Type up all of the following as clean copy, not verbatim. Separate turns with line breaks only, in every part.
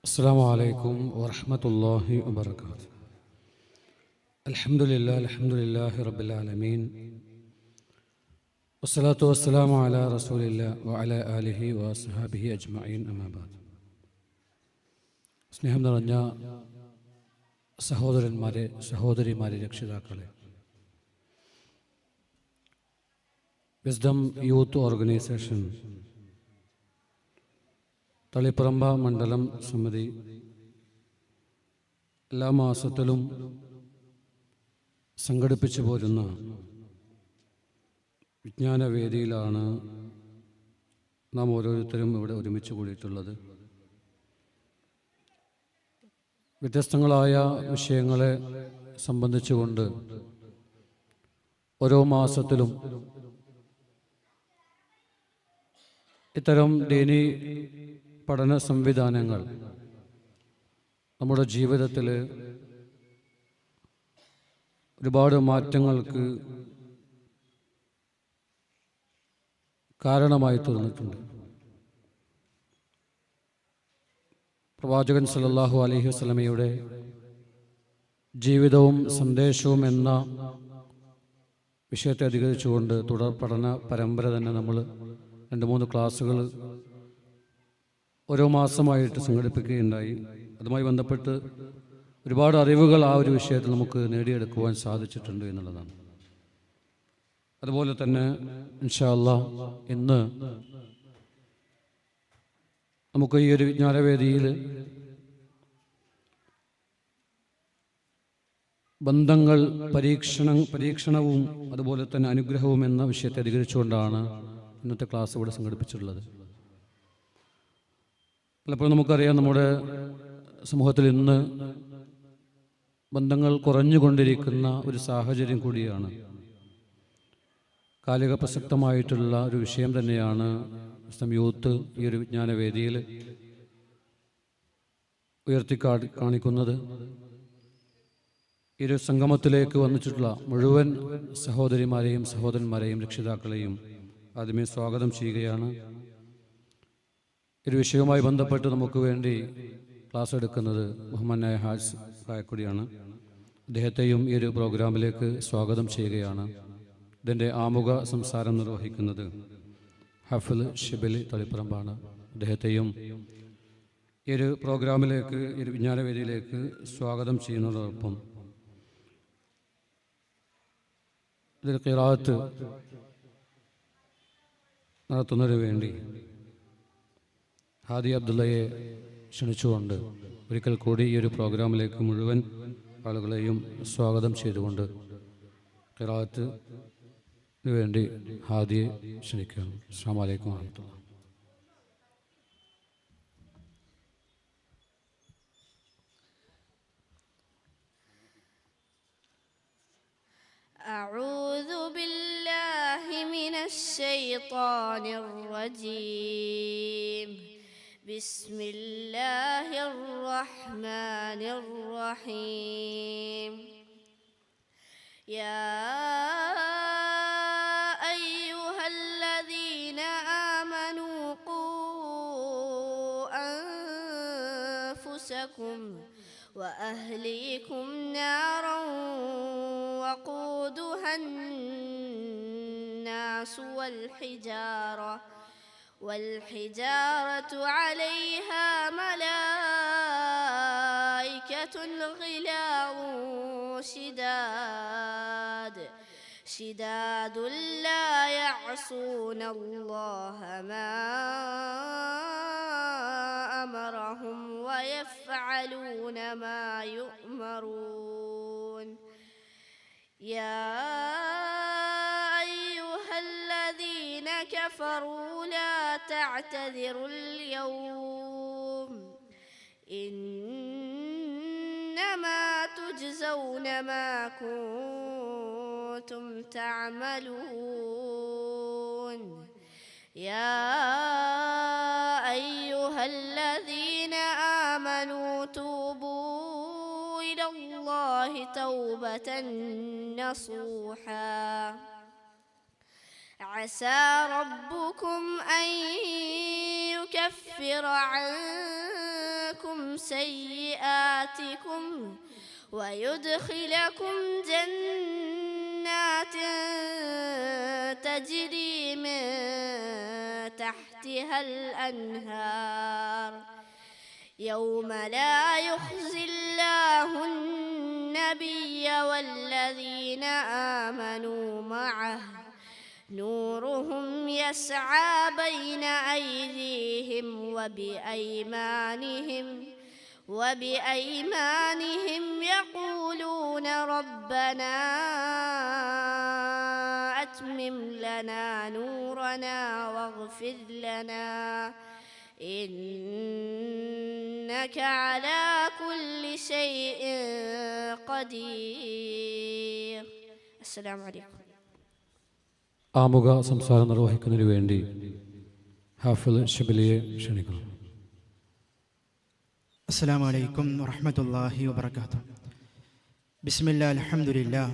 السلام عليكم ورحمة الله وبركاته. الحمد لله رب العالمين والصلاة والسلام على رسول الله وعلى آله وصحبه أجمعين أما بعد. സ്നേഹം നിറഞ്ഞ സഹോദരന്മാരെ, സഹോദരിമാരെ, രക്ഷിതാക്കളെ, വിസ്ഡം യൂത്ത് ഓർഗനൈസേഷൻ തളിപ്പറമ്പ മണ്ഡലം സമിതി എല്ലാ മാസത്തിലും സംഘടിപ്പിച്ചു പോരുന്ന വിജ്ഞാനവേദിയിലാണ് നാം ഓരോരുത്തരും ഇവിടെ ഒരുമിച്ച് കൂടിയിട്ടുള്ളത്. വ്യത്യസ്തങ്ങളായ വിഷയങ്ങളെ സംബന്ധിച്ചുകൊണ്ട് ഓരോ മാസത്തിലും ഇത്തരം ദീനീ പഠന സംവിധാനങ്ങൾ നമ്മുടെ ജീവിതത്തിൽ ഒരുപാട് മാറ്റങ്ങൾക്ക് കാരണമായി തീർന്നിട്ടുണ്ട്. പ്രവാചകൻ സല്ലല്ലാഹു അലൈഹി വസല്ലമയുടെ ജീവിതവും സന്ദേശവും എന്ന വിഷയത്തെ അധികരിച്ചുകൊണ്ട് തുടർ പഠന പരമ്പര തന്നെ നമ്മൾ 2-3 ക്ലാസ്സുകൾ ഓരോ മാസമായിട്ട് സംഘടിപ്പിക്കുകയുണ്ടായി. അതുമായി ബന്ധപ്പെട്ട് ഒരുപാട് അറിവുകൾ ആ ഒരു വിഷയത്തിൽ നമുക്ക് നേടിയെടുക്കുവാൻ സാധിച്ചിട്ടുണ്ട് എന്നുള്ളതാണ്. അതുപോലെ തന്നെ ഇൻഷാ അല്ലാഹ് ഇന്ന് നമുക്ക് ഈ ഒരു വിജ്ഞാനവേദിയിൽ ബന്ധങ്ങൾ പരീക്ഷണവും അതുപോലെ തന്നെ അനുഗ്രഹവും എന്ന വിഷയത്തെ അധികരിച്ചുകൊണ്ടാണ് ഇന്നത്തെ ക്ലാസ് ഇവിടെ സംഘടിപ്പിച്ചിട്ടുള്ളത്. പലപ്പോഴും നമുക്കറിയാം, നമ്മുടെ സമൂഹത്തിൽ ഇന്ന് ബന്ധങ്ങൾ കുറഞ്ഞുകൊണ്ടിരിക്കുന്ന ഒരു സാഹചര്യം കൂടിയാണ്. കാലിക പ്രസക്തമായിട്ടുള്ള ഒരു വിഷയം തന്നെയാണ് യൂത്ത് ഈ ഒരു വിജ്ഞാനവേദിയിൽ ഉയർത്തി കാണിക്കുന്നത്. ഈ ഒരു സംഗമത്തിലേക്ക് വന്നിട്ടുള്ള മുഴുവൻ സഹോദരിമാരെയും സഹോദരന്മാരെയും രക്ഷിതാക്കളെയും ആദ്യമേ സ്വാഗതം ചെയ്യുകയാണ്. ഒരു വിഷയവുമായി ബന്ധപ്പെട്ട് നമുക്ക് വേണ്ടി ക്ലാസ് എടുക്കുന്നത് ബഹുമാനായ ഹാജ് കായക്കുടിയാണ്. അദ്ദേഹത്തെയും ഈ ഒരു പ്രോഗ്രാമിലേക്ക് സ്വാഗതം ചെയ്യുകയാണ്. ഇതിൻ്റെ ആമുഖ സംസാരം നിർവഹിക്കുന്നത് ഹഫിൽ ഷിബിലി തളിപ്പറമ്പാണ്. അദ്ദേഹത്തെയും ഈ ഒരു പ്രോഗ്രാമിലേക്ക്, ഈ ഒരു വിജ്ഞാനവേദിയിലേക്ക് സ്വാഗതം ചെയ്യുന്നതോടൊപ്പം ഇതിൽ ഖിറാഅത്ത് നടത്തുന്നതിന് വേണ്ടി ഹാദി അബ്ദുള്ളയെ ക്ഷണിച്ചുകൊണ്ട് ഒരിക്കൽ കൂടി ഈ ഒരു പ്രോഗ്രാമിലേക്ക് മുഴുവൻ ആളുകളെയും സ്വാഗതം ചെയ്തുകൊണ്ട് ഖിറാഅത്തിന് വേണ്ടി ഹാദിയെ ക്ഷണിക്കുകയാണ്. അസ്സലാമു അലൈക്കും വറഹ്മത്തുള്ളാഹി.
أعوذ بالله من الشيطان الرجيم. بسم الله الرحمن الرحيم. يا أيها الذين آمنوا قوا أنفسكم وأهليكم نارا وقودها الناس والحجارة عليها ملائكة غلاظ شداد لا يعصون الله ما أمرهم ويفعلون ما يؤمرون. يا أيها الذين كفروا لا تعتذروا اليوم إنما تجزون ما كنتم تعملون. يا أيها الذين آمنوا توبوا إلى الله توبة نصوحا عسى ربكم أن يكفر عنكم سيئاتكم ويدخلكم جنات تجري من تحتها الأنهار يوم لا يخزي الله النبي والذين آمنوا معه نورهم يسعى بين أيديهم وبأيمانهم يقولون ربنا أتمم لنا نورنا واغفر لنا إنك على كل شيء قدير. السلام عليكم.
ആമുഖ സംസാരം നിർവഹിക്കുന്നതിന് വേണ്ടി ഹാഫിള് ഷിബിലിയെ ക്ഷണിക്കുന്നു.
അസ്സലാമു അലൈക്കും വറഹ്മത്തുള്ളാഹി വബറകാതുഹു. ബിസ്മില്ലാഹി അൽഹംദുലില്ലാഹ്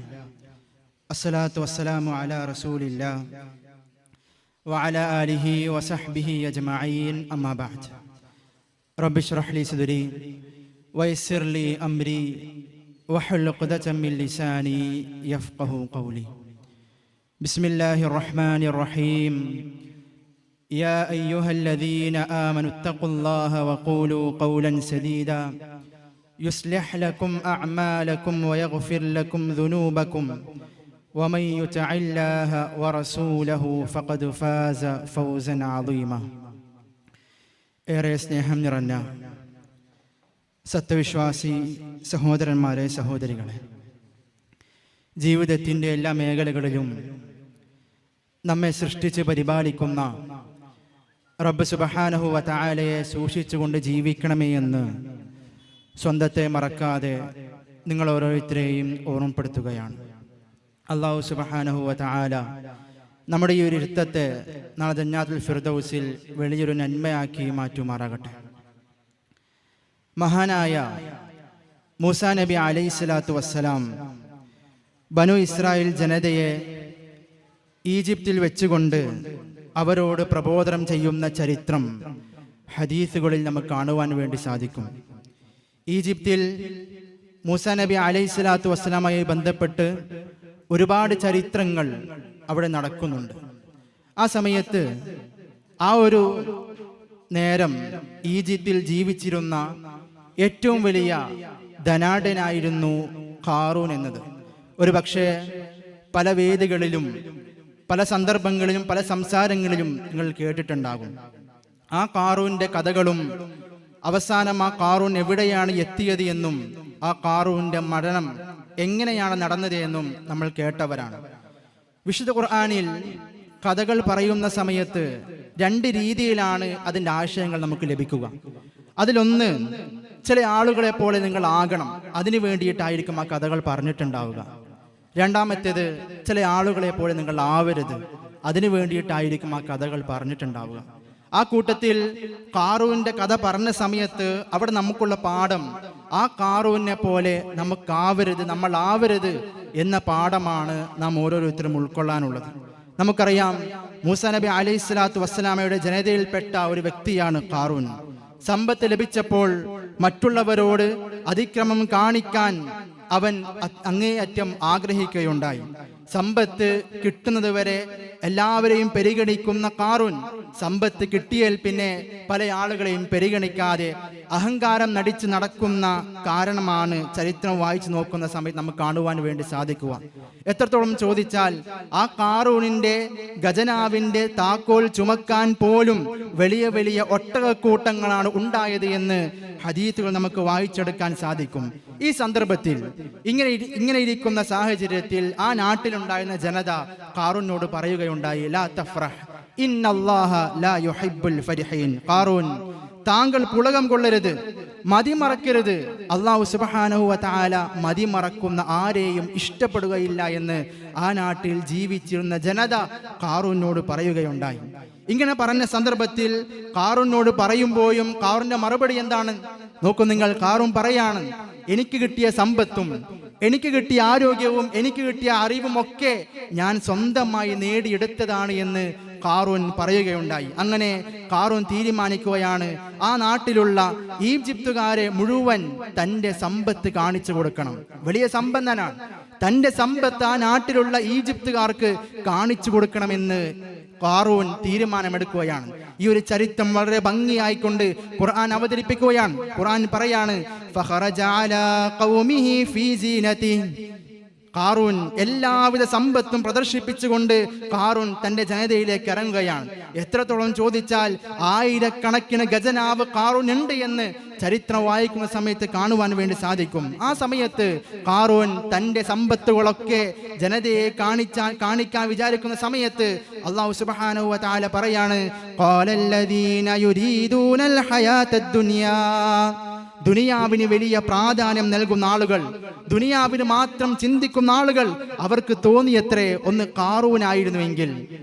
അസ്സലാത്തു വസ്സലാമു അലാ റസൂലില്ലാഹ് വഅലാ ആലിഹി വസഹ്ബിഹി അജ്മഈൻ അമ്മാ ബഅദ്. റബ്ബി ഇശ്റഹ് ലി സദ്രി വയസ്സിർ ലി അംരി വഹ്ലുൽ ഉഖ്ദതം മിൻ ലിസാനി യഫ്ഖഹു ഖൗലി. ബിസ്മില്ലാഹിർ റഹ്മാനിർ റഹീം. يا أيها الذين آمنوا اتقوا الله وقولوا قولا سديدا يصلح لكم أعمالكم ويغفر لكم ذنوبكم ومن يطع الله ورسوله فقد فاز فوزا عظيما. ഏറെ സ്നേഹം നിറഞ്ഞ സത്യവിശ്വാസി സഹോദരന്മാരെ, സഹോദരികളെ, ജീവിതത്തിൻ്റെ എല്ലാ മേഖലകളിലും നമ്മെ സൃഷ്ടിച്ച് പരിപാലിക്കുന്ന റബ്ബ് സുബ്ഹാനഹു വ തആലയെ സൂക്ഷിച്ചുകൊണ്ട് ജീവിക്കണമേ എന്ന് സ്വന്തത്തെ മറക്കാതെ നിങ്ങൾ ഓരോരുത്തരെയും ഓർമ്മപ്പെടുത്തുകയാണ്. അല്ലാഹു സുബ്ഹാനഹു വ തആല നമ്മുടെ ഈ ഒരു ഇരുത്തത്തെ നാളെ ജന്നാത്തുൽ ഫിർദൗസിൽ വലിയൊരു നന്മയാക്കി മാറ്റുമാറാകട്ടെ. മഹാനായ മൂസാ നബി അലൈഹിസ്സലാത്തു വസ്സലാം ബനു ഇസ്രായേൽ ജനതയെ ഈജിപ്തിൽ വെച്ചുകൊണ്ട് അവരോട് പ്രബോധനം ചെയ്യുന്ന ചരിത്രം ഹദീസുകളിൽ നമുക്ക് കാണുവാൻ വേണ്ടി സാധിക്കും. ഈജിപ്തിൽ മൂസാ നബി അലൈഹിസ്സലാത്തു വസ്സലാമായി ബന്ധപ്പെട്ട് ഒരുപാട് ചരിത്രങ്ങൾ അവിടെ നടക്കുന്നുണ്ട്. ആ സമയത്ത് ആ ഒരു നേരം ഈജിപ്തിൽ ജീവിച്ചിരുന്ന ഏറ്റവും വലിയ ധനാഢ്യനായിരുന്നു ഖാറൂൻ എന്നത്. ഒരു പക്ഷേ പല വേദികളിലും പല സന്ദർഭങ്ങളിലും പല സംസാരങ്ങളിലും നിങ്ങൾ കേട്ടിട്ടുണ്ടാകും. ആ ഖാറൂന്റെ കഥകളും അവസാനം ആ ഖാറൂൻ എവിടെയാണ് എത്തിയത് എന്നും ആ ഖാറൂന്റെ മരണം എങ്ങനെയാണ് നടന്നത് എന്നും നമ്മൾ കേട്ടവരാണ്. വിശുദ്ധ ഖുർആനിൽ കഥകൾ പറയുന്ന സമയത്ത് രണ്ട് രീതിയിലാണ് അതിൻ്റെ ആശയങ്ങൾ നമുക്ക് ലഭിക്കുക. അതിലൊന്ന്, ചില ആളുകളെ പോലെ നിങ്ങൾ ആകണം, അതിനു വേണ്ടിയിട്ടായിരിക്കും ആ കഥകൾ പറഞ്ഞിട്ടുണ്ടാവുക. രണ്ടാമത്തേത്, ചില ആളുകളെ പോലെ നിങ്ങൾ ആവരുത്, അതിനു വേണ്ടിയിട്ടായിരിക്കും ആ കഥകൾ പറഞ്ഞിട്ടുണ്ടാവുക. ആ കൂട്ടത്തിൽ ഖാറൂന്റെ കഥ പറഞ്ഞ സമയത്ത് അവിടെ നമുക്കുള്ള പാഠം, ആ ഖാറൂനെ പോലെ നമുക്കാവരുത്, നമ്മൾ ആവരുത് എന്ന പാഠമാണ് നാം ഓരോരുത്തരും ഉൾക്കൊള്ളാനുള്ളത്. നമുക്കറിയാം, മൂസാ നബി അലൈഹിസ്സലാത്തു വസ്സലാമയുടെ ജനതയിൽപ്പെട്ട ഒരു വ്യക്തിയാണ് ഖാറൂൻ. സമ്പത്ത് ലഭിച്ചപ്പോൾ മറ്റുള്ളവരോട് അതിക്രമം കാണിക്കാൻ അവൻ അങ്ങേയറ്റം ആഗ്രഹിക്കുകയുണ്ടായി. സമ്പത്ത് കിട്ടുന്നത് വരെ എല്ലാവരെയും പരിഗണിക്കുന്ന ഖാറൂൻ സമ്പത്ത് കിട്ടിയാൽ പിന്നെ പല ആളുകളെയും പരിഗണിക്കാതെ അഹങ്കാരം നടിച്ച് നടക്കുന്ന കാരണമാണ് ചരിത്രം വായിച്ചു നോക്കുന്ന സമയത്ത് നമുക്ക് കാണുവാൻ വേണ്ടി സാധിക്കുക. എത്രത്തോളം ചോദിച്ചാൽ, ആ ഖാറൂനിന്റെ ഖജനാവിന്റെ താക്കോൽ ചുമക്കാൻ പോലും വലിയ വലിയ ഒട്ടകക്കൂട്ടങ്ങളാണ് ഉണ്ടായത് എന്ന് ഹദീസുകൾ നമുക്ക് വായിച്ചെടുക്കാൻ സാധിക്കും. ഈ സന്ദർഭത്തിൽ ഇങ്ങനെ ഇരിക്കുന്ന സാഹചര്യത്തിൽ ആ നാട്ടിലുണ്ടായിരുന്ന ജനത ഖാറൂനോട് പറയുകയുണ്ടായി, ലാ തഫ്റഹ് ഇന്നല്ലാഹ ലാ യുഹിബ്ബുൽ ഫരിഹീൻ. ഖാറൂൻ, താങ്കൾ പുളകം കൊള്ളരുത്, മതിമറക്കരുത്. അല്ലാഹു സുബ്ഹാനഹു വ തആല മതിമറക്കുന്ന ആരെയും ഇഷ്ടപ്പെടുകയില്ല എന്ന് ആ നാട്ടിൽ ജീവിച്ചിരുന്ന ജനത ഖാറൂനോട് പറയുകയുണ്ടായി. ഇങ്ങനെ പറഞ്ഞ സന്ദർഭത്തിൽ ഖാറൂനോട് പറയുമ്പോഴും ഖാറൂന്റെ മറുപടി എന്താണ് നോക്കൂ നിങ്ങൾ. ഖാറൂൻ പറയാണ്, എനിക്ക് കിട്ടിയ സമ്പത്തും എനിക്ക് കിട്ടിയ ആരോഗ്യവും എനിക്ക് കിട്ടിയ അറിവും ഒക്കെ ഞാൻ സ്വന്തമായി നേടിയെടുത്തതാണ് എന്ന് ഖാറൂൻ പറയുകയുണ്ടായി. അങ്ങനെ ഖാറൂൻ തീരുമാനിക്കുകയാണ്, ആ നാട്ടിലുള്ള ഈജിപ്തുകാരെ മുഴുവൻ തൻ്റെ സമ്പത്ത് കാണിച്ചു കൊടുക്കണം. വലിയ സമ്പന്നനാണ്, തൻ്റെ സമ്പത്ത് ആ നാട്ടിലുള്ള ഈജിപ്തുകാർക്ക് കാണിച്ചു കൊടുക്കണമെന്ന് ഖാറൂൻ തീരുമാനമെടുക്കുകയാണ്. ഈ ഒരു ചരിത്രം വളരെ ഭംഗിയായിക്കൊണ്ട് ഖുർആൻ അവതരിപ്പിക്കുകയാണ്. ഖുർആൻ പറയാണ്, ഫഖറജ അലാ ഖൗമിഹി ഫീ സീനതിഹി. ഖാറൂൻ എല്ലാവിധ സമ്പത്തും പ്രദർശിപ്പിച്ചുകൊണ്ട് ഖാറൂൻ തൻ്റെ ജനതയിലേക്ക് ഇറങ്ങുകയാണ്. എത്രത്തോളം ചോദിച്ചാൽ ആയിരക്കണക്കിന് ഖജനാവ് ഖാറൂൻ ഉണ്ട് എന്ന് ചരിത്രം വായിക്കുന്ന സമയത്ത് കാണുവാൻ വേണ്ടി സാധിക്കും. ആ സമയത്ത് ഖാറൂൻ തൻ്റെ സമ്പത്തുകളൊക്കെ ജനതയെ കാണിക്കാൻ വിചാരിക്കുന്ന സമയത്ത് അല്ലാഹു സുബ്ഹാനഹു വ തആല പറയാണ്, ഖാലല്ലദീന യുരീദൂനൽ ഹയാത്തദ് ദുനിയാ. ദുനിയാവിന് വലിയ പ്രാധാന്യം നൽകുന്ന ആളുകൾ, ദുനിയാവിന് മാത്രം ചിന്തിക്കുന്ന ആളുകൾ, അവർക്ക് തോന്നിയത്രേ ഒന്ന് ഖാറൂനായിരുന്നുവെങ്കിൽ,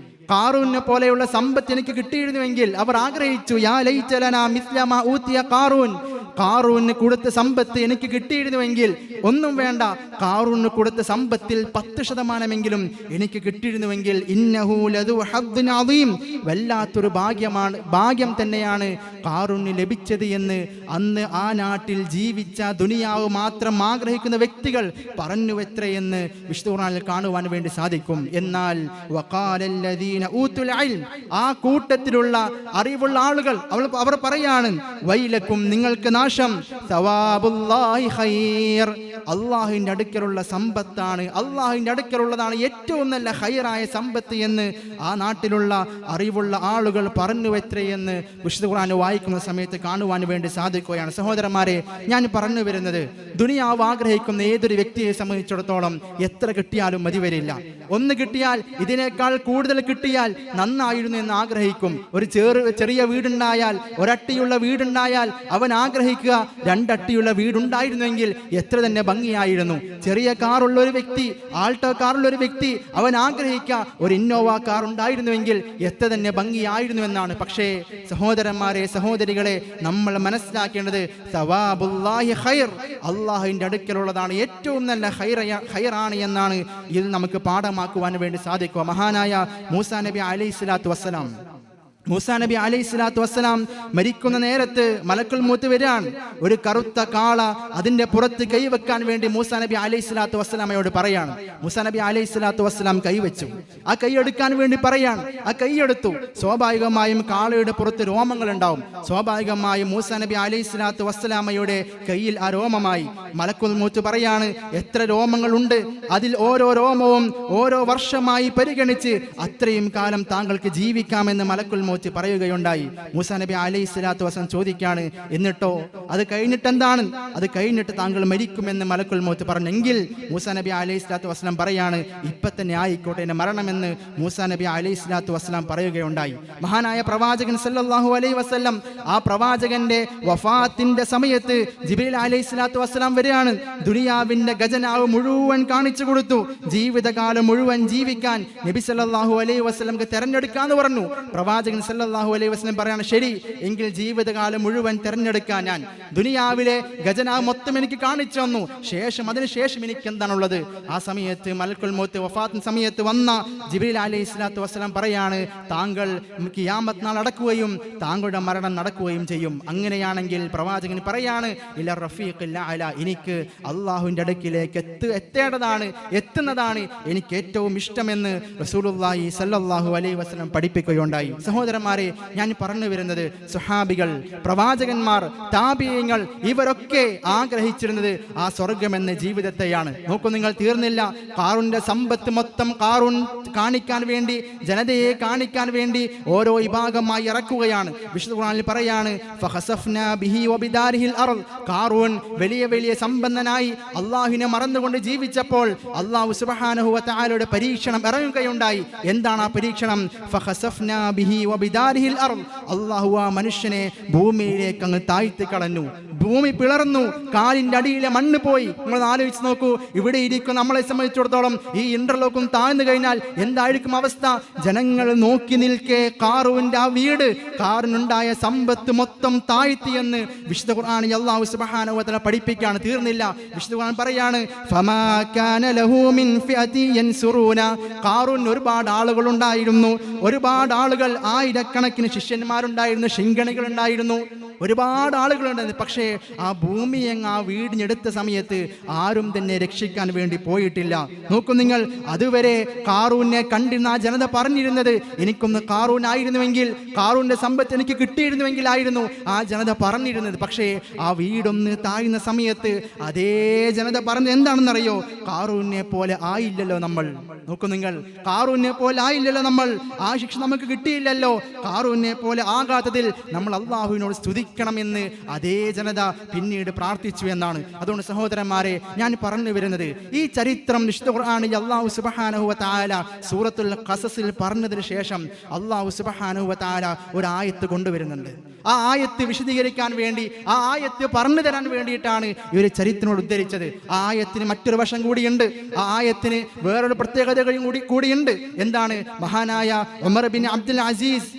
ഖാറൂനെ പോലെയുള്ള സമ്പത്ത് എനിക്ക് കിട്ടിയിരുന്നുവെങ്കിൽ അവർ ആഗ്രഹിച്ചു, യാ ലൈത ലനാ മിസ്ല മാ ഊതിയ ഖാറൂൻ. ഖാറൂന് കൊടുത്ത സമ്പത്ത് എനിക്ക് കിട്ടിയിരുന്നുവെങ്കിൽ, ഒന്നും വേണ്ട, ഖാറൂന് കൊടുത്ത സമ്പത്തിൽ 10% എനിക്ക് കിട്ടിയിരുന്നുവെങ്കിൽ, ഇന്നഹു ലദു ഹദ്ദിൻ അദീം, വല്ലാത്തൊരു ഭാഗ്യം തന്നെയാണ് ഖാറൂന് ലഭിച്ചത് എന്ന് അന്ന് ആ നാട്ടിൽ ജീവിച്ച ദുനിയാവ് മാത്രം ആഗ്രഹിക്കുന്ന വ്യക്തികൾ പറഞ്ഞുവെത്രയെന്ന് വിശുദ്ധ ഖുർആനിൽ കാണുവാൻ വേണ്ടി സാധിക്കും. എന്നാൽ വഖാലല്ലദീന ഊതുൽ ഇൽം, ആ കൂട്ടത്തിലുള്ള അറിവുള്ള ആളുകൾ അവർ പറയാണ്, വൈലക്കും, നിങ്ങൾക്ക് നാശം, സവാബുല്ലാഹി ഖൈർ, അല്ലാഹുവിന്റെ അടുക്കലുള്ള സമ്പത്താണ്, അല്ലാഹുവിന്റെ അടുക്കലുള്ളതാണ് ഏറ്റവും നല്ല ഖൈറായ സമ്പത്ത് എന്ന് ആ നാട്ടിലുള്ള അറിവുള്ള ആളുകൾ പറഞ്ഞുവെത്രയെന്ന് വിശുദ്ധ ഖുർആൻ വായിക്കുന്ന സമയത്ത് കാണുവാൻ വേണ്ടി സാധിക്കുകയാണ്. സഹോദരന്മാരെ, ഞാൻ പറഞ്ഞു വരുന്നത്, ദുനിയാവ് ആഗ്രഹിക്കുന്ന ഏതൊരു വ്യക്തിയെ സംബന്ധിച്ചിടത്തോളം എത്ര കിട്ടിയാലും മതി വരില്ല. ഒന്ന് കിട്ടിയാൽ ഇതിനേക്കാൾ കൂടുതൽ കിട്ടിയാൽ നന്നായിരുന്നു എന്ന് ആഗ്രഹിക്കും. ഒരു ചെറിയ വീടുണ്ടായാൽ, ഒരട്ടിയുള്ള വീടുണ്ടായാൽ അവൻ ആഗ്രഹിക്കുക 2 അട്ടിയുള്ള വീടുണ്ടായിരുന്നുവെങ്കിൽ എത്ര തന്നെ ഭംഗിയായിരുന്നു. ചെറിയ കാറുള്ള ഒരു വ്യക്തി, ആൾട്ടോ കാറുള്ള ഒരു വ്യക്തി, അവൻ ആഗ്രഹിക്കുക ഒരു ഇന്നോവ കാർ ഉണ്ടായിരുന്നുവെങ്കിൽ എത്ര തന്നെ ഭംഗിയായിരുന്നു എന്നാണ്. പക്ഷേ സഹോദരന്മാരെ, സഹോദരികളെ, നമ്മൾ മനസ്സിലാക്കേണ്ടത് സവാബുല്ലാഹി ഖൈർ, അല്ലാഹുവിന്റെ അടുക്കലുള്ളതാണ് ഏറ്റവും നല്ല ഖൈറാണ് എന്നാണ് ഇതിൽ നമുക്ക് പാഠമാക്കുവാൻ വേണ്ടി സാധിക്കുക. മഹാനായ മൂസാ നബി അലൈഹിസ്സലാത്തു വസ്സലാം, മൂസാ നബി അലൈഹിസ്സലാത്തു വസ്സലാം മരിക്കുന്ന നേരത്ത് മലക്കുൽ മൗത്ത് വരാണ്. ഒരു കറുത്ത കാള അതിന്റെ പുറത്ത് കൈവെക്കാൻ വേണ്ടി മൂസാ നബി അലൈഹിസ്സലാത്തു വസ്സലാമയോട് പറയാണ്. മൂസാ നബി അലൈഹിസ്സലാത്തു വസ്സലാം കൈവച്ചു. ആ കൈ എടുക്കാൻ വേണ്ടി പറയാണ്. ആ കൈ എടുത്തു. സ്വാഭാവികമായും കാളയുടെ പുറത്ത് രോമങ്ങൾ ഉണ്ടാവും. സ്വാഭാവികമായും മൂസാ നബി അലൈഹിസ്സലാത്തു വസ്സലാമയുടെ കയ്യിൽ ആ രോമമായി. മലക്കുൽ മൗത്ത് പറയാണ്, എത്ര രോമങ്ങളുണ്ട്, അതിൽ ഓരോ രോമവും ഓരോ വർഷമായി പരിഗണിച്ച് അത്രയും കാലം താങ്കൾക്ക് ജീവിക്കാമെന്ന് മലക്കുൽ മൗത്ത് പറയുകയുണ്ടായി. മൂസാ നബി അലൈഹിസ്സലാത്തു വസ്സലാം ചോദിക്കാണ്, എന്നിട്ടോ, അത് കഴിഞ്ഞിട്ട് എന്താണ്? അത് കഴിഞ്ഞിട്ട് താങ്കൾ മരിക്കുമെന്ന് മലക്കുൽ മൗത്ത് പറഞ്ഞെങ്കിൽ മൂസാ നബി അലൈഹിസ്സലാത്തു വസ്സലാം പറയാണ്, ഇപ്പൊ തന്നെ ആയിക്കോട്ടെ എന്നെ മരണമെന്ന് മൂസാ നബി അലൈഹിസ്സലാത്തു വസ്സലാം പറയുകയുണ്ടായി. മഹാനായ പ്രവാചകൻ സല്ലല്ലാഹു അലൈഹി വസല്ലം, ആ പ്രവാചകന്റെ വഫാത്തിന്റെ സമയത്ത് ജിബ്രീൽ അലൈഹിസ്സലാത്തു വസ്സലാം വരെയാണ്. ദുനിയാവിന്റെ ഖജനാവ് മുഴുവൻ കാണിച്ചു കൊടുത്തു. ജീവിതകാലം മുഴുവൻ ജീവിക്കാൻ നബി സല്ലല്ലാഹു അലൈഹി വസല്ലംക്ക് തെരഞ്ഞെടുക്കാന്ന് പറഞ്ഞു. പ്രവാചകൻ സല്ലല്ലാഹു അലൈഹി വസല്ലം പറയാണ്, ശരി എങ്കിൽ ജീവിതകാലം മുഴുവൻ തെരഞ്ഞെടുക്കാൻ ഞാൻ ദുനിയാവിലെ ഖജനാവ് മൊത്തം എനിക്ക് കാണിച്ചു തന്നു, അതിനുശേഷം എനിക്ക് എന്താണുള്ളത്? ആ സമയത്ത് മലക്കുൽ മൗത്ത് വഫാത്തിന് സമയത്ത് വന്ന ജിബ്രീൽ അലൈഹിസ്സലാത്തു വസ്സലാം പറയാണ്, താങ്കൾ ഖിയാമത്ത് നാൾ അടക്കുകയും താങ്കളുടെ മരണം നടക്കുകയും ചെയ്യും. അങ്ങനെയാണെങ്കിൽ പ്രവാചകൻ പറയാണ്, ഇല റഫീഖിൽ അഅല, എനിക്ക് അല്ലാഹുവിന്റെ അടുക്കിലേക്ക് എത്തുന്നതാണ് എനിക്ക് ഏറ്റവും ഇഷ്ടമെന്ന് റസൂലുള്ളാഹി സല്ലല്ലാഹു അലൈഹി വസല്ലം പഠിപ്പിക്കുകയുണ്ടായി. സഹോദരന്മാരെ, ഞാൻ പറഞ്ഞു വരുന്നത്, സുഹാബികൾ, പ്രവാചകന്മാർ, താബിഈങ്ങൾ, ഇവരൊക്കെ ആഗ്രഹിച്ചിരുന്നത് ആ സ്വർഗമെന്ന ജീവിതത്തെയാണ്. നോക്കൂ, നിങ്ങൾ തീർന്നില്ല. ഖാറൂന്റെ സമ്പത്ത് മൊത്തം ഖാറൂൻ കാണിക്കാൻ വേണ്ടി, ജനതയെ കാണിക്കാൻ വേണ്ടി ഓരോ വിഭാഗമായി ഇറക്കുകയാണ്. വിശുദ്ധ ഖുർആനിൽ പറയാണ്, ഫഖസഫ്നാ ബിഹി വബിദാരിഹിൽ അർദ്. ഖാറൂൻ വലിയ വലിയ സമ്പന്നനായി അല്ലാഹുവിനെ മറന്നുകൊണ്ട് ജീവിച്ചപ്പോൾ അല്ലാഹു സുബ്ഹാനഹു വ തആലയുടെ പരീക്ഷണം ഇറങ്ങുകയുണ്ടായി. എന്താണ് ആ പരീക്ഷണം? ഫഖസഫ്നാ ബിഹി വബിദാരിഹിൽ അർദ്. അല്ലാഹു ആ മനുഷ്യനെ ഭൂമിയിലേക്ക് അങ്ങ് താഴ്ത്തി കളഞ്ഞു. ഭൂമി പിളർന്നു, കാലിൻ്റെ അടിയിലെ മണ്ണ് പോയി. നിങ്ങൾ ആലോചിച്ച് നോക്കൂ, ഇവിടെ ഇരിക്കും നമ്മളെ സംബന്ധിച്ചിടത്തോളം ഈ ഇന്റർലോക്കും താഴ്ന്നു കഴിഞ്ഞാൽ എന്തായിരിക്കും അവസ്ഥ? ജനങ്ങൾ നോക്കി നിൽക്കെ ഖാറൂന്റെ ആ വീട്, ഖാറൂനുണ്ടായ സമ്പത്ത് മൊത്തം താഴ്ത്തിയെന്ന് വിശുദ്ധ ഖുർആനിൽ അല്ലാഹു സുബ്ഹാനഹു വ തആല പഠിപ്പിക്കുകയാണ്. തീർന്നില്ല, വിശുദ്ധ ഖുർആൻ പറയാണ്, ഫമാ കാന ലഹു മിൻ ഫിഅതി യൻസുറൂന. ഖാറൂന് ഒരുപാട് ആളുകൾ ഉണ്ടായിരുന്നു, ഒരുപാട് ആളുകൾ, ആയിരക്കണക്കിന് ശിഷ്യന്മാരുണ്ടായിരുന്നു, ശിങ്കണികൾ ഉണ്ടായിരുന്നു, ഒരുപാട് ആളുകളുണ്ടായിരുന്നു. പക്ഷേ ആ ഭൂമി ആ വീടിനെടുത്ത സമയത്ത് ആരും തന്നെ രക്ഷിക്കാൻ വേണ്ടി പോയിട്ടില്ല. നോക്കൂ നിങ്ങൾ, അതുവരെ ഖാറൂനെ കണ്ടിരുന്ന ആ ജനത പറഞ്ഞിരുന്നത്, എനിക്കൊന്ന് ഖാറൂൻ ആയിരുന്നുവെങ്കിൽ, ഖാറൂന്റെ സമ്പത്ത് എനിക്ക് കിട്ടിയിരുന്നുവെങ്കിലായിരുന്നു ആ ജനത പറഞ്ഞിരുന്നത്. പക്ഷേ ആ വീടൊന്ന് താഴ്ന്ന സമയത്ത് അതേ ജനത പറഞ്ഞത് എന്താണെന്നറിയോ? ഖാറൂനെ പോലെ ആയില്ലല്ലോ നമ്മൾ. നോക്കൂ നിങ്ങൾ, ഖാറൂനെ പോലെ ആയില്ലല്ലോ നമ്മൾ, ആ ശിക്ഷ നമുക്ക് കിട്ടിയില്ലല്ലോ. ഖാറൂനെ പോലെ ആകാത്തതിൽ നമ്മൾ അള്ളാഹുവിനോട് സ്തുതിക്കണമെന്ന് അതേ ജനത പിന്നീട് പ്രാർത്ഥിച്ചു എന്നാണ്. അതുകൊണ്ട് സഹോദരന്മാരെ, ഞാൻ പറഞ്ഞു വരുന്നത്, ഈ ചരിത്രം വിശുദ്ധ ഖുർആനിൽ അല്ലാഹു സുബ്ഹാനഹു വ തആല സൂറത്തുൽ ഖസസിൽ പറഞ്ഞതിന് ശേഷം അല്ലാഹു സുബ്ഹാനഹു വ തആല ഒരു ആയത്ത് കൊണ്ടുവരുന്നുണ്ട്. ആ ആയത്ത് വിശദീകരിക്കാൻ വേണ്ടി, ആ ആയത്ത് പറഞ്ഞു തരാൻ വേണ്ടിയിട്ടാണ് ഈ ഒരു ചരിത്രത്തോട് ഉദ്ധരിച്ചത്. ആ ആയത്തിന് മറ്റൊരു വശം കൂടിയുണ്ട്, ആ ആയത്തിന് വേറൊരു പ്രത്യേകതകളും കൂടിയുണ്ട്. എന്താണ്? മഹാനായ ഉമർ ബിൻ അബ്ദുൽ അസീസ്,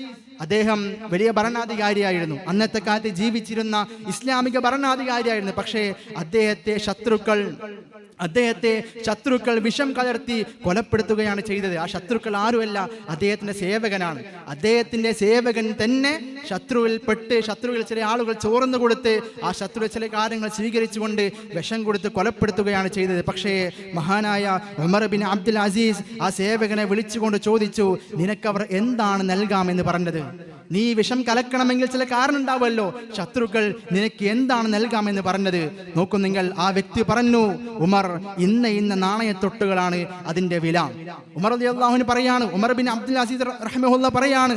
അദ്ദേഹം വലിയ ഭരണാധികാരിയായിരുന്നു, അന്നത്തെ കാലത്ത് ജീവിച്ചിരുന്ന ഇസ്ലാമിക ഭരണാധികാരിയായിരുന്നു. പക്ഷേ അദ്ദേഹത്തെ ശത്രുക്കൾ വിഷം കലർത്തി കൊലപ്പെടുത്തുകയാണ് ചെയ്തത്. ആ ശത്രുക്കൾ ആരുമല്ല, അദ്ദേഹത്തിന്റെ സേവകനാണ്. അദ്ദേഹത്തിന്റെ സേവകൻ തന്നെ ശത്രുവിൽ ചില ആളുകൾ ചോർന്നു കൊടുത്ത് ആ ശത്രു ചില കാര്യങ്ങൾ സ്വീകരിച്ചുകൊണ്ട് വിഷം കൊടുത്ത് കൊലപ്പെടുത്തുകയാണ് ചെയ്തത്. പക്ഷേ മഹാനായ ഉമർ ബിൻ അബ്ദുൽ അസീസ് ആ സേവകനെ വിളിച്ചുകൊണ്ട് ചോദിച്ചു, നിനക്കവർ എന്താണ് നൽകാമെന്ന് പറഞ്ഞത്? നീ വിഷം കലക്കണമെങ്കിൽ ചില കാരണം ഉണ്ടാവുമല്ലോ, ശത്രുക്കൾ നിനക്ക് എന്താണ് നൽകാമെന്ന് പറഞ്ഞത്? നോക്കൂ നിങ്ങൾ, ആ വ്യക്തി പറഞ്ഞു, ഉമർ, ഇന്ന നാണയത്തൊട്ടുകളാണ് അതിന്റെ വില. ഉമർ റളിയല്ലാഹു അൻഹു പറയാണ്, ഉമർ ബിൻ അബ്ദുൽ അസീസ് റഹിമഹുല്ലാഹ് പറയാണ്,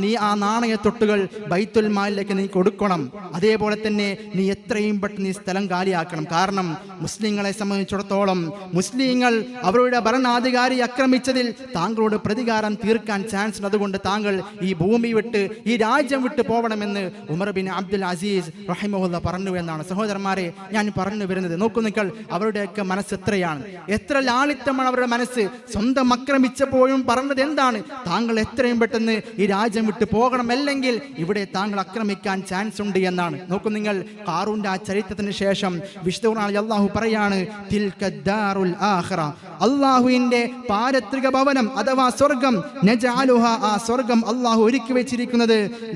നീ ആ നാണയത്തൊട്ടുകൾ ബൈത്തുൽ മാലിലേക്ക് നീ കൊടുക്കണം. അതേപോലെ തന്നെ നീ എത്രയും പെട്ടെന്ന് ഈ സ്ഥലം കാലിയാക്കണം. കാരണം മുസ്ലിങ്ങളെ സംബന്ധിച്ചിടത്തോളം മുസ്ലിങ്ങൾ അവരുടെ ഭരണാധികാരി ആക്രമിച്ചതിൽ താങ്കളോട് പ്രതികാരം തീർക്കാൻ ചാൻസ് ഉണ്ട്. അതുകൊണ്ട് താങ്കൾ ഈ ഭൂമി വിട്ട്, ഈ രാജ്യം വിട്ടു പോകണമെന്ന് ഉമർ ബിൻ അബ്ദുൽ അസീസ് റഹിമഹുല്ലാഹ് പറഞ്ഞു എന്നാണ്. സഹോദരന്മാരെ, ഞാൻ പറഞ്ഞു വരുന്നത്, നോക്കൂ നിങ്ങൾ, അവരുടെയൊക്കെ മനസ്സ് എത്രയാണ്, എത്ര ലാളിത്യമാണ് അവരുടെ മനസ്സ്. സ്വന്തം ആക്രമിച്ചപ്പോഴും പറഞ്ഞത് എന്താണ്? താങ്കൾ എത്രയും പെട്ടെന്ന് ഈ രാജ്യം വിട്ടു പോകണം, അല്ലെങ്കിൽ ഇവിടെ താങ്കൾ ആക്രമിക്കാൻ ചാൻസ് ഉണ്ട് എന്നാണ്. നോക്കൂ നിങ്ങൾ, ഖാറൂന്റെ ആ ചരിത്രത്തിന് ശേഷം വിശുദ്ധ ഖുർആനിൽ അല്ലാഹു പറയാണ്, തിൽക ദാറുൽ ആഖിറ, അല്ലാഹുവിന്റെ പാരത്രിക ഭവനം അഥവാ സ്വർഗ്ഗം, നജഅലുഹാ, ആ സ്വർഗ്ഗം അല്ലാഹു ഒരുക്കി വെച്ചിരിക്കുന്നത്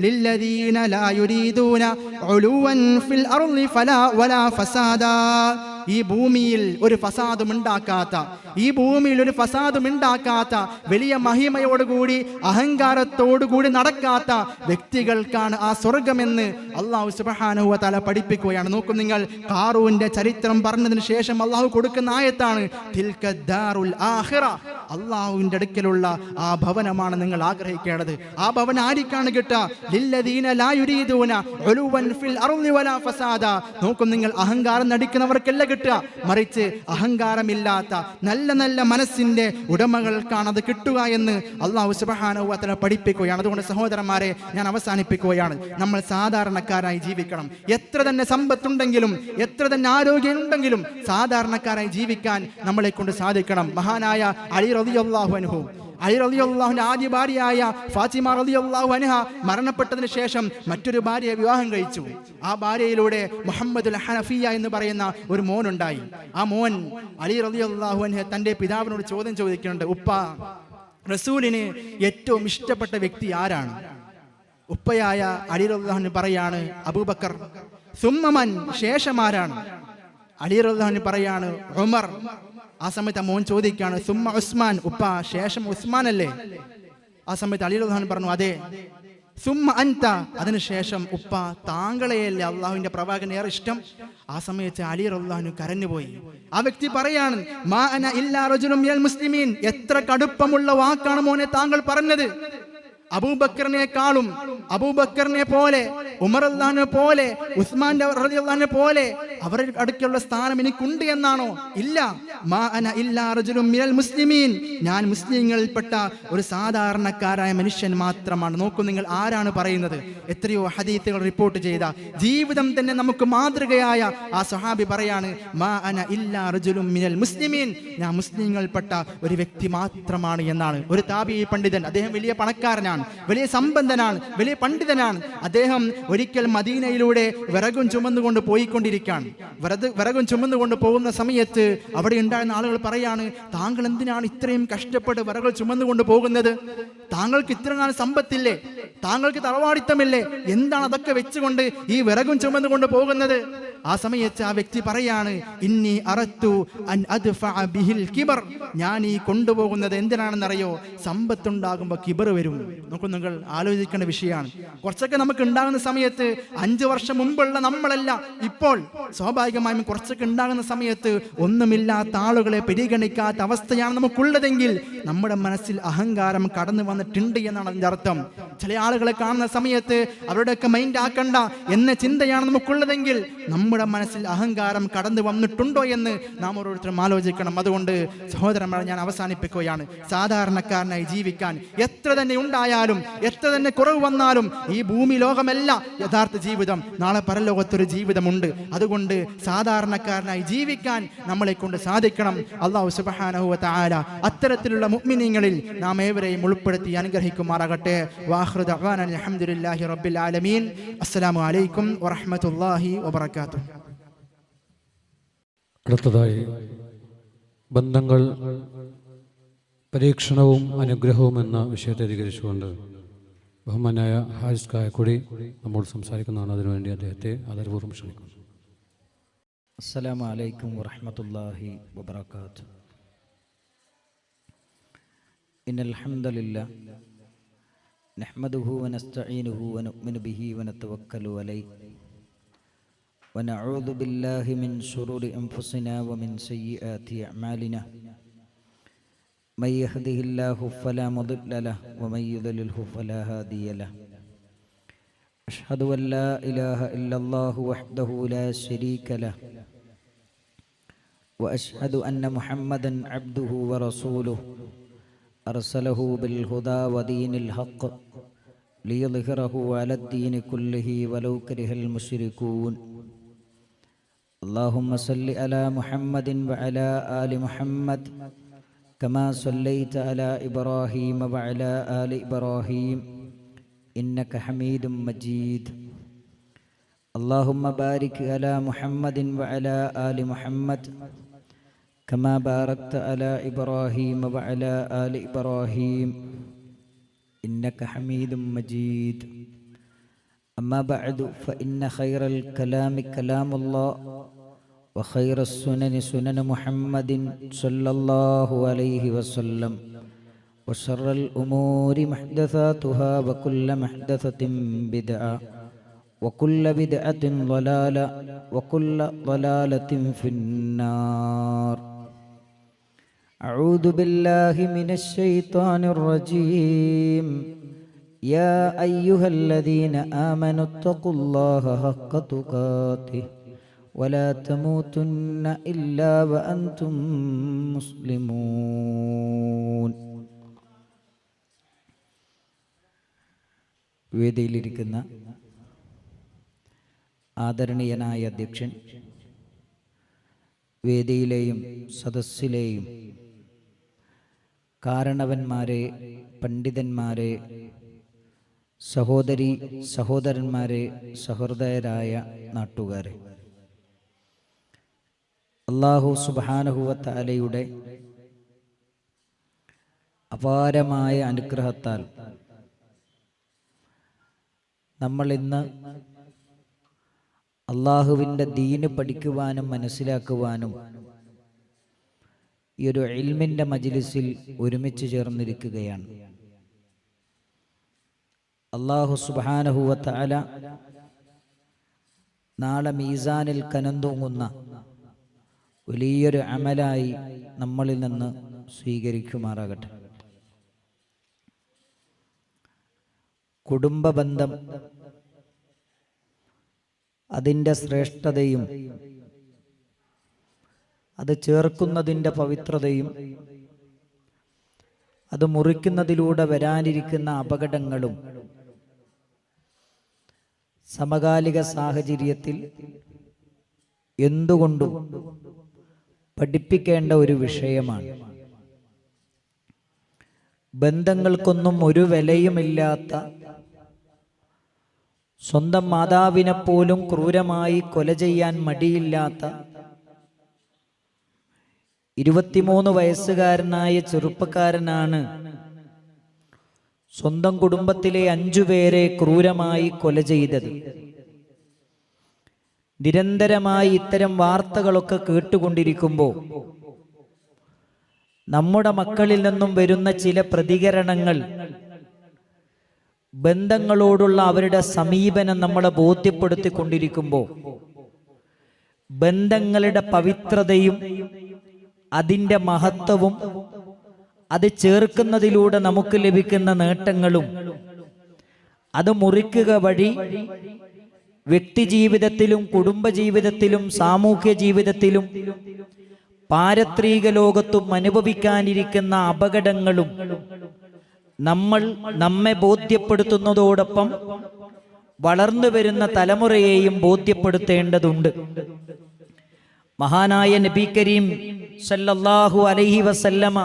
ലില്ലദീന ലാ യുരീദൂന ഉലുവൻ ഫിൽ അർളി ഫലാ വലാ ഫസാദാ. ഈ ഭൂമിയിൽ ഒരു ഫസാദും ഉണ്ടാക്കാത്ത, വലിയ മഹിമയോടുകൂടി അഹങ്കാരത്തോടുകൂടി നടക്കാത്ത വ്യക്തികൾക്കാണ് ആ സ്വർഗമെന്ന് അല്ലാഹു സുബ്ഹാനഹു വ തആല പഠിപ്പിക്കുകയാണ്. നോക്കൂ നിങ്ങൾ, ഖാറൂന്റെ ചരിത്രം പറഞ്ഞതിന് ശേഷം അല്ലാഹു കൊടുക്കുന്ന ആയത്താണ് തിൽക ദാറുൽ ആഖിറ. അല്ലാഹുവിന്റെ അടുക്കലുള്ള ആ ഭവനമാണ് നിങ്ങൾ ആഗ്രഹിക്കേണ്ടത്. ആ ഭവനം ആർക്കാണ് കിട്ടുക? ലില്ലദീന ലാ യുരീദൂന ഉലുവൻ ഫിൽ അർളി വലാ ഫസാദ. നോക്കൂ നിങ്ങൾ, അഹങ്കാരം നടിക്കുന്നവർക്കല്ല കിട്ടുക, മറിച്ച് അഹങ്കാരമില്ലാത്ത നല്ല മനസ്സിന്റെ ഉടമകൾക്കാണ് അത് കിട്ടുക എന്ന് അല്ലാഹു സുബ്ഹാനഹു വ തആല പഠിപ്പിക്കുകയാണ്. അതുകൊണ്ട് സഹോദരന്മാരെ, ഞാൻ അവസാനിപ്പിക്കുകയാണ്, നമ്മൾ സാധാരണക്കാരായി ജീവിക്കണം. എത്ര തന്നെ സമ്പത്തുണ്ടെങ്കിലും, എത്ര തന്നെ ആരോഗ്യമുണ്ടെങ്കിലും സാധാരണക്കാരായി ജീവിക്കാൻ നമ്മളെ കൊണ്ട് സാധിക്കണം. മഹാനായ അലി റളിയല്ലാഹു അൻഹു, റളിയല്ലാഹുവിന്റെ ആദ്യ ഭാര്യയായ ഫാത്തിമ റളിയല്ലാഹു അൻഹ മരണപ്പെട്ടതിന് ശേഷം മറ്റൊരു ഭാര്യയെ വിവാഹം കഴിച്ചു. ആ ഭാര്യയിലൂടെ മുഹമ്മദുൽ ഹനഫിയ എന്ന് പറയുന്ന ഒരു മോനുണ്ടായി. ആ മോൻ അലി റളിയല്ലാഹു അൻഹു തന്റെ പിതാവിനോട് ചോദ്യം ചോദിക്കുന്നുണ്ട്, ഉപ്പ, റസൂലിന് ഏറ്റവും ഇഷ്ടപ്പെട്ട വ്യക്തി ആരാണ്? ഉപ്പയായ അലി റളിയല്ലാഹു അൻഹു പറയാണ്, അബൂബക്കർ. സുമ്മമൻ, ശേഷമാരാണ്? അലി റളിയല്ലാഹു അൻഹു പറയാണ്, ഉമർ. ആ സമയത്ത് മോൻ ചോദിക്കുകയാണ്, സുമ്മ ഉസ്മാൻ, ഉപ്പ, ശേഷം ഉസ്മാൻ അല്ലേ? ആ സമയത്ത് അലി റളിയല്ലാഹു അൻഹു പറഞ്ഞു, അതെ. സുമ്മ അൻത, അതിനുശേഷം ഉപ്പ, താങ്കളെയല്ലേ അള്ളാഹുവിന്റെ പ്രവാചകൻ ഏറെ ഇഷ്ടം? ആ സമയത്ത് അലി റളിയല്ലാഹു അൻഹു കരഞ്ഞുപോയി. ആ വ്യക്തി പറയാണ്, മാ അന ഇല്ലാ റജുലുൻ മിനൽ മുസ്ലിമീൻ. എത്ര കടുപ്പമുള്ള വാക്കാണ് മോനെ താങ്കൾ പറഞ്ഞത്! അബൂബക്കറിനെ പോലെ, ഉമർ റളിയല്ലാഹു പോലെ, ഉസ്മാൻ റളിയല്ലാഹു പോലെ അവരുടെ അടുക്കലുള്ള സ്ഥാനം എനിക്കുണ്ട് എന്നാണോ? ഇല്ല. മാ അന ഇല്ലാ റജുലുൻ മിനൽ മുസ്ലിമീൻ, ഞാൻ മുസ്ലിങ്ങളിൽപ്പെട്ട ഒരു സാധാരണക്കാരായ മനുഷ്യൻ മാത്രമാണ്. നോക്കൂ നിങ്ങൾ, ആരാണ് പറയുന്നത്? എത്രയോ ഹദീസുകൾ റിപ്പോർട്ട് ചെയ്ത, ജീവിതം തന്നെ നമുക്ക് മാതൃകയായ ആ സ്വഹാബി പറയാണ്, മാ അന ഇല്ലാ റജുലുൻ മിനൽ മുസ്ലിമീൻ, ഞാൻ മുസ്ലിങ്ങളിൽപ്പെട്ട ഒരു വ്യക്തി മാത്രമാണ് എന്നാണ്. ഒരു താബിഈ പണ്ഡിതൻ, അദ്ദേഹം വലിയ പണക്കാരനാണ്, വലിയ സമ്പന്നനാണ്, വലിയ പണ്ഡിതനാണ്. അദ്ദേഹം ഒരിക്കൽ മദീനയിലൂടെ വിറകും ചുമന്നുകൊണ്ട് പോയിക്കൊണ്ടിരിക്കുകയാണ്. വിറകും ചുമന്നുകൊണ്ട് പോകുന്ന സമയത്ത് അവിടെ ഉണ്ടായിരുന്ന ആളുകൾ പറയാണ്, താങ്കൾ എന്തിനാണ് ഇത്രയും കഷ്ടപ്പെട്ട് വിറകൾ ചുമന്നുകൊണ്ട് പോകുന്നത്? താങ്കൾക്ക് ഇത്രയും സമ്പത്തില്ലേ? താങ്കൾക്ക് തറവാടിത്തമില്ലേ? എന്താണ് അതൊക്കെ വെച്ചുകൊണ്ട് ഈ വിറകും ചുമന്നുകൊണ്ട് പോകുന്നത്? ആ സമയത്ത് ആ വ്യക്തി പറയാണ്, ഇന്നി അറത്തു അൻ അദ്ഫഅ ബിഹിൽ കിബർ, ഞാൻ ഈ കൊണ്ടുപോകുന്നത് എന്തിനാണെന്നറിയോ? സമ്പത്തുണ്ടാകുമ്പോൾ കിബർ വരും. നോക്കൂ, നിങ്ങൾ ആലോചിക്കേണ്ട വിഷയമാണ്. കുറച്ചൊക്കെ നമുക്ക് ഉണ്ടാകുന്ന സമയത്ത്, 5 വർഷം മുമ്പുള്ള നമ്മളല്ല ഇപ്പോൾ, സ്വാഭാവികമായും കുറച്ചൊക്കെ ഉണ്ടാകുന്ന സമയത്ത് ഒന്നുമില്ലാത്ത ആളുകളെ പരിഗണിക്കാത്ത അവസ്ഥയാണ് നമുക്കുള്ളതെങ്കിൽ നമ്മുടെ മനസ്സിൽ അഹങ്കാരം കടന്നു വന്നിട്ടുണ്ട് എന്നാണ് അതിൻ്റെ അർത്ഥം. ചില ആളുകളെ കാണുന്ന സമയത്ത് അവരുടെയൊക്കെ മൈൻഡ് ആക്കണ്ട എന്ന ചിന്തയാണ് നമുക്കുള്ളതെങ്കിൽ നമ്മുടെ മനസ്സിൽ അഹങ്കാരം കടന്നു വന്നിട്ടുണ്ടോ എന്ന് നാം ഓരോരുത്തരും ആലോചിക്കണം. അതുകൊണ്ട് സഹോദരന്മാരെ, ഞാൻ അവസാനിപ്പിക്കുകയാണ്. സാധാരണക്കാരനായി ജീവിക്കാൻ എത്ര തന്നെ ഉണ്ടായാലും, എത്ര തന്നെ കുറവ് വന്നാലും, ഈ ഭൂമി ലോകമല്ല യഥാർത്ഥ ജീവിതം. നാളെ പരലോകത്തൊരു ജീവിതമുണ്ട്. അതുകൊണ്ട് സാധാരണക്കാരനായി ജീവിക്കാൻ നമ്മളെ കൊണ്ട് സാധിക്കണം. അല്ലാഹു സുബ്ഹാനഹു വ തആല അത്തരത്തിലുള്ള മുഅ്മിനീങ്ങളിൽ നാം ഏവരെയും ഉൾപ്പെടുത്തി അനുഗ്രഹിക്കുമാറാകട്ടെ. വാഖിറു ദഅവാന അൽഹംദുലില്ലാഹി റബ്ബിൽ ആലമീൻ. അസ്സലാമു അലൈക്കും വറഹ്മത്തുള്ളാഹി വബറകാതുഹു.
അടുത്തതായി ബന്ധങ്ങൾ പരീക്ഷണവും അനുഗ്രഹവും എന്ന വിഷയത്തെ അധികരിച്ചുകൊണ്ട് ബഹുമാനായ ഹാരിസ് കായക്കുടി നമ്മോട് സംസാരിക്കുന്നതാണ്. അതിനുവേണ്ടി അദ്ദേഹത്തെ ആദരപൂർവ്വം ക്ഷണിക്കുന്നു.
അസ്സലാമു അലൈക്കും വറഹ്മത്തുള്ളാഹി വബറകാതുഹു. ഇന്നൽ ഹംദലില്ലാഹ് നഹ്മദുഹു വനസ്തഈനുഹു വനുഅ്മിനു ബിഹി വനതവക്കലു അലൈഹി വനഊദു ബില്ലാഹി മിൻ ശുറൂരി അൻഫുസിനാ വമിൻ സയ്യിആതി അഅ്മാലിനാ മൻ യഹ്ദിഹില്ലാഹു ഫലാ മുദില്ല ലഹു വമൻ യുദ്ലിൽഹു ഫലാ ഹാദിയ ലഹു. അഷ്ഹദു അൻ ലാ ഇലാഹ ഇല്ലല്ലാഹു വഹ്ദഹു ലാ ശരീക ലഹു وأشهد أن محمدًا عبده ورسوله أرسله بالهدى ودين الحق ليظهره على الدين كله ولو كره المشركون. اللهم صل على محمد وعلى آل محمد كما صليت على إبراهيم وعلى آل إبراهيم إنك حميد مجيد. اللهم بارك على محمد وعلى آل محمد كما باركت على إبراهيم وعلى آل إبراهيم إنك حميد مجيد. أما بعد، فإن خير الكلام كلام الله وخير السنن سنن محمد صلى الله عليه وسلم وشر الأمور محدثاتها وكل محدثة بدعة وكل بدعة ضلالة وكل ضلالة في النار. أعوذ بالله من الشيطان الرجيم. يا أيها الذين آمنوا اتقوا الله حق تقاته ولا تموتن إلا وأنتم مسلمون. വേദിയിലിരിക്കുന്ന ആദരണീയനായ അധ്യക്ഷൻ, വേദിയിലെയും സദസ്സിലെയും കാരണവന്മാരെ, പണ്ഡിതന്മാരെ, സഹോദരി സഹോദരന്മാരെ, സഹൃദയരായ നാട്ടുകാരെ, അല്ലാഹു സുബ്ഹാനഹു വ തആലയുടെ അപാരമായ അനുഗ്രഹത്താൽ നമ്മൾ ഇന്ന് അള്ളാഹുവിൻ്റെ ദീന് പഠിക്കുവാനും മനസ്സിലാക്കുവാനും ഈ ഒരു ഇൽമിൻ്റെ മജ്ലിസിൽ ഒരുമിച്ച് ചേർന്നിരിക്കുകയാണ്. അല്ലാഹു സുബ്ഹാനഹു വ തആല നാളെ മീസാനിൽ കനന്തൂങ്ങുന്ന വലിയൊരു അമലായി നമ്മളിൽ നിന്ന് സ്വീകരിക്കുമാറാകട്ടെ. കുടുംബബന്ധം, അതിൻ്റെ ശ്രേഷ്ഠതയും അത് ചേർക്കുന്നതിൻ്റെ പവിത്രതയും അത് മുറിക്കുന്നതിലൂടെ വരാനിരിക്കുന്ന അപകടങ്ങളും സമകാലിക സാഹചര്യത്തിൽ എന്തുകൊണ്ടും പഠിപ്പിക്കേണ്ട ഒരു വിഷയമാണ്. ബന്ധങ്ങൾക്കൊന്നും ഒരു വിലയുമില്ലാത്ത, സ്വന്തം മാതാവിനെ പോലും ക്രൂരമായി കൊല ചെയ്യാൻ മടിയില്ലാത്ത 23 വയസ്സുകാരനായ ചെറുപ്പക്കാരനാണ് സ്വന്തം കുടുംബത്തിലെ 5 പേരെ ക്രൂരമായി കൊല ചെയ്തത്. നിരന്തരമായി ഇത്തരം വാർത്തകളൊക്കെ കേട്ടുകൊണ്ടിരിക്കുമ്പോൾ നമ്മുടെ മക്കളിൽ നിന്നും വരുന്ന ചില പ്രതികരണങ്ങൾ, ബന്ധങ്ങളോടുള്ള അവരുടെ സമീപനം നമ്മളെ ബോധ്യപ്പെടുത്തിക്കൊണ്ടിരിക്കുമ്പോൾ ബന്ധങ്ങളുടെ പവിത്രതയും അതിൻ്റെ മഹത്വവും അത് ചേർക്കുന്നതിലൂടെ നമുക്ക് ലഭിക്കുന്ന നേട്ടങ്ങളും അത് മുറിക്കുക വഴി വ്യക്തിജീവിതത്തിലും കുടുംബജീവിതത്തിലും സാമൂഹ്യ ജീവിതത്തിലും പാരത്രിക ലോകത്തും അനുഭവിക്കാനിരിക്കുന്ന അപകടങ്ങളും നമ്മെ ബോധ്യപ്പെടുത്തുന്നതോടൊപ്പം വളർന്നു വരുന്ന തലമുറയെയും ബോധ്യപ്പെടുത്തേണ്ടതുണ്ട്. മഹാനായ നബി കരീം സല്ലല്ലാഹു അലൈഹി വസല്ലമ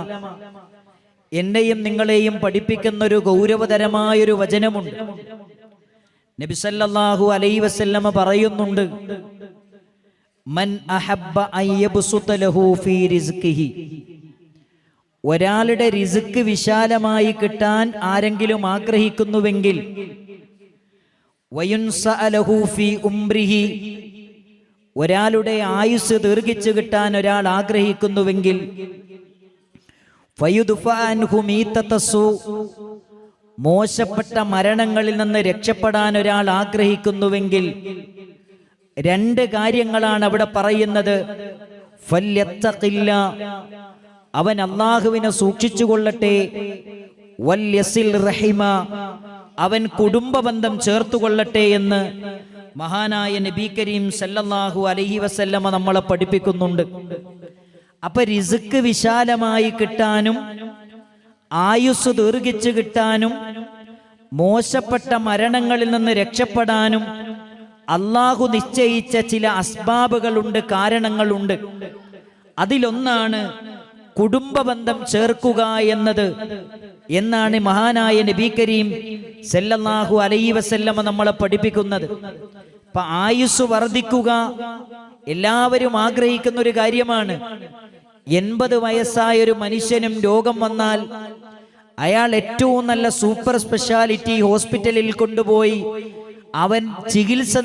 എന്നെയും നിങ്ങളെയും പഠിപ്പിക്കുന്ന ഒരു ഗൗരവതരമായൊരു വചനമുണ്ട്. നബി സല്ലല്ലാഹു അലൈഹി വസല്ലമ പറയുന്നുണ്ട്, മൻ അഹബ്ബ അൻ യബ്സുത ലഹു ഫീ റിസ്ഖിഹി, ഒരാളുടെ റിസ്ക് വിശാലമായി കിട്ടാൻ ആരെങ്കിലും ആഗ്രഹിക്കുന്നുവെങ്കിൽ, വയുൻസഅ ലഹു ഫീ ഉംരിഹി, ഒരാളുടെ ആയുസ് ദീർഘിച്ചു കിട്ടാൻ ഒരാൾ ആഗ്രഹിക്കുന്നുവെങ്കിൽ, ഫയുദ്ഫഅ അൻഹു മീതതസു, മോശപ്പെട്ട മരണങ്ങളിൽ നിന്ന് രക്ഷപ്പെടാൻ ഒരാൾ ആഗ്രഹിക്കുന്നുവെങ്കിൽ, 2 കാര്യങ്ങളാണ് അവിടെ പറയുന്നത്. ഫല്യത്തഖില്ലാ, അവൻ അല്ലാഹുവിനെ സൂക്ഷിച്ചുകൊള്ളട്ടെ. വല്യസിൽ റഹിമ, അവൻ കുടുംബബന്ധം ചേർത്തുകൊള്ളട്ടെ എന്ന് മഹാനായ നബി കരീം സല്ലല്ലാഹു അലൈഹി വസല്ലമ നമ്മളെ പഠിപ്പിക്കുന്നുണ്ട്. അപ്പൊ റിസ്ക് വിശാലമായി കിട്ടാനും ആയുസ് ദീർഘിച്ചു കിട്ടാനും മോശപ്പെട്ട മരണങ്ങളിൽ നിന്ന് രക്ഷപ്പെടാനും അല്ലാഹു നിശ്ചയിച്ച ചില അസ്ബാബുകളുണ്ട്, കാരണങ്ങളുണ്ട്. അതിലൊന്നാണ് കുടുംബബന്ധം ചേർക്കുക എന്നത് എന്നാണ് മഹാനായ നബി കരീം സല്ലല്ലാഹു അലൈഹി വസല്ലമ നമ്മളെ പഠിപ്പിക്കുന്നത്. അപ്പൊ ആയുസ് വർദ്ധിക്കുക എല്ലാവരും ആഗ്രഹിക്കുന്ന ഒരു കാര്യമാണ്. 80 വയസ്സായ ഒരു മനുഷ്യനും രോഗം വന്നാൽ അയാൾ ഏറ്റവും നല്ല സൂപ്പർ സ്പെഷ്യാലിറ്റി ഹോസ്പിറ്റലിൽ കൊണ്ടുപോയി അവൻ ചികിത്സ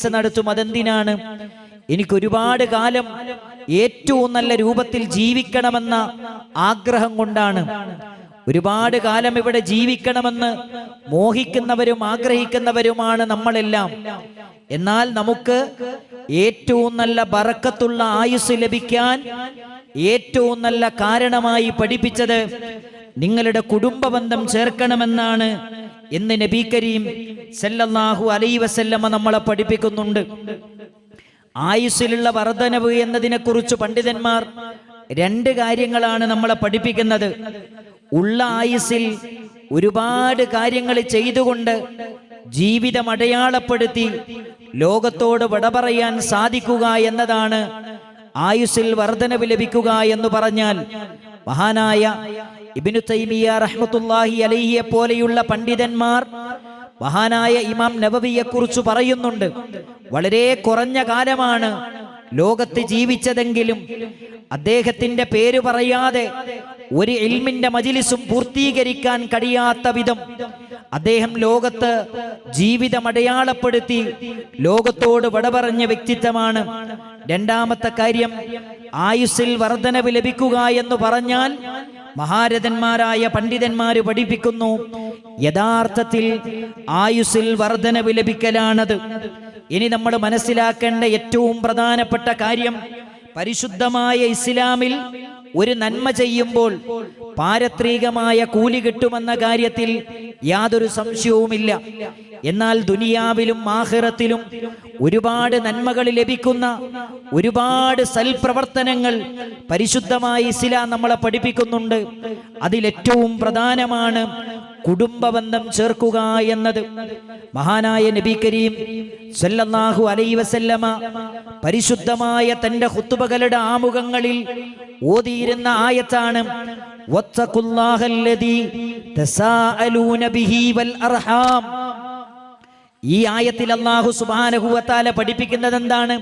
നടത്തും. അതെന്തിനാണ്? എനിക്കൊരുപാട് കാലം ഏറ്റവും നല്ല രൂപത്തിൽ ജീവിക്കണമെന്ന ആഗ്രഹം കൊണ്ടാണ്. ഒരുപാട് കാലം ഇവിടെ ജീവിക്കണമെന്ന് മോഹിക്കുന്നവരും ആഗ്രഹിക്കുന്നവരുമാണ് നമ്മളെല്ലാം. എന്നാൽ നമുക്ക് ഏറ്റവും നല്ല ബറക്കത്തുള്ള ആയുസ് ലഭിക്കാൻ ഏറ്റവും നല്ല കാരണമായി പഠിപ്പിച്ചത് നിങ്ങളുടെ കുടുംബബന്ധം ചേർക്കണമെന്നാണ് എന്ന് നബി കരീം സല്ലല്ലാഹു അലൈഹി വസല്ലമ നമ്മളെ പഠിപ്പിക്കുന്നുണ്ട്. ആയുസ്സിലുള്ള വർധനവ് എന്നതിനെ കുറിച്ച് പണ്ഡിതന്മാർ 2 കാര്യങ്ങളാണ് നമ്മളെ പഠിപ്പിക്കുന്നത്. ഉള്ള ആയുസ്സിൽ ഒരുപാട് കാര്യങ്ങൾ ചെയ്തുകൊണ്ട് ജീവിതം അടയാളപ്പെടുത്തി ലോകത്തോട് വിട പറയാൻ സാധിക്കുക എന്നതാണ് ആയുസ്സിൽ വർധനവ് ലഭിക്കുക എന്ന് പറഞ്ഞാൽ. മഹാനായ ഇബ്നു തൈമിയ്യ റഹ്മത്തുള്ളാഹി അലൈഹിയെ പോലെയുള്ള പണ്ഡിതന്മാർ മഹാനായ ഇമാം നബവിയെ കുറിച്ച് പറയുന്നുണ്ട്, വളരെ കുറഞ്ഞ കാലമാണ് ലോകത്ത് ജീവിച്ചതെങ്കിലും അദ്ദേഹത്തിന്റെ പേര് പറയാതെ ഒരു ഇൽമിന്റെ മജ്ലിസും പൂർത്തീകരിക്കാൻ കഴിയാത്ത വിധം അദ്ദേഹം ലോകത്ത് ജീവിതം അടയാളപ്പെടുത്തി ലോകത്തോട് വിട പറഞ്ഞ വ്യക്തിത്വമാണ്. 2ാമത്തെ കാര്യം, ആയുസ്സിൽ വർധനവ് ലഭിക്കുക എന്ന് പറഞ്ഞാൽ മഹാരഥന്മാരായ പണ്ഡിതന്മാര് പഠിപ്പിക്കുന്നു, യഥാർത്ഥത്തിൽ ആയുസ്സിൽ വർധനവ് ലഭിക്കലാണത്. ഇനി നമ്മൾ മനസ്സിലാക്കേണ്ട ഏറ്റവും പ്രധാനപ്പെട്ട കാര്യം, പരിശുദ്ധമായ ഇസ്ലാമിൽ ഒരു നന്മ ചെയ്യുമ്പോൾ പാരത്രികമായ കൂലി കിട്ടുമെന്ന കാര്യത്തിൽ യാതൊരു സംശയവുമില്ല. എന്നാൽ ദുനിയാവിലും ആഖിറത്തിലും ഒരുപാട് നന്മകൾ ലഭിക്കുന്ന ഒരുപാട് സൽപ്രവർത്തനങ്ങൾ പരിശുദ്ധമായ ഇസ്ലാം നമ്മളെ പഠിപ്പിക്കുന്നുണ്ട്. അതിലേറ്റവും പ്രധാനമാണ് കുടുംബബന്ധം ചേർക്കുക എന്നത്. മഹാനായ നബി കരീം സല്ലല്ലാഹു അലൈഹി വസല്ലമ പരിശുദ്ധമായ തന്റെ ഖുതുബകളുടെ ആമുഖങ്ങളിൽ ഓതിയിരുന്ന ആയത്താണ് വത്തഖുല്ലാഹല്ലദീ തസാഅലൂന ബിഹി വൽ അർഹാം. ഈ ആയത്തിൽ അല്ലാഹു സുബ്ഹാനഹു വ തആല പഠിപ്പിക്കുന്നത് എന്താണ്?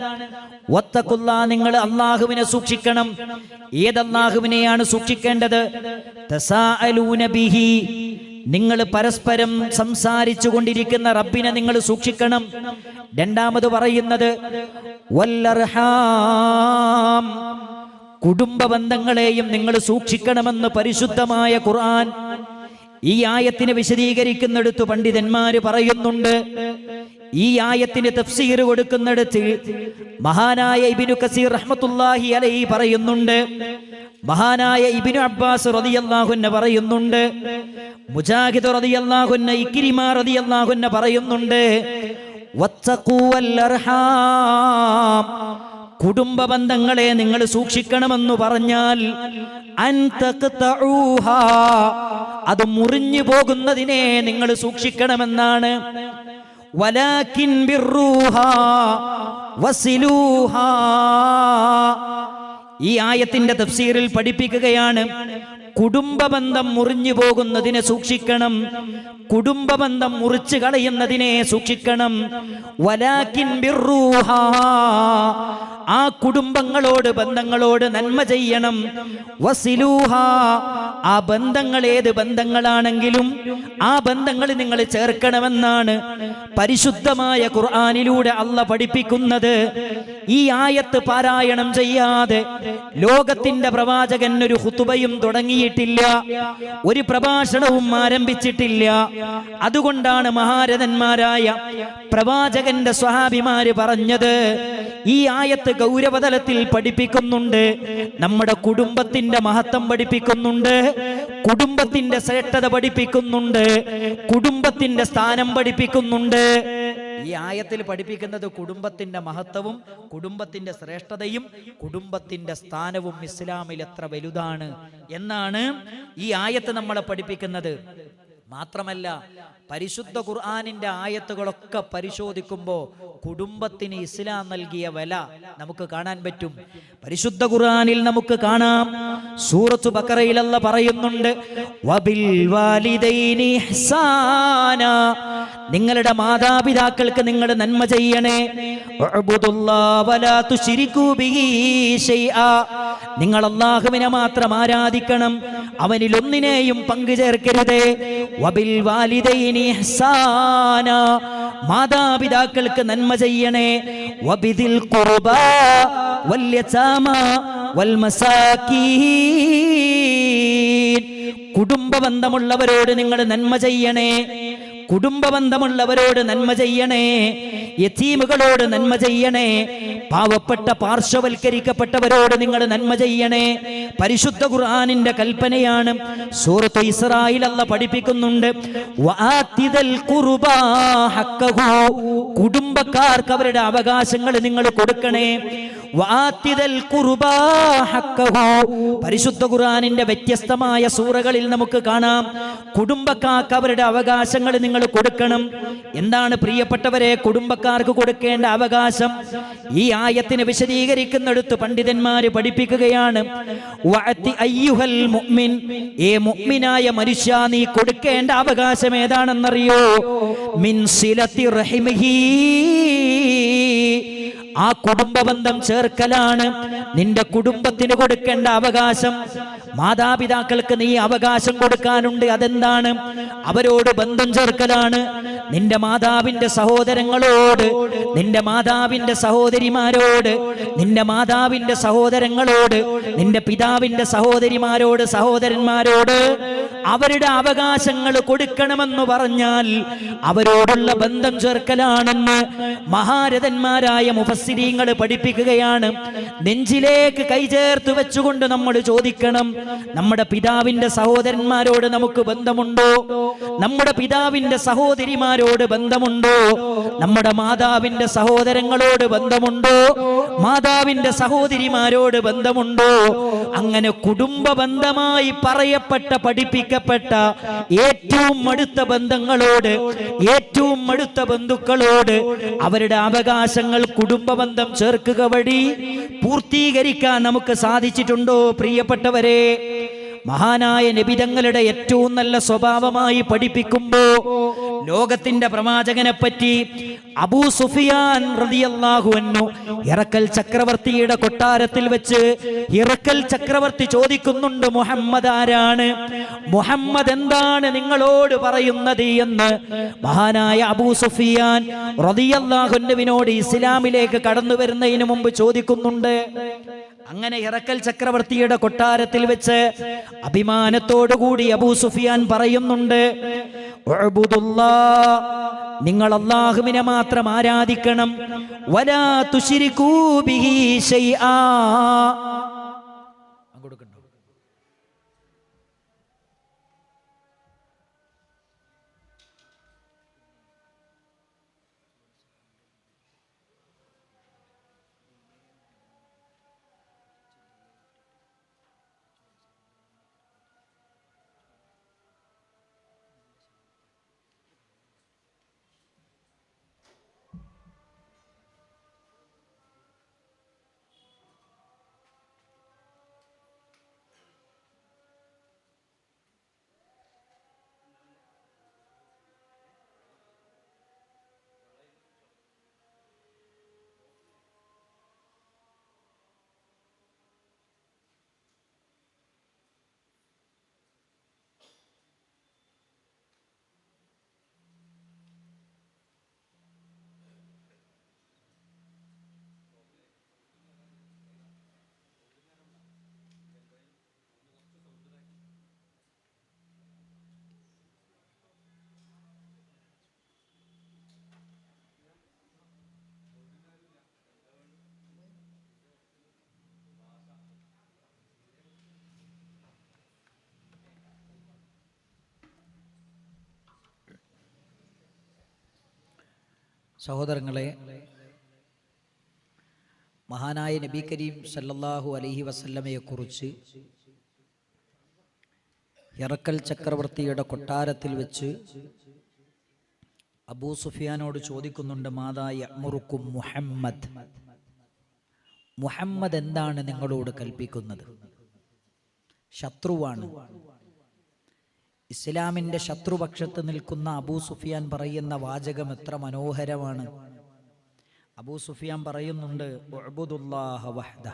വത്തഖുല്ലാ, നിങ്ങൾ അല്ലാഹുവിനെ സൂക്ഷിക്കണം. ഏതല്ലാഹുവിനെയാണ് സൂക്ഷിക്കേണ്ടത്? തസാഅലൂന ബിഹി, നിങ്ങൾ പരസ്പരം സംസാരിച്ചു കൊണ്ടിരിക്കുന്ന റബ്ബിനെ നിങ്ങൾ സൂക്ഷിക്കണം. രണ്ടാമത് പറയുന്നത് വല്ലർഹാം, കുടുംബ ബന്ധങ്ങളെയും നിങ്ങൾ സൂക്ഷിക്കണമെന്ന് പരിശുദ്ധമായ ഖുർആൻ ഈ ആയത്തിനെ വിശദീകരിക്കുന്നിടത്ത് പണ്ഡിതന്മാര് പറയുന്നുണ്ട്. ഈ ആയത്തിന് തഫ്സീർ കൊടുക്കുന്നിടത്ത് മഹാനായ ഇബ്നു കസീർ റഹ്മത്തുള്ളാഹി അലൈഹി പറയുന്നുണ്ട്, മഹാനായ ഇബ്നു അബ്ബാസ് റളിയല്ലാഹു അൻഹു പറയുന്നുണ്ട്, മുജാഹിദ് റളിയല്ലാഹു അൻഹു, ഇക്രിമ റളിയല്ലാഹു അൻഹു പറയുന്നുണ്ട് വത്തഖൂ വല്ലർഹാം, കുടുംബ ബന്ധങ്ങളെ നിങ്ങൾ സൂക്ഷിക്കണമെന്ന് പറഞ്ഞാൽ അൻതഖ്തഊഹാ, അത് മുറിഞ്ഞു പോകുന്നതിനെ നിങ്ങൾ സൂക്ഷിക്കണമെന്നാണ്. വലാകിൻ ബിർറൂഹാ വസിലൂഹാ, ഈ ആയത്തിന്റെ തഫ്സീറിൽ പഠിപ്പിക്കുകയാണ് കുടുംബബന്ധം മുറിഞ്ഞു പോകുന്നതിനെ സൂക്ഷിക്കണം, കുടുംബബന്ധം മുറിച്ചു കളയുന്നതിനെ സൂക്ഷിക്കണം. വലാകിൻ ബിർറൂഹാ, ആ കുടുംബങ്ങളോട് ബന്ധങ്ങളോട് നന്മ ചെയ്യണം. വസിലൂഹാ, ആ ബന്ധങ്ങൾ ഏത് ബന്ധങ്ങളാണെങ്കിലും ആ ബന്ധങ്ങൾ നിങ്ങൾ ചേർക്കണമെന്നാണ് പരിശുദ്ധമായ ഖുർആനിലൂടെ അല്ലാഹ് പഠിപ്പിക്കുന്നത്. ഈ ആയത്ത് പാരായണം ചെയ്യാതെ ലോകത്തിന്റെ പ്രവാചകൻ ഒരു ഖുതുബയും തുടങ്ങിയിട്ടില്ല, ഒരു പ്രഭാഷണവും ആരംഭിച്ചിട്ടില്ല. അതുകൊണ്ടാണ് മഹാരഥന്മാരായ പ്രവാചകന്റെ സ്വഹാബിമാര് പറഞ്ഞത്, ഈ ആയത്ത് ഗൗരവതലത്തിൽ പഠിപ്പിക്കുന്നുണ്ട്, നമ്മുടെ കുടുംബത്തിന്റെ മഹത്വം പഠിപ്പിക്കുന്നുണ്ട്, കുടുംബത്തിന്റെ ശ്രേഷ്ഠത പഠിപ്പിക്കുന്നുണ്ട്, കുടുംബത്തിന്റെ സ്ഥാനം പഠിപ്പിക്കുന്നുണ്ട്. ഈ ആയത്തിൽ പഠിപ്പിക്കുന്നത് കുടുംബത്തിന്റെ മഹത്വവും കുടുംബത്തിന്റെ ശ്രേഷ്ഠതയും കുടുംബത്തിന്റെ സ്ഥാനവും ഇസ്ലാമിൽ എത്ര വലുതാണ് എന്നാണ് ഈ ആയത്ത് നമ്മളെ പഠിപ്പിക്കുന്നത്. മാത്രമല്ല പരിശുദ്ധ ഖുർആനിന്റെ ആയത്തുകളൊക്കെ പരിശോധിക്കുമ്പോൾ കുടുംബത്തിന് ഇസ്ലാം നൽകിയ വില നമുക്ക് കാണാൻ പറ്റും. പരിശുദ്ധ ഖുർആനിൽ നമുക്ക് കാണാം, സൂറത്ത് ബഖറയിൽ അല്ലാഹ് പറയുന്നുണ്ട് വബിൽ വാലിദൈനി ഇഹ്സാന, നിങ്ങളുടെ മാതാപിതാക്കൾക്ക് നിങ്ങൾ നന്മ ചെയ്യണേ. ഉഅ്ബുദുല്ലാഹ വലാ തുശ്രികൂ ബിഹി ശൈആ, നിങ്ങൾ അല്ലാഹുവിനെ മാത്രം ആരാധിക്കണം, അവനിൽ ഒന്നിനെയും പങ്കു ചേർക്കരുതേ. വബിൽ വാലിദൈനി ഇഹ്സാന, മാതാപിതാക്കൾക്ക് നന്മ ചെയ്യണേ. വബിദിൽ ഖുർബാ വൽ യതാമ വൽ മസാകീൻ, കുടുംബ ബന്ധമുള്ളവരോട് നിങ്ങൾ നന്മ ചെയ്യണേ, കുടുംബ ബന്ധമുള്ളവരോട് നന്മ ചെയ്യണേ, യതീമുകളോട് നന്മ ചെയ്യണേ, പാവപ്പെട്ട പാർശ്വവൽക്കരിക്കപ്പെട്ടവരോട് നിങ്ങൾ നന്മ ചെയ്യണേ. പരിശുദ്ധ ഖുർആനിന്റെ കൽപ്പനയാണ്. സൂറത്ത് ഇസ്രായിൽ അല്ലാഹ് പഠിപ്പിക്കുന്നുണ്ട് വആതിദൽ ഖുർബാ ഹഖഹു, കുടുംബക്കാർക്ക് അവരുടെ അവകാശങ്ങൾ നിങ്ങൾ കൊടുക്കണേ. വആതിദൽ ഖുർബാ ഹഖഹു, പരിശുദ്ധ ഖുർആനിന്റെ വ്യത്യസ്തമായ സൂറകളിൽ നമുക്ക് കാണാം കുടുംബക്കാർക്ക് അവരുടെ അവകാശങ്ങൾ നിങ്ങൾ കൊടുക്കണം. എന്താണ് പ്രിയപ്പെട്ടവരെ കുടുംബക്കാർക്ക് കൊടുക്കേണ്ട അവകാശം? ഈ ആയത്തിനെ വിശദീകരിക്കുന്നിടത്ത് പണ്ഡിതന്മാര് പഠിപ്പിക്കുകയാണ് വഅതി അയ്യുഹൽ മുഅ്മിൻ, ഏ മുഅ്മിനായ മനുഷ്യ, നീ കൊടുക്കേണ്ട അവകാശം ഏതാണെന്നറിയോ? മിൻ സിലത്തി റഹിമിഹി, ആ കുടുംബബന്ധം ചേർക്കലാണ് നിന്റെ കുടുംബത്തിന് കൊടുക്കേണ്ട അവകാശം. മാതാപിതാക്കൾക്ക് നീ അവകാശം കൊടുക്കാനുണ്ട്. അതെന്താണ്? അവരോട് ബന്ധം ചേർക്കലാണ്. നിന്റെ മാതാവിന്റെ സഹോദരങ്ങളോട്, നിന്റെ മാതാവിന്റെ സഹോദരിമാരോട്, നിന്റെ മാതാവിന്റെ സഹോദരങ്ങളോട്, നിന്റെ പിതാവിന്റെ സഹോദരിമാരോട്, സഹോദരന്മാരോട് അവരുടെ അവകാശങ്ങൾ കൊടുക്കണമെന്ന് പറഞ്ഞാൽ അവരോടുള്ള ബന്ധം ചേർക്കലാണെന്ന് മഹാരഥന്മാരായ മുഫസ്സിരീങ്ങൾ പഠിപ്പിക്കുകയാണ്. നെഞ്ചിലേക്ക് കൈചേർത്ത് വെച്ചുകൊണ്ട് നമ്മൾ ചോദിക്കണം, നമ്മുടെ പിതാവിന്റെ സഹോദരന്മാരോട് നമുക്ക് ബന്ധമുണ്ടോ? നമ്മുടെ പിതാവിന്റെ സഹോദരിമാരോട് ബന്ധമുണ്ടോ? നമ്മുടെ മാതാവിന്റെ സഹോദരങ്ങളോട് ബന്ധമുണ്ടോ? മാതാവിന്റെ സഹോദരിമാരോട് ബന്ധമുണ്ടോ? അങ്ങനെ കുടുംബ ബന്ധമായി പറയപ്പെട്ട, പഠിപ്പിക്കപ്പെട്ട ഏറ്റവും അടുത്ത ബന്ധങ്ങളോട്, ഏറ്റവും അടുത്ത ബന്ധുക്കളോട് അവരുടെ അവകാശങ്ങൾ കുടുംബ ബന്ധം ചേർക്കുക വഴി പൂർത്തീകരിക്കാൻ നമുക്ക് സാധിച്ചിട്ടുണ്ടോ പ്രിയപ്പെട്ടവരെ? മഹാനായ നബി തങ്ങളുടെ ഏറ്റവും നല്ല സ്വഭാവമായി പഠിപ്പിക്കുമ്പോ ലോകത്തിന്റെ പ്രവാചകനെ പറ്റി അബൂ സുഫിയാൻ റളിയല്ലാഹു അൻഹു ഹിറക്കൽ ചക്രവർത്തിയുടെ കൊട്ടാരത്തിൽ വെച്ച് ഹിറക്കൽ ചക്രവർത്തി ചോദിക്കുന്നുണ്ട്, മുഹമ്മദ് ആരാണ്? മുഹമ്മദ് എന്താണ് നിങ്ങളോട് പറയുന്നത് എന്ന് മഹാനായ അബൂ സുഫിയാൻ റളിയല്ലാഹു അൻഹുവിനോട് ഇസ്ലാമിലേക്ക് കടന്നു വരുന്നതിന് മുമ്പ് ചോദിക്കുന്നുണ്ട്. അങ്ങനെ ഹിറക്കൽ ചക്രവർത്തിയുടെ കൊട്ടാരത്തിൽ വെച്ച് അഭിമാനത്തോടുകൂടി അബൂ സുഫിയാൻ പറയുന്നുണ്ട്, നിങ്ങൾ അല്ലാഹുവിനെ മാത്രം ആരാധിക്കണം, വലാ തുശ്രികൂ ബിഹി ശൈആ. സഹോദരങ്ങളെ, മഹാനായ നബി കരീം സല്ലല്ലാഹു അലൈഹി വസല്ലമയെക്കുറിച്ച് ഹിറക്കൽ ചക്രവർത്തിയുടെ കൊട്ടാരത്തിൽ വെച്ച് അബൂ സുഫിയാനോട് ചോദിക്കുന്നുണ്ട്, മാതാ യഅ്മുറുക്കും മുഹമ്മദ്, മുഹമ്മദ് എന്താണ് നിങ്ങളോട് കൽപ്പിക്കുന്നത്? ശത്രുവാണ്. ഇസ്ലാമിൻ്റെ ശത്രുപക്ഷത്ത് നിൽക്കുന്ന അബൂ സുഫിയാൻ പറയുന്ന വാചകം എത്ര മനോഹരമാണ്. അബൂ സുഫിയാൻ പറയുന്നുണ്ട്, ഉഅ്ബുദുല്ലാഹ വഹ്ദ,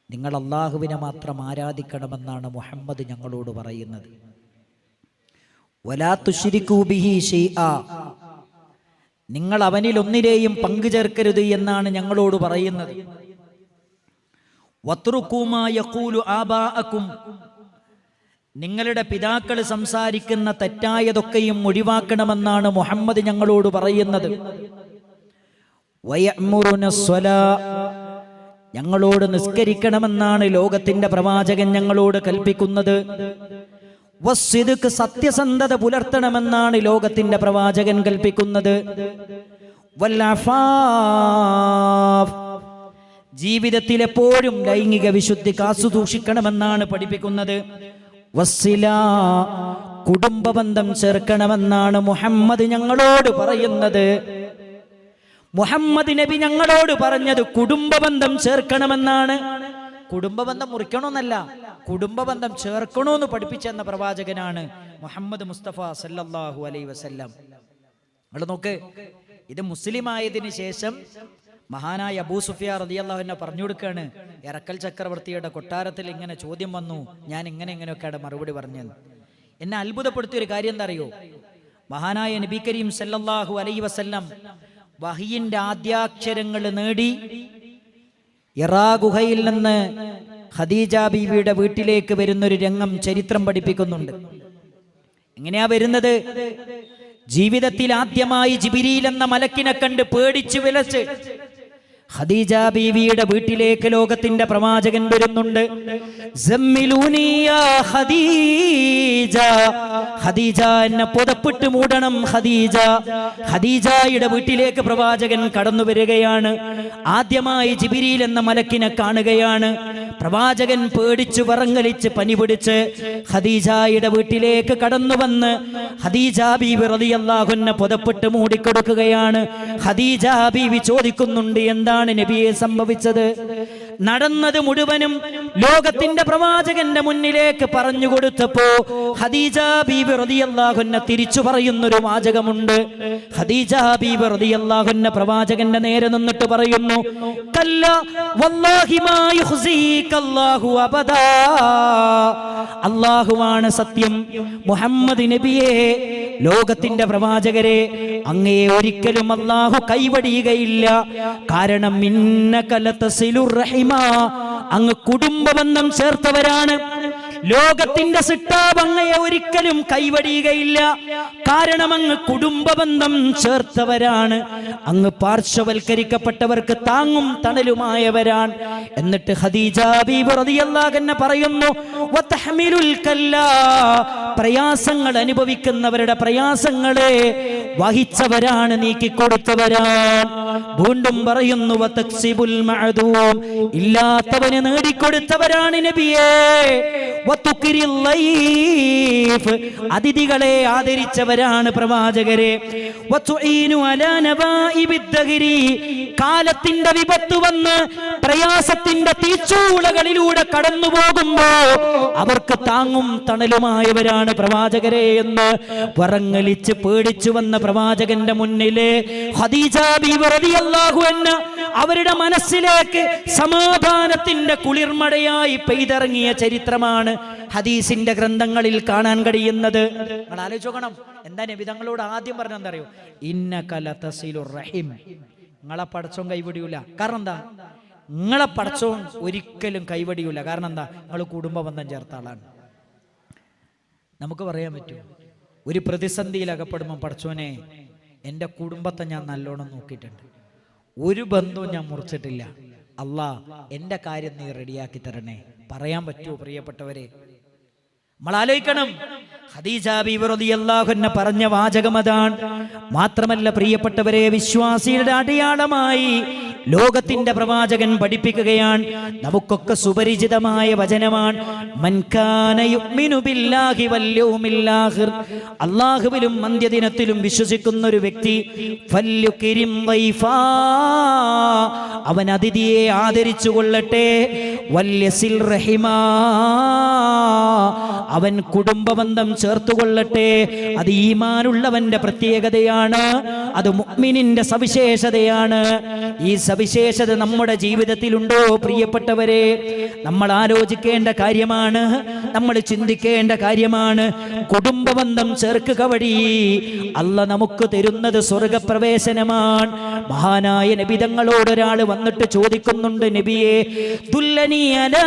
നിങ്ങൾ അല്ലാഹുവിനെ മാത്രം ആരാധിക്കണമെന്നാണ് മുഹമ്മദ് ഞങ്ങളോട് പറയുന്നത്. വലാ തുശ്രികൂ ബിഹി ശൈആ, നിങ്ങൾ അവനിൽ ഒന്നിനെയും പങ്കുചേർക്കരുത് എന്നാണ് ഞങ്ങളോട് പറയുന്നത്. വത്റുകൂ മാ യഖൂലു ആബാഅക്കും, നിങ്ങളുടെ പിതാക്കൾ സംസാരിക്കുന്ന തെറ്റായതൊക്കെയും ഒഴിവാക്കണമെന്നാണ് മുഹമ്മദ് ഞങ്ങളോട് പറയുന്നത്. വയഅ്മുറുനസ്സലാ, ഞങ്ങളോട് നിസ്കരിക്കണമെന്നാണ് ലോകത്തിന്റെ പ്രവാചകൻ ഞങ്ങളോട് കൽപ്പിക്കുന്നത്. വസ്സിദ്ഖ്, സത്യസന്ധത പുലർത്തണമെന്നാണ് ലോകത്തിന്റെ പ്രവാചകൻ കൽപ്പിക്കുന്നത്. വൽഅഫാഫ്, ജീവിതത്തിൽ എപ്പോഴും ലൈംഗിക വിശുദ്ധി കാത്തുസൂക്ഷിക്കണമെന്നാണ് പഠിപ്പിക്കുന്നത്. വസ്സിലാ, കുടുംബബന്ധം ചേർക്കണമെന്നാണ് മുഹമ്മദ് ഞങ്ങളോട് പറയുന്നത്. മുഹമ്മദ് നബി ഞങ്ങളോട് പറഞ്ഞത് കുടുംബബന്ധം ചേർക്കണമെന്നാണ്. കുടുംബബന്ധം മുറിക്കണമെന്നല്ല, കുടുംബബന്ധം ചേർക്കണമെന്ന് പഠിപ്പിച്ചെന്ന പ്രവാചകനാണ് മുഹമ്മദ് മുസ്തഫ സല്ലല്ലാഹു അലൈഹി വസല്ലം. നിങ്ങൾ നോക്ക്, ഇത് മുസ്ലിം ആയതിനു ശേഷം മഹാനായ അബൂ സുഫിയാൻ റളിയല്ലാഹു അൻഹു പറഞ്ഞു കൊടുക്കുകയാണ്, ഇറക്കൽ ചക്രവർത്തിയുടെ കൊട്ടാരത്തിൽ ഇങ്ങനെ ചോദ്യം വന്നു, ഞാൻ ഇങ്ങനെയൊക്കെയാണ് മറുപടി പറഞ്ഞത്. എന്നെ അത്ഭുതപ്പെടുത്തിയ ഒരു കാര്യം എന്താ അറിയോ? മഹാനായ നബി കരീം സല്ലല്ലാഹു അലൈഹി വസല്ലം വഹിയിന്റെ ആദ്യാക്ഷരങ്ങൾ നേടി ഹിറാ ഗുഹയിൽ നിന്ന് ഖദീജ ബീവിയുടെ വീട്ടിലേക്ക് വരുന്നൊരു രംഗം ചരിത്രം പഠിപ്പിക്കുന്നുണ്ട്. എങ്ങനെയാ വരുന്നത്? ജീവിതത്തിൽ ആദ്യമായി ജിബ്രീൽ എന്ന മലക്കിനെ കണ്ട് പേടിച്ചു വിലച്ച് ഖദീജ ബീവിയുടെ വീട്ടിലേക്ക് ലോകത്തിന്റെ പ്രവാചകൻ വരുന്നുണ്ട്. സമ്മിലൂനി യാ ഖദീജ, ഖദീജ എന്നെ പുതപ്പിട്ട് മൂടണം ഖദീജ. ഖദീജയുടെ വീട്ടിലേക്ക് പ്രവാചകൻ കടന്നു വരികയാണ്. ആദ്യമായി ജിബ്രീൽ എന്ന മലക്കിനെ കാണുകയാണ്. പ്രവാചകൻ പേടിച്ചു വറങ്ങലിച്ച് പനി പിടിച്ച് ഖദീജയുടെ വീട്ടിലേക്ക് കടന്നു വന്ന് ഖദീജ ബീവി റളിയല്ലാഹു അൻഹ പുതപ്പിട്ട് മൂടിക്കൊടുക്കുകയാണ്. ഖദീജ ബീവി ചോദിക്കുന്നുണ്ട്, എന്താണ് നബിയെ സംഭവിച്ചത്? നടന്നത് മുഴുവനും ലോകത്തിന്റെ പ്രവാചകന്റെ മുന്നിലേക്ക് പറഞ്ഞു കൊടുത്തപ്പോ ഖദീജ ബീവി റളിയല്ലാഹു അൻഹ തിരിച്ചു പറയുന്നൊരു വാചകമുണ്ട്. ഖദീജ ബീവി റളിയല്ലാഹു അൻഹ പ്രവാചകന്റെ നേരെ നിന്നിട്ട് പറയുന്നു, കല്ല വല്ലാഹി മാ യുഖ്സീകല്ലാഹു അബദാ, അല്ലാഹുവാണ് സത്യം, മുഹമ്മദ് നബിയെ, ലോകത്തിന്റെ പ്രവാചകരെ, അങ്ങയെ ഒരിക്കലും അല്ലാഹു കൈവടിയുകയില്ല. കാരണം ഇന്നക ലതസിലുർ റഹിമ, അങ്ങ് കുടുംബബന്ധം ചേർത്തവരാണ്. ലോകത്തിന്റെ സിട്ടാവ് അങ്ങയെ ഒരിക്കലും കൈവടിയുകയില്ല. കാരണം അങ്ങ് കുടുംബബന്ധം ചേർത്തവരാണ്. അങ്ങ് പാർശ്വവൽക്കരിക്കപ്പെട്ടവർക്ക് താങ്ങും തണലുമായവരാണ്. എന്നിട്ട് ഖദീജ ബീവി റളിയല്ലാഹു അൻഹ പറയുന്നു, വതഹ്മിലുൽ കല്ലാ, പ്രയാസങ്ങൾ അനുഭവിക്കുന്നവരുടെ പ്രയാസങ്ങളെ വഹിച്ചവരാണ്, നീക്കിക്കൊടുത്തവരാണ്. വീണ്ടും പറയുന്നു, വതക്സിബുൽ മഅദൂം, ഇല്ലാത്തവന് നേടിക്കൊടുത്തവരാണ് നബിയേ. വതുക്രിൽ ലൈഫ്, അതിഥികളെ ആദരിച്ചവരാണ് പ്രവാചകരെ. വതുഈനു അലാ നവാഇബിദ് ദഹരി, കാലത്തിന്റെ വിപത്ത് വന്ന് പ്രയാസത്തിന്റെ തീച്ചൂളകളിലൂടെ കടന്നു പോകുമ്പോ അവർക്ക് താങ്ങും തണലുമായവരാണ് പ്രവാചകരെ എന്ന് വറങ്ങലിച്ച് പേടിച്ചു വന്ന പ്രവാചകന്റെ മുന്നിലെ ഖദീജ ബീവി റളിയല്ലാഹു അൻഹ അവരുടെ മനസ്സിലേക്ക് സമാധാനത്തിന്റെ കുളിർമഴയായി പെയ്തിറങ്ങിയ ചരിത്രമാണ് ഹദീസിന്റെ ഗ്രന്ഥങ്ങളിൽ കാണാൻ കഴിയുന്നത്. നിങ്ങൾ ആലോചിക്കണം, എന്താ നബി തങ്ങളോട് ആദ്യം പറഞ്ഞ എന്താ അറിയോ? ഇന്നക ലതസിലുർ റഹിം, നിങ്ങളെ പടച്ചോൻ കൈവടിയൂല. കാരണം എന്താ? നിങ്ങളെ പടച്ചോൻ ഒരിക്കലും കൈവടിയൂല. കാരണം എന്താ? നിങ്ങൾ കുടുംബബന്ധം ചേർത്ത ആളാണ്. നമുക്ക് പറയാൻ പറ്റുമോ? ഒരു പ്രതിസന്ധിയിൽ അകപ്പെടുമ്പോൾ പടച്ചോനെ, എൻ്റെ കുടുംബത്തെ ഞാൻ നല്ലോണം നോക്കിയിട്ടുണ്ട്, ഒരു ബന്ധവും ഞാൻ മുറിച്ചിട്ടില്ല, അല്ലാ എൻ്റെ കാര്യം നീ റെഡിയാക്കി തരണേ. പറയാൻ പറ്റുമോ പ്രിയപ്പെട്ടവരെ? നമ്മൾ ആലോചിക്കണം. ഖദീജ ബീവി റളിയല്ലാഹു അൻഹ പറഞ്ഞ വാചകം അതാണ്. മാത്രമല്ല പ്രിയപ്പെട്ടവരെ, വിശ്വാസിയുടെ അടയാളമായി ലോകത്തിന്റെ പ്രവാചകൻ പഠിപ്പിക്കുകയാണ്. നമുക്കൊക്കെ സുപരിചിതമായ വചനമാണ്. മൻ കാന യുഅ്മിനു ബില്ലാഹി വൽ യൗമിൽ ആഖിർ, അല്ലാഹുവിലും അന്ത്യദിനത്തിലും വിശ്വസിക്കുന്ന ഒരു വ്യക്തി, ഫല്യുക്രിം ദൈഫാ, അവൻ അതിഥിയെ ആദരിച്ചു കൊള്ളട്ടെ, വല്യസിൽ റഹിമാ, അവൻ കുടുംബബന്ധം ചേർത്തുകൊള്ളട്ടെ. അത് ഈമാനുള്ളവന്റെ പ്രത്യേകതയാണ്, അത് മുഅ്മിനിന്റെ സവിശേഷതയാണ്. ഈ സവിശേഷത നമ്മുടെ ജീവിതത്തിലുണ്ടോ പ്രിയപ്പെട്ടവരെ? നമ്മൾ ആലോചിക്കേണ്ട കാര്യമാണ്, നമ്മൾ ചിന്തിക്കേണ്ട കാര്യമാണ്. കുടുംബബന്ധം ചേർക്കുക വഴി അല്ലാഹ് നമുക്ക് തരുന്നത് സ്വർഗപ്രവേശനമാണ്. മഹാനായ നബി തങ്ങളോട് ഒരാൾ വന്നിട്ട് ചോദിക്കുന്നുണ്ട്, നബിയെ ദുല്ലനി അലാ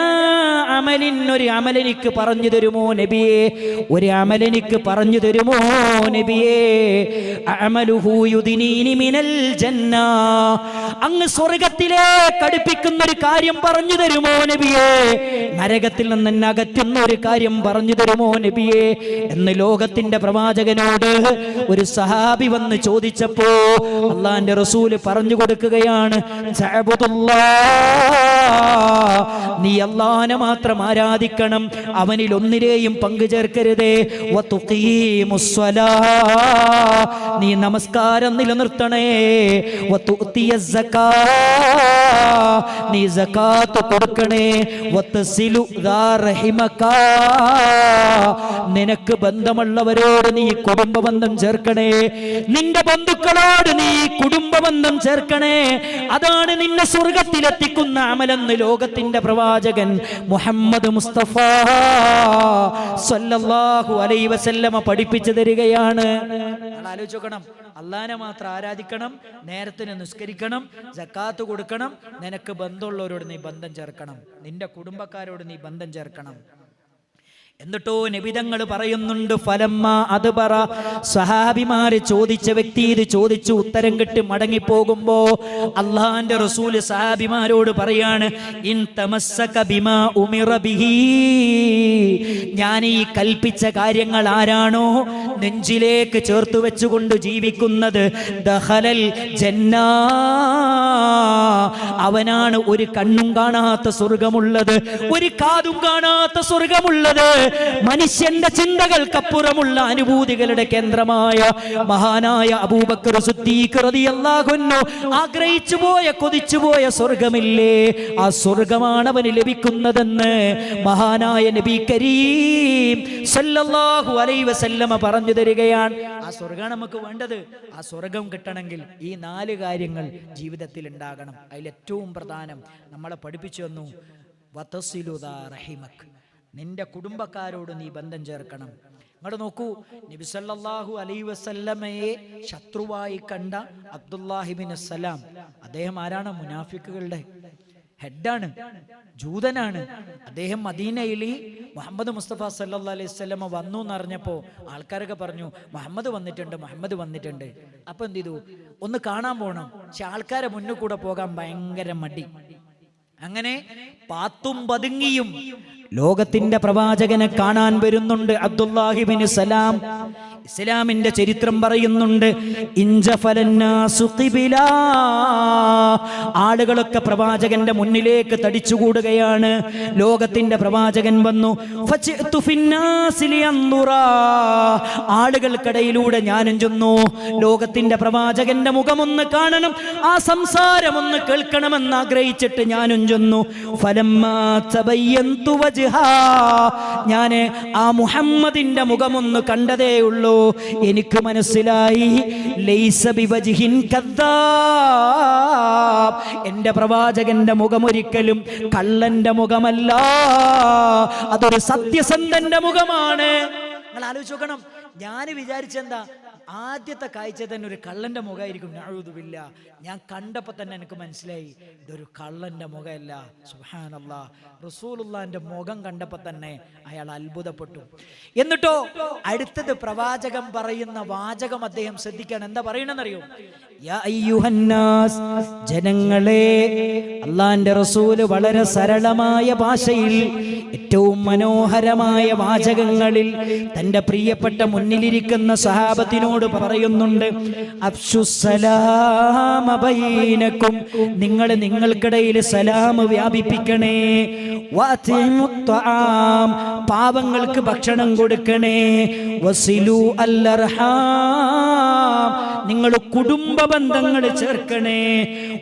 അമലിൻ, ഒരു അമലെനിക്ക് പറഞ്ഞു തരുമോ നബിയെ? ഒരു അമലെനിക്ക് പറഞ്ഞു തരുമോ നബിയെ? അമലുഹു യുദിനീനി മിനൽ ജന്ന, അങ്ങ് സ്വർഗത്തിലേക്ക് അടുപ്പിക്കുന്ന ഒരു കാര്യം പറഞ്ഞു തരുമോ നബിയെ? നരകത്തിൽ നിന്ന് എന്നെ അകറ്റുന്ന ഒരു കാര്യം പറഞ്ഞു തരുമോ നബിയെ എന്ന് ലോകത്തിന്റെ പ്രവാചകനോട് ഒരു സഹാബി വന്ന് ചോദിച്ചപ്പോ അള്ളാന്റെ റസൂല് പറഞ്ഞു കൊടുക്കുകയാണ്, നീ അള്ളാനെ മാത്രം ആരാധിക്കണം, അവനിൽ ഒന്നിനെയും പങ്കു ചേർക്കരുതേ. നീ നമസ്കാരം നിലനിർത്തണേ. നീ സകാത്ത് കൊടുക്കണേ. നിനക്ക് ബന്ധമുള്ളവരോട് നീ കുടുംബബന്ധം ചേർക്കണേ. നിന്റെ ബന്ധുക്കളോട് നീ കുടുംബബന്ധം ബന്ധം ചേർക്കണേ. അതാണ് നിന്നെ സ്വർഗത്തിലെത്തിക്കുന്ന അമലെന്ന് ലോകത്തിന്റെ പ്രവാചകൻ മുഹമ്മദ് മുസ്തഫ സല്ലല്ലാഹു അലൈഹി വസല്ലമ പഠിപ്പിച്ചു തരികയാണ്. ആലോചിച്ച് നോക്കണം, അള്ളാനെ മാത്രം ആരാധിക്കണം, നേരത്തിന് നിസ്കരിക്കണം, സക്കാത്ത് കൊടുക്കണം, നിനക്ക് ബന്ധമുള്ളവരോട് നീ ബന്ധം ചേർക്കണം, നിന്റെ കുടുംബക്കാരോട് നീ ബന്ധം ചേർക്കണം. എന്നിട്ടോ നബിതങ്ങൾ പറയുന്നുണ്ട്, ഫലമ്മ അത് പറ, സഹാബിമാര് ചോദിച്ച വ്യക്തി ഇത് ചോദിച്ചു ഉത്തരം കിട്ടി മടങ്ങിപ്പോകുമ്പോ അള്ളാന്റെ റസൂല് സഹാബിമാരോട് പറയാണ്, ഇൻ തമസ്സക ബിമാ ഉമിറ ബിഹി, ഞാൻ ഈ കൽപ്പിച്ച കാര്യങ്ങൾ ആരാണോ നെഞ്ചിലേക്ക് ചേർത്ത് വെച്ചുകൊണ്ട് ജീവിക്കുന്നത്, ദഖലൽ ജന്നാ, അവനാണ് ഒരു കണ്ണും കാണാത്ത സ്വർഗമുള്ളത്, ഒരു കാതും കാണാത്ത സ്വർഗമുള്ളത്. മനുഷ്യന്റെ ചിന്തകൾക്കപ്പുറമുള്ള അനുഭൂതികളുടെ കേന്ദ്രമായ മഹാനായ അബൂബക്കർ സിദ്ദീഖ് റളിയല്ലാഹു അൻഹു ആഗ്രഹിച്ചു പോയ കൊതിച്ചുപോയ സ്വർഗമില്ലേ, ആ സ്വർഗമാണ് അവന് ലഭിക്കുന്നതെന്ന് മഹാനായ നബി കരീം സല്ലല്ലാഹു അലൈഹി വസല്ലമ പറഞ്ഞു തരികയാണ്. ആ സ്വർഗമാണ് നമുക്ക് വേണ്ടത്. ആ സ്വർഗം കിട്ടണമെങ്കിൽ ഈ 4 കാര്യങ്ങൾ ജീവിതത്തിൽ ഉണ്ടാകണം. അതിലേറ്റവും പ്രധാനം നമ്മളെ പഠിപ്പിച്ചു തന്നു, വതസിലു ദാ റഹിമക്, നിന്റെ കുടുംബക്കാരോട് നീ ബന്ധം ചേർക്കണം. ഇങ്ങോട്ട് നോക്കൂ, നബി സല്ലല്ലാഹു അലൈഹി വസല്ലമയെ ശത്രുവായി കണ്ട അബ്ദുല്ലാഹിബ്നു സലാം, അദ്ദേഹം ആരാണ്? മുനാഫിക്കുകളുടെ ഹെഡാണ്, ജൂതനാണ്. അദ്ദേഹം മദീനയിൽ മുഹമ്മദ് മുസ്തഫ സല്ലല്ലാഹു അലൈഹി വസല്ലമ വന്നു എന്നറിഞ്ഞപ്പോൾ ആൾക്കാരൊക്കെ പറഞ്ഞു, മുഹമ്മദ് വന്നിട്ടുണ്ട്, മുഹമ്മദ് വന്നിട്ടുണ്ട്. അപ്പൊ എന്ത് ചെയ്തു? ഒന്ന് കാണാൻ പോകണം. പക്ഷെ ആൾക്കാരെ മുന്നിൽ കൂടെ പോകാൻ ഭയങ്കര മടി. അങ്ങനെ പാത്തും പതുങ്ങിയും ലോകത്തിന്റെ പ്രവാചകനെ കാണാൻ വരുന്നുണ്ട് അബ്ദുല്ലാഹിബ്നു സലാം. ഇസ്ലാമിന്റെ ചരിത്രം പറയുന്നുണ്ട്, ഇൻജഫലന്നാസു ഖിബിലാ, ആളുകളൊക്കെ പ്രവാചകന്റെ മുന്നിലേക്ക് തടിച്ചുകൂടുകയാണ്. ലോകത്തിന്റെ പ്രവാചകൻ വന്നു, ഫജിഅതു ഫിന്നാസി ലിയൻദുറാ, ആളുകൾക്കിടയിലൂടെ ഞാനും ചെന്നു, ലോകത്തിന്റെ പ്രവാചകന്റെ മുഖമൊന്ന് കാണണം, ആ സംസാരമൊന്ന് കേൾക്കണമെന്ന് ആഗ്രഹിച്ചിട്ട് ഞാനും ചെന്നു. ഫലമ്മാ തബയ്യന്തു വജ്ഹാ, ഞാൻ ആ മുഹമ്മദിന്റെ മുഖമൊന്ന് കണ്ടതേ ഉള്ളൂ, എനിക്ക് മനസ്സിലായി, ലൈസ ബിവജ്ഹിൻ കദ്ദാബ്, എന്റെ പ്രവാചകന്റെ മുഖം ഒരിക്കലും കള്ളന്റെ മുഖമല്ല, അതൊരു സത്യസന്ധന്റെ മുഖമാണ്. നിങ്ങൾ ആലോചിച്ച് നോക്കണം, ഞാൻ വിചാരിച്ചെന്താ, ആദ്യത്തെ കാഴ്ച തന്നെ ഒരു കള്ളന്റെ മുഖമായിരിക്കും. നഅൂദുബില്ല, ഞാൻ കണ്ടപ്പോൾ തന്നെ എനിക്ക് മനസ്സിലായി ഇതൊരു കള്ളന്റെ മുഖമല്ല. സുബ്ഹാനല്ലാഹ്, റസൂലുള്ളാഹിന്റെ മുഖം കണ്ടപ്പോൾ തന്നെ അയാൾ അത്ഭുതപ്പെട്ടു. എന്നിട്ടോ അടുത്തത് പ്രവാചകൻ പറയുന്ന വാചകം അദ്ദേഹം ശ്രദ്ധിക്കണം. എന്താ പറയണെന്നറിയോ? യാ അയ്യുഹന്നാസ്, ജനങ്ങളെ, അള്ളാന്റെ റസൂല് വളരെ സരളമായ ഭാഷയിൽ ഏറ്റവും മനോഹരമായ വാചകങ്ങളിൽ തന്റെ പ്രിയപ്പെട്ട മുന്നിലിരിക്കുന്ന സഹാബത്തിനോട് പറയുന്നുണ്ട്, അഫ്ശുസ്സലാമ ബൈനക്കും, നിങ്ങൾ നിങ്ങൾക്കിടയിൽ സലാം വ്യാപിപ്പിക്കണേ, വഅതിമുത്ത്വാം, പാവങ്ങൾക്ക് ഭക്ഷണം കൊടുക്കണേ, വസിലു അൽഅർഹാം, നിങ്ങൾ കുടുംബ ബന്ധങ്ങൾ ചേർക്കണേ,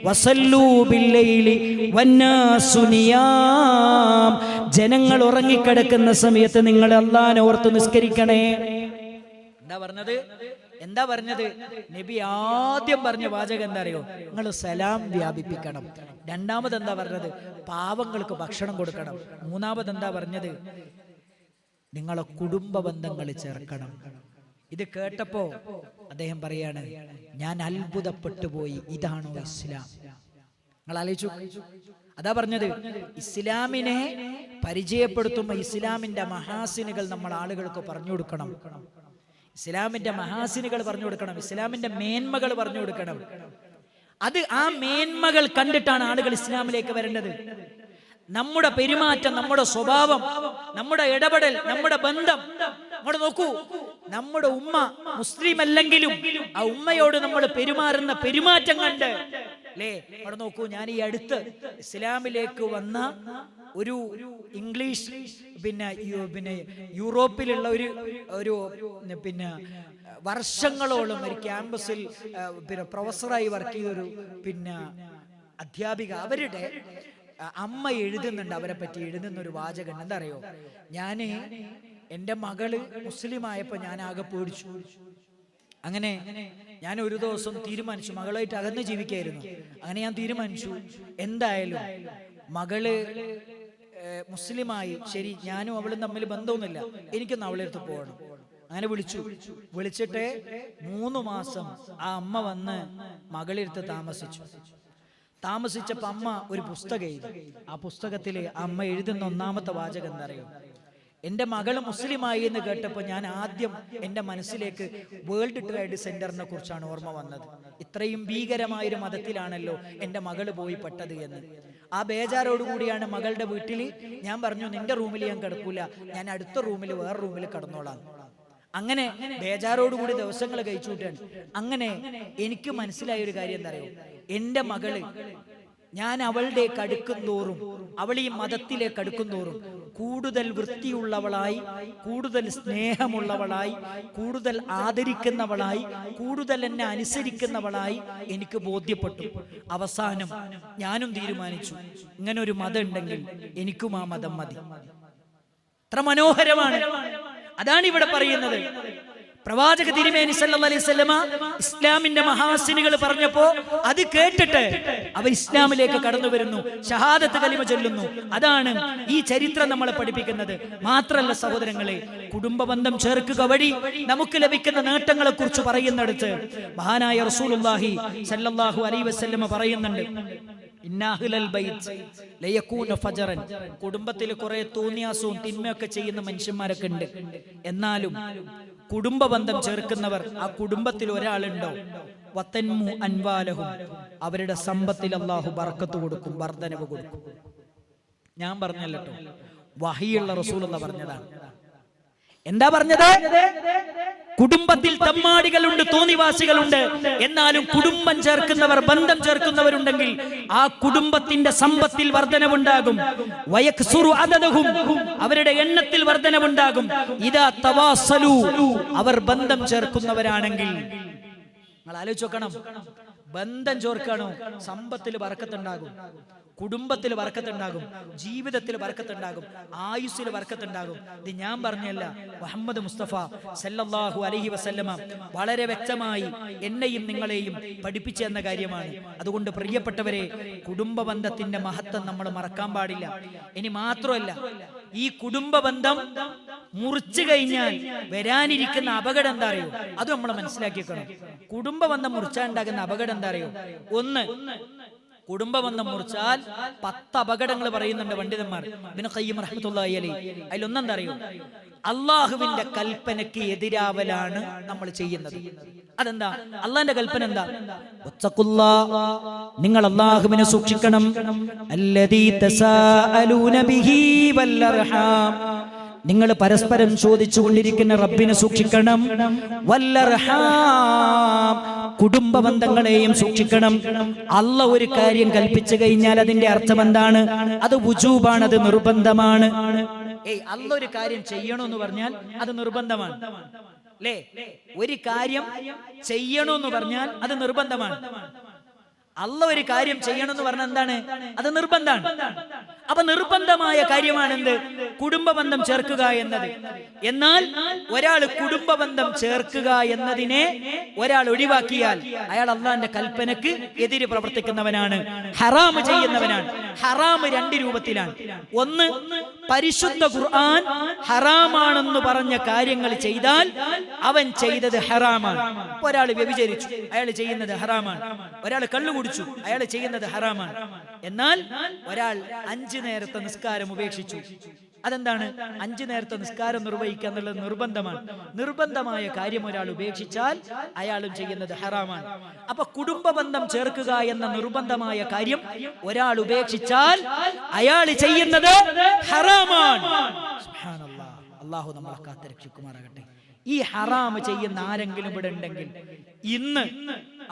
വസല്ലൂ ബില്ലൈലി വന്നാസു നിയാം, ജനങ്ങൾ ഉറങ്ങിക്കിടക്കുന്ന സമയത്ത് നിങ്ങൾ അല്ലാഹുവിനെ ഓർത്ത് നിസ്കരിക്കണേ. എന്താ പറഞ്ഞത്? നബി ആദ്യം പറഞ്ഞ വാചകം എന്താ അറിയോ? നിങ്ങൾ സലാം വ്യാപിപ്പിക്കണം. രണ്ടാമത് എന്താ പറഞ്ഞത്? പാവങ്ങൾക്ക് ഭക്ഷണം കൊടുക്കണം. മൂന്നാമത് എന്താ പറഞ്ഞത്? നിങ്ങളെ കുടുംബ ബന്ധങ്ങൾ ചേർക്കണം. ഇത് കേട്ടപ്പോ അദ്ദേഹം പറയാണ്, ഞാൻ അത്ഭുതപ്പെട്ടു പോയി, ഇതാണോ ഇസ്ലാം? നിങ്ങൾ ആലോചിച്ചു. അതാ പറഞ്ഞത്, ഇസ്ലാമിനെ പരിചയപ്പെടുത്തുമ്പോൾ ഇസ്ലാമിന്റെ മഹാസിനുകൾ നമ്മൾ ആളുകൾക്ക് പറഞ്ഞു കൊടുക്കണം. ഇസ്ലാമിന്റെ മഹാസിനുകൾ പറഞ്ഞു കൊടുക്കണം, ഇസ്ലാമിന്റെ മേന്മകൾ പറഞ്ഞു കൊടുക്കണം. അത് ആ മേന്മകൾ കണ്ടിട്ടാണ് ആളുകൾ ഇസ്ലാമിലേക്ക് വരേണ്ടത്. നമ്മുടെ പെരുമാറ്റം, നമ്മുടെ സ്വഭാവം, നമ്മുടെ ഇടപെടൽ, നമ്മുടെ ബന്ധം. അങ്ങോട്ട് നോക്കൂ, നമ്മുടെ ഉമ്മ മുസ്ലിം അല്ലെങ്കിലും ആ ഉമ്മയോട് നമ്മൾ പെരുമാറുന്ന പെരുമാറ്റം കണ്ട് അല്ലേ? അവിടെ നോക്കൂ, ഞാൻ ഈ അടുത്ത് ഇസ്ലാമിലേക്ക് വന്ന ഒരു ഇംഗ്ലീഷ് പിന്നെ യൂറോപ്പിലുള്ള ഒരു പിന്നെ വർഷങ്ങളോളം ഒരു ക്യാമ്പസിൽ പിന്നെ പ്രൊഫസറായി വർക്ക് ചെയ്തൊരു പിന്നെ അധ്യാപിക, അവരുടെ അമ്മ എഴുതുന്നുണ്ട്, അവരെ പറ്റി എഴുതുന്ന ഒരു വാചകം എന്താ അറിയോ? എൻ്റെ മകള് മുസ്ലിം ആയപ്പോൾ ഞാൻ ആകെ പേടിച്ചു.
അങ്ങനെ ഞാൻ ഒരു ദിവസം തീരുമാനിച്ചു, മകളുമായിട്ട് അകന്ന് ജീവിക്കായിരുന്നു. അങ്ങനെ ഞാൻ തീരുമാനിച്ചു, എന്തായാലും മകള് മുസ്ലിമായി, ശരി, ഞാനും അവളും തമ്മിൽ ബന്ധമൊന്നുമില്ല, എനിക്കൊന്ന് അവളെ അടുത്ത് പോകണം. അങ്ങനെ വിളിച്ചിട്ട് 3 മാസം ആ അമ്മ വന്ന് മകളെടുത്ത് താമസിച്ചപ്പോ അമ്മ ഒരു പുസ്തകം എഴുതി. ആ പുസ്തകത്തില് അമ്മ എഴുതുന്ന ഒന്നാമത്തെ വാചകം എന്താ അറിയോ? എൻ്റെ മകള് മുസ്ലിമായി എന്ന് കേട്ടപ്പോൾ ഞാൻ ആദ്യം എൻ്റെ മനസ്സിലേക്ക് വേൾഡ് ട്രേഡ് സെന്ററിനെ കുറിച്ചാണ് ഓർമ്മ വന്നത്. ഇത്രയും ഭീകരമായൊരു മതത്തിലാണല്ലോ എൻ്റെ മകള് പോയി പെട്ടത് എന്ന്. ആ ബേജാറോടുകൂടിയാണ് മകളുടെ വീട്ടിൽ ഞാൻ പറഞ്ഞു, നിന്റെ റൂമിൽ ഞാൻ കിടക്കൂല, ഞാൻ അടുത്ത റൂമിൽ വേറെ റൂമിൽ കിടന്നോളാം. അങ്ങനെ ബേജാറോടുകൂടി ദിവസങ്ങൾ കഴിച്ചുകൂട്ടാണ്. അങ്ങനെ എനിക്ക് മനസ്സിലായ ഒരു കാര്യം എന്താ അറിയോ? എൻ്റെ മകള് ഞാൻ അവളുടെ അടുക്കും തോറും, അവൾ ഈ മതത്തിലേക്ക് അടുക്കും തോറും കൂടുതൽ വൃത്തിയുള്ളവളായി, കൂടുതൽ സ്നേഹമുള്ളവളായി, കൂടുതൽ ആദരിക്കുന്നവളായി, കൂടുതൽ എന്നെ അനുസരിക്കുന്നവളായി എനിക്ക് ബോധ്യപ്പെട്ടു. അവസാനം ഞാനും തീരുമാനിച്ചു, ഇങ്ങനെ ഒരു മതം ഉണ്ടെങ്കിൽ എനിക്കും ആ മതം മതി. എത്ര മനോഹരമാണ്! അതാണ് ഇവിടെ പറയുന്നത്. പ്രവാചക തിരുമേനി സല്ലല്ലാഹു അലൈഹി വസല്ലമ ഇസ്ലാമിന്റെ മഹാസിനുകൾ പറഞ്ഞപ്പോ അത് കേട്ടിട്ട് അവർ ഇസ്ലാമിലേക്ക് കടന്നു വരുന്നു, ഷഹാദത്ത് കലിമ ചൊല്ലുന്നു. അതാണ് ഈ ചരിത്രം നമ്മളെ പഠിപ്പിക്കുന്നത്. മാത്രല്ല സഹോദരങ്ങളെ, കുടുംബ ബന്ധം ചേർക്കുക വഴി നമുക്ക് ലഭിക്കുന്ന നേട്ടങ്ങളെ കുറിച്ച് പറയുന്നിടത്ത് മഹാനായ റസൂലുള്ളാഹി സല്ലല്ലാഹു അലൈഹി വസല്ലമ പറയുന്നുണ്ട്, കുടുംബത്തിൽ കുറെ തോന്നിയാസവും തിന്മയൊക്കെ ചെയ്യുന്ന മനുഷ്യന്മാരൊക്കെ ഉണ്ട്. എന്നാലും കുടുംബ ബന്ധം ചേർക്കുന്നവർ, ആ കുടുംബത്തിൽ ഒരാളുണ്ടോ, വതൻമു അൻവാലഹും, അവരുടെ സമ്പത്തിൽ അല്ലാഹു ബർക്കത്ത് കൊടുക്കും, വർധനവ് കൊടുക്കും. ഞാൻ പറഞ്ഞല്ലോ, വഹിയുള്ള റസൂലുള്ള പറഞ്ഞതാണ്. എന്താ പറഞ്ഞത്? കുടുംബത്തിൽ തമ്മാടികളുണ്ട്, തോന്നിവാസികളുണ്ട്. എന്നാലും കുടുംബം ചേർക്കുന്നവർ, ബന്ധം ചേർക്കുന്നവരുണ്ടെങ്കിൽ ആ കുടുംബത്തിന്റെ സമ്പത്തിൽ വർധനവുണ്ടാകും. വയക്സുറു അദദഹും, അവരുടെ എണ്ണത്തിൽ വർധനവുണ്ടാകും. ഇദാ തവാസലു, അവർ ബന്ധം ചേർക്കുന്നവരാണെങ്കിൽ. നിങ്ങൾ ആലോചിച്ച് നോക്കണം, ബന്ധം ചേർക്കണോ, സമ്പത്തിൽ ബർക്കത്തുണ്ടാകും, കുടുംബത്തിൽ ബർക്കത്തുണ്ടാകും, ജീവിതത്തിൽ ബർക്കത്തുണ്ടാകും, ആയുസ്സിൽ ബർക്കത്തുണ്ടാകും. ഇത് ഞാൻ പറഞ്ഞല്ല, മുഹമ്മദ് മുസ്തഫ സല്ലല്ലാഹു അലൈഹി വസല്ലമ വളരെ വ്യക്തമായി എന്നെയും നിങ്ങളെയും പഠിപ്പിച്ചു തന്ന കാര്യമാണ്. അതുകൊണ്ട് പ്രിയപ്പെട്ടവരെ, കുടുംബ ബന്ധത്തിന്റെ മഹത്വം നമ്മൾ മറക്കാൻ പാടില്ല. ഇനി മാത്രമല്ല, ഈ കുടുംബ ബന്ധം മുറിച്ചു കഴിഞ്ഞാൽ വരാനിരിക്കുന്ന അപകടം എന്താ അറിയോ? അത് നമ്മൾ മനസ്സിലാക്കിയേക്കണം. കുടുംബ ബന്ധം മുറിച്ചാണ്ടാകുന്ന അപകടം എന്താ അറിയോ? ഒന്ന്, കുടുംബബന്ധം മുറിച്ചാൽ 10 അപകടങ്ങൾ പറയുന്നുണ്ട് പണ്ഡിതന്മാർ. ഇബ്നു ഖയ്യിം റഹ്മത്തുള്ളാഹി അലൈഹി അതിലൊന്നെന്താ അറിയോ? അള്ളാഹുവിന്റെ കൽപ്പനയ്ക്ക് എതിരാവലാണ് നമ്മൾ ചെയ്യുന്നത്. അതെന്താ? അള്ളാന്റെ കൽപ്പന എന്താ? നിങ്ങൾ അള്ളാഹുവിനെ സൂക്ഷിക്കണം. അല്ലദീ തസാഅലൂന ബിഹി വൽ അർഹാം, നിങ്ങൾ പരസ്പരം ചോദിച്ചു കൊണ്ടിരിക്കുന്ന റബ്ബിനെ സൂക്ഷിക്കണം. വല്ലർഹാം, കുടുംബ ബന്ധങ്ങളെയും സൂക്ഷിക്കണം. അള്ള ഒരു കാര്യം കൽപ്പിച്ചു കഴിഞ്ഞാൽ അതിന്റെ അർത്ഥം എന്താണ്? അത് വുജൂബാണ്, അത് നിർബന്ധമാണ്. അള്ള ഒരു കാര്യം ചെയ്യണമെന്ന് പറഞ്ഞാൽ അത് നിർബന്ധമാണ്, അല്ലേ? ഒരു കാര്യം ചെയ്യണമെന്ന് പറഞ്ഞാൽ അത് നിർബന്ധമാണ്. അള്ള ഒരു കാര്യം ചെയ്യണമെന്ന് പറഞ്ഞാൽ എന്താണ്? അത് നിർബന്ധമാണ്. അപ്പൊ നിർബന്ധമായ കാര്യമാണ് എന്ത്? കുടുംബ ബന്ധം ചേർക്കുക എന്നത്. എന്നാൽ ഒരാൾ കുടുംബ ബന്ധം ചേർക്കുക എന്നതിനെ ഒരാൾ ഒഴിവാക്കിയാൽ അയാൾ അള്ളാന്റെ കൽപ്പനക്ക് എതിര് പ്രവർത്തിക്കുന്നവനാണ്, ഹറാം ചെയ്യുന്നവനാണ്. ഹറാം 2 രൂപത്തിലാണ്. ഒന്ന്, പരിശുദ്ധ ഖുർആൻ ഹറാമാണെന്ന് പറഞ്ഞ കാര്യങ്ങൾ ചെയ്താൽ അവൻ ചെയ്തത് ഹറാമാണ്. ഒരാൾ വ്യഭിചരിച്ചു, അയാൾ ചെയ്യുന്നത് ഹറാമാണ്. ഒരാൾ കള്ളു കുടിച്ചു, അയാൾ ചെയ്യുന്നത് ഹറാമാണ്. എന്നാൽ ഒരാൾ 5 നേരത്തെ നിസ്കാരം ഉപേക്ഷിച്ചു. അതെന്താണ്? 5 നേരത്തെ നിസ്കാരം നിർവഹിക്കുക എന്നുള്ളത് നിർബന്ധമാണ്. നിർബന്ധമായ കാര്യം ഒരാൾ ഉപേക്ഷിച്ചാൽ അയാളും ചെയ്യുന്നത് ഹറാമാണ്. അപ്പൊ കുടുംബ ബന്ധം ചേർക്കുക എന്ന നിർബന്ധമായ കാര്യം ഒരാൾ ഉപേക്ഷിച്ചാൽ അയാൾ ചെയ്യുന്നത് ഹറാമാണ്. സുബ്ഹാനല്ലാഹ്, അല്ലാഹു നമ്മളെ കാത്തുരക്ഷിക്കുമാറാകട്ടെ. ഈ ഹറാം ചെയ്യുന്ന ആരെങ്കിലും ഇവിടെ ഉണ്ടെങ്കിൽ ഇന്ന്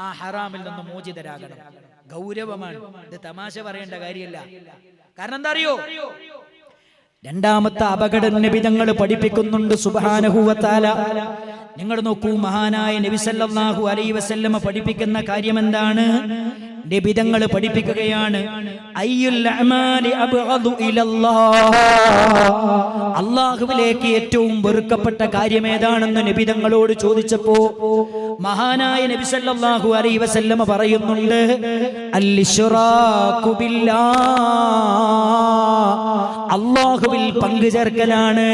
ആ ഹറാമിൽ നിന്ന് മോചിതരാകണം. ഗൗരവമാണ് ഇത്, തമാശ പറയേണ്ട കാര്യമല്ല. കാരണം എന്താ അറിയോ? രണ്ടാമത്തെ അപകടം നബി തങ്ങൾ പഠിപ്പിക്കുന്നുണ്ട്. സുബ്ഹാനഹു വ തആല നിങ്ങൾ നോക്കൂ, മഹാനായ നബി സല്ലല്ലാഹു അലൈഹി വസല്ലമ പഠിപ്പിക്കുന്ന കാര്യം എന്താണ്? നബി തങ്ങൾ പഠിപ്പിക്കുകയാണ്, അയ്യുൽ അഅമാലി അബ്ഗദു ഇലല്ലാഹ്, അല്ലാഹുവിലേക്ക് ഏറ്റവും വെറുക്കപ്പെട്ട കാര്യം ഏതാണെന്ന് നബി തങ്ങളോട് ചോദിച്ചപ്പോൾ മഹാനായ നബി സല്ലല്ലാഹു അലൈഹി വസല്ലമ പറയുന്നുണ്ട്, അൽ ഇശ്റാഖു ബില്ലാഹ്, അല്ലാഹുവിൽ പങ്കുചേർക്കലാണ്.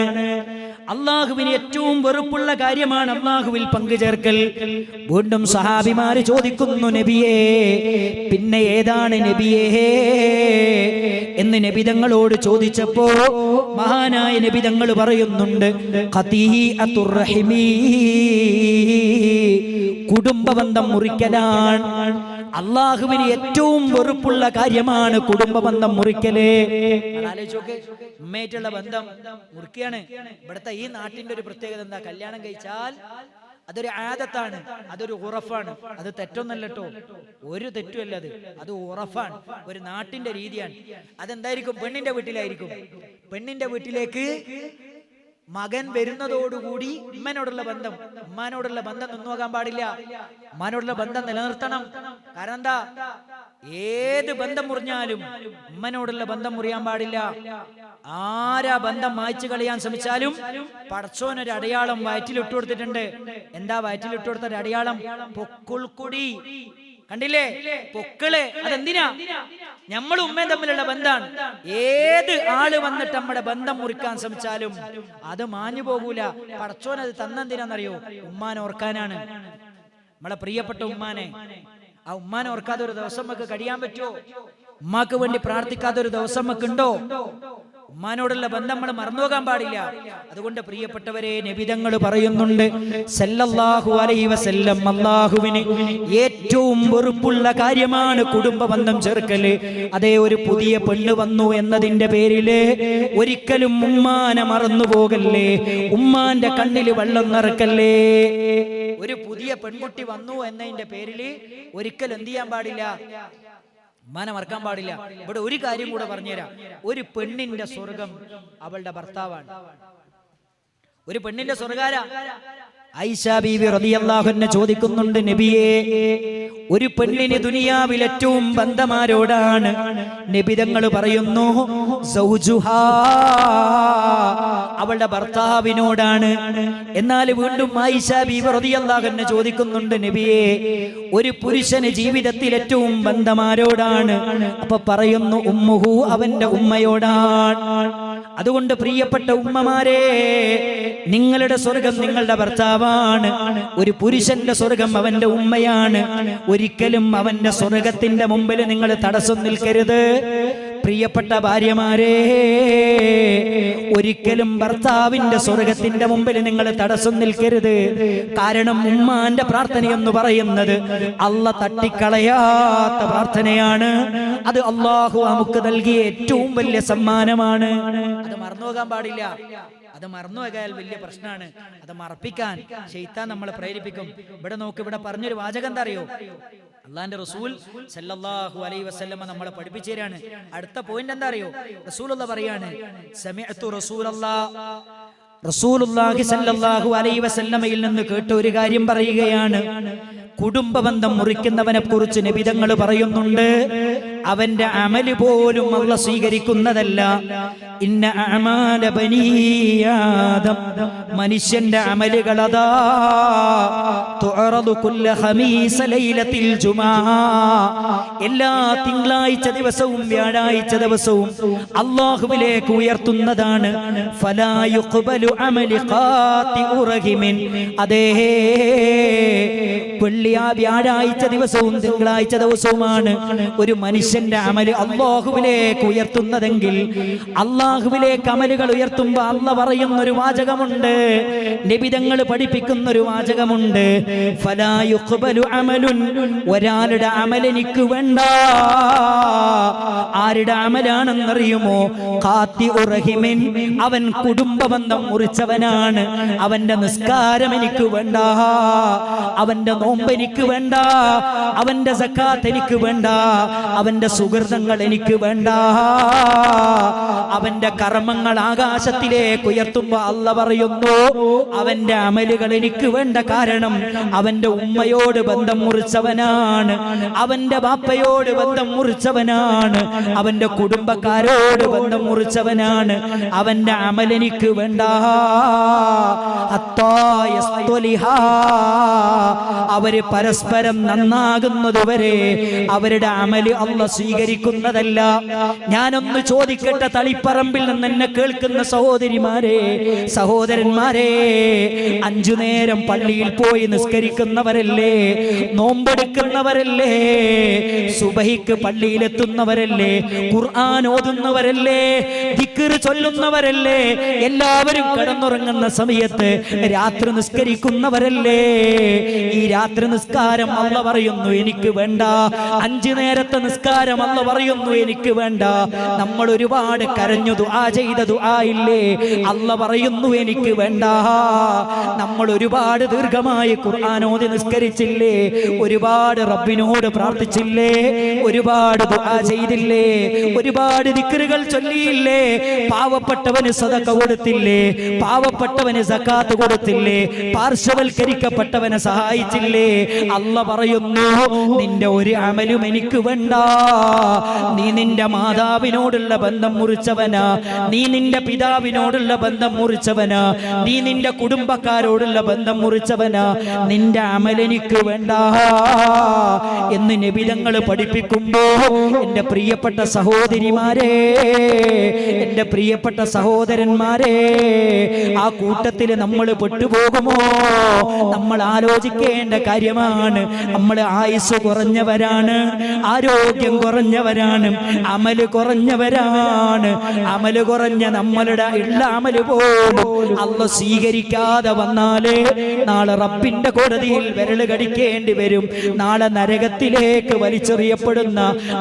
അള്ളാഹുവിന് ഏറ്റവും വെറുപ്പുള്ള കാര്യമാണ് അള്ളാഹുവിൽ പങ്കുചേർക്കൽ. വീണ്ടും സഹാബിമാര് ചോദിക്കുന്നു, നബിയേ പിന്നെ ഏതാണ് നബിയേ എന്ന് നബിതങ്ങളോട് ചോദിച്ചപ്പോ മഹാനായ നബിതങ്ങൾ പറയുന്നുണ്ട്, ഖതീഅത്തുർ റഹിമി, കുടുംബബന്ധം മുറിക്കലാണ്. അള്ളാഹുവിന് ഏറ്റവും വെറുപ്പുള്ള കാര്യമാണ് കുടുംബബന്ധം മുറിക്കല്. ഉമ്മയായിട്ടുള്ള ബന്ധം മുറിക്കുകയാണ്. ഇവിടുത്തെ ഈ നാട്ടിന്റെ ഒരു പ്രത്യേകത എന്താ? കല്യാണം കഴിച്ചാൽ അതൊരു ആദത്താണ്, അതൊരു ഉറഫാണ്. അത് തെറ്റൊന്നല്ല കേട്ടോ, ഒരു തെറ്റുമല്ല. അത് ഉറഫാണ്, ഒരു നാട്ടിന്റെ രീതിയാണ്. അതെന്തായിരിക്കും? പെണ്ണിന്റെ വീട്ടിലായിരിക്കും. പെണ്ണിന്റെ വീട്ടിലേക്ക് മകൻ വരുന്നതോടുകൂടി ഉമ്മനോടുള്ള ബന്ധം, ഉമ്മാനോടുള്ള ബന്ധം നിന്നോകാൻ പാടില്ല. ഉമ്മാനോടുള്ള ബന്ധം നിലനിർത്തണം. കാരണം എന്താ? ഏത് ബന്ധം മുറിഞ്ഞാലും ഉമ്മനോടുള്ള ബന്ധം മുറിയാൻ പാടില്ല. ആരാ ബന്ധം മായ്ച്ചു കളയാൻ ശ്രമിച്ചാലും പടച്ചോനൊരു അടയാളം വയറ്റിലിട്ടു കൊടുത്തിട്ടുണ്ട്. എന്താ വയറ്റിലിട്ടു കൊടുത്ത ഒരു അടയാളം? പൊക്കിൾക്കൊടി. കണ്ടില്ലേ? പൊക്കിള്. അതെന്തിനാ? നമ്മൾ ഉമ്മയും തമ്മിലുള്ള ബന്ധാണ്. ഏത് ആള് വന്നിട്ട് നമ്മുടെ ബന്ധം മുറിക്കാൻ ശ്രമിച്ചാലും അത് മാഞ്ഞു പോകൂല. പടച്ചോൻ അത് തന്നെന്തിനാന്നറിയോ? ഉമ്മാനെ ഓർക്കാനാണ്. നമ്മളെ പ്രിയപ്പെട്ട ഉമ്മാനെ, ആ ഉമ്മാനെ ഓർക്കാതെ ഒരു ദിവസം നമുക്ക് കഴിയാൻ പറ്റുമോ? ഉമ്മാക്ക് വേണ്ടി പ്രാർത്ഥിക്കാതെ ഒരു ദിവസം നമുക്ക് ഉണ്ടോ? ഉമ്മാനോടുള്ള ബന്ധം നമ്മൾ മറന്നുപോകാൻ പാടില്ല. അതുകൊണ്ട് പ്രിയപ്പെട്ടവരെ, നബിതങ്ങൾ പറയുന്നുണ്ട് സല്ലല്ലാഹു അലൈഹി വസല്ലം, അല്ലാഹുവിന് ഏറ്റവും വെറുപ്പുള്ള കാര്യമാണ് കുടുംബ ബന്ധം ചേർക്കല്. അതേ, ഒരു പുതിയ പെണ്ണ് വന്നു എന്നതിന്റെ പേരില് ഒരിക്കലും ഉമ്മാനെ മറന്നു പോകല്ലേ, ഉമ്മാന്റെ കണ്ണില് വെള്ളം നിറക്കല്ലേ. ഒരു പുതിയ പെൺകുട്ടി വന്നു എന്നതിന്റെ പേരില് ഒരിക്കലും എന്ത് ചെയ്യാൻ പാടില്ല? ഉമ്മാനെ മറക്കാൻ പാടില്ല. ഇവിടെ ഒരു കാര്യം കൂടെ പറഞ്ഞുതരാം. ഒരു പെണ്ണിന്റെ സ്വർഗം അവളുടെ ഭർത്താവാണ്. ഒരു പെണ്ണിന്റെ സ്വർഗാര ആയിഷ ബീവി റളിയല്ലാഹു അൻഹ ചോദിക്കുന്നുണ്ട്, നബിയേ ഒരു പെണ്ണിന് ദുനിയാവിൽ ഏറ്റവും ബന്ധമാരോടാണ്? നബി തങ്ങൾ പറയുന്നു, സൗജുഹാ, അവളുടെ ഭർത്താവിനോടാണ്. എന്നാൽ വീണ്ടും ആയിഷ ബീവി റളിയല്ലാഹു അൻഹ ചോദിക്കുന്നുണ്ട്, നബിയേ ഒരു പുരുഷന് ജീവിതത്തിൽ ഏറ്റവും ബന്ധമാരോടാണ്? അപ്പൊ പറയുന്നു, ഉമ്മുഹു, അവന്റെ ഉമ്മയോടാണ്. അതുകൊണ്ട് പ്രിയപ്പെട്ട ഉമ്മമാരെ, നിങ്ങളുടെ സ്വർഗം നിങ്ങളുടെ ഭർത്താവാണ്. ഒരു പുരുഷന്റെ സ്വർഗം അവന്റെ ഉമ്മയാണ്. ഒരിക്കലും അവന്റെ സ്വർഗത്തിന്റെ മുമ്പിൽ നിങ്ങൾ തടസ്സം നിൽക്കരുത്. പ്രിയപ്പെട്ട ഭാര്യമാരെ, ഒരിക്കലും ഭർത്താവിന്റെ സ്വർഗത്തിന്റെ മുമ്പിൽ നിങ്ങൾ തടസ്സം നിൽക്കരുത്. കാരണം ഉമ്മാന്റെ പ്രാർത്ഥന എന്ന് പറയുന്നത് അല്ലാഹ് തട്ടിക്കളയാത്ത പ്രാർത്ഥനയാണ്. അത് അല്ലാഹു നമുക്ക് നൽകിയ ഏറ്റവും വലിയ സമ്മാനമാണ്. അത് മറന്നുപോകാൻ പാടില്ല. അത് മറന്നുപോയാൽ വലിയ പ്രശ്നമാണ്. അത് മറപ്പിക്കാൻ ശൈത്താൻ നമ്മളെ പ്രേരിപ്പിക്കും. ഇവിടെ നോക്ക്, ഇവിടെ പറഞ്ഞൊരു വാചകം എന്താ അറിയോ? അള്ളാന്റെ റസൂൽ സല്ലല്ലാഹു അലൈഹി വസല്ലമ നമ്മളെ പഠിപ്പിച്ചു തരാണ്. അടുത്ത പോയിന്റ് എന്താ അറിയോ? റസൂലുള്ള പറയാണ്, സമിഅ്തു റസൂലുള്ളാഹി സല്ലല്ലാഹു അലൈഹി വസല്ലമയിൽ നിന്ന് കേട്ട ഒരു കാര്യം പറയുകയാണ്. കുടുംബ ബന്ധം മുറിക്കുന്നവനെ കുറിച്ച് നബി തങ്ങൾ പറയുന്നുണ്ട്, അവന്റെ അമല് പോലും അല്ലാഹ് സ്വീകരിക്കുന്നതല്ല. ഇന്ന അഅമാല ബനീ ആദം, മനുഷ്യന്റെ അമലുകൾ അതാ തുഅറദു കുല്ല ഖമീസ ലൈലത്തിൽ ജുമാ, എല്ലാ തിങ്കളാഴ്ച ദിവസവും വ്യാഴാഴ്ച ദിവസവും അല്ലാഹുവിലേക്ക് ഉയർത്തുന്നതാണ്. ഫലാ യുഖ്ബലു അമലി ഖാതിഉ റഹിമിൻ, അതേ വ്യാഴാഴ്ച ദിവസവും തിങ്കളാഴ്ച ദിവസവുമാണ് ഒരു മനുഷ്യന്റെ അമല് അല്ലാഹുവിലേക്ക് ഉയർത്തുന്നതെങ്കിൽ, അല്ലാഹുവിലേക്ക് അമലുകൾ ഉയർത്തുമ്പോൾ അല്ലാഹ് പറയുന്ന ഒരു വാചകമുണ്ട്, നബി തങ്ങൾ പഠിപ്പിക്കുന്ന ഒരു വാചകമുണ്ട്, ഫലാ യുഖ്ബലു അമലുൻ, ഒരാളുടെ അമൽ എനിക്ക് വേണ്ട. ആരുടെ അമലാണെന്നറിയുമോ? ഖാതിഉ റഹിമിൻ, അവൻ കുടുംബ ബന്ധം മുറിച്ചവനാണ്. അവന്റെ നിസ്കാരം എനിക്ക് വേണ്ട, അവന്റെ നോമ്പ് എനിക്ക് വേണ്ട, അവന്റെ സക്കാത്ത് എനിക്ക് വേണ്ട, അവന്റെ അവന്റെ സുഹൃതങ്ങൾ എനിക്ക് വേണ്ട. അവന്റെ കർമ്മങ്ങൾ ആകാശത്തിലേക്ക് ഉയർത്തുമ്പോ അല്ല പറയുന്നു അവന്റെ അമലുകൾ എനിക്ക് വേണ്ട. കാരണം അവന്റെ ഉമ്മയോട് ബന്ധം മുറിച്ചവനാണ്, അവന്റെ ബാപ്പയോട് ബന്ധം മുറിച്ചവനാണ്, അവന്റെ കുടുംബക്കാരോട് ബന്ധം മുറിച്ചവനാണ്. അവന്റെ അമലെനിക്ക് വേണ്ട. അവര് പരസ്പരം നന്നാകുന്നതുവരെ അവരുടെ അമല് അല്ല സ്വീകരിക്കുന്നതല്ല. ഞാനൊന്ന് ചോദിക്കട്ടെ, തളിപ്പറമ്പിൽ നിന്ന് എന്നെ കേൾക്കുന്ന സഹോദരിമാരെ, സഹോദരന്മാരെ, 5 നേരം പള്ളിയിൽ പോയി നിസ്കരിക്കുന്നവരല്ലേ, നോമ്പെടുക്കുന്നവരല്ലേ, സുബഹിക്ക് പള്ളിയിലെത്തുന്നവരല്ലേ, ഖുർആൻ ഓതുന്നവരല്ലേ, ദിക്ർ ചൊല്ലുന്നവരല്ലേ, എല്ലാവരും കിടന്നുറങ്ങുന്ന സമയത്ത് രാത്രി നിസ്കരിക്കുന്നവരല്ലേ. ഈ രാത്രി നിസ്കാരം അല്ല പറയുന്നു എനിക്ക് വേണ്ട. 5 നേരത്തെ നിസ്കാരം അല്ല പറയുന്നു എനിക്ക് വേണ്ട. നമ്മൾ ഒരുപാട് കരഞ്ഞു ദുആ ചെയ്ത ദുആ ഇല്ലേ, അല്ല പറയുന്നു എനിക്ക് വേണ്ട. നമ്മൾ ഒരുപാട് ദീർഘമായി ഖുർആൻ ഓതി നിസ്കരിച്ചില്ലേ, ഒരുപാട് റബ്ബിനോട് പ്രാർത്ഥിച്ചില്ലേ, ഒരുപാട് ദുആ ചെയ്തില്ലേ, ഒരുപാട് ദിക്റുകൾ ചൊല്ലിയില്ലേ, പാവപ്പെട്ടവന് സദഖ കൊടുത്തില്ലേ, പാവപ്പെട്ടവന് സകാത്ത് കൊടുത്തില്ലേ, പാർശ്വവൽക്കരിക്കപ്പെട്ടവനെ സഹായിച്ചില്ലേ. അല്ല പറയുന്നു നിന്റെ ഒരു അമലും എനിക്ക് വേണ്ട. നീ നിന്റെ മാതാവിനോടുള്ള ബന്ധം മുറിച്ചവനാ, നീ നിന്റെ പിതാവിനോടുള്ള ബന്ധം മുറിച്ചവനാ, നീ നിന്റെ കുടുംബക്കാരോടുള്ള ബന്ധം മുറിച്ചവനാ, നിന്റെ അമലെനിക്ക് വേണ്ട എന്ന് നബി തങ്ങൾ പഠിപ്പിക്കുമ്പോ എന്റെ പ്രിയപ്പെട്ട സഹോദരിമാരെ, എന്റെ പ്രിയപ്പെട്ട സഹോദരന്മാരെ, ആ കൂട്ടത്തിൽ നമ്മൾ പെട്ടുപോകുമോ? നമ്മൾ ആലോചിക്കേണ്ട കാര്യമാണ്. നമ്മൾ ആയുസ് കുറഞ്ഞവരാണ്, ആരോഗ്യം കുറഞ്ഞവരാണ്, അമല് കുറഞ്ഞവരാണ്. അമല് കുറഞ്ഞ നമ്മളുടെ ഉള്ള അമല് പോലും അല്ല സ്വീകരിക്കാതെ വന്നാലേ നാളെ റബ്ബിന്റെ കോടതിയിൽ വിരല് കടിക്കേണ്ടി വരും. നാളെ നരകത്തിലേക്ക് വലിച്ചെറിയപ്പെടുന്ന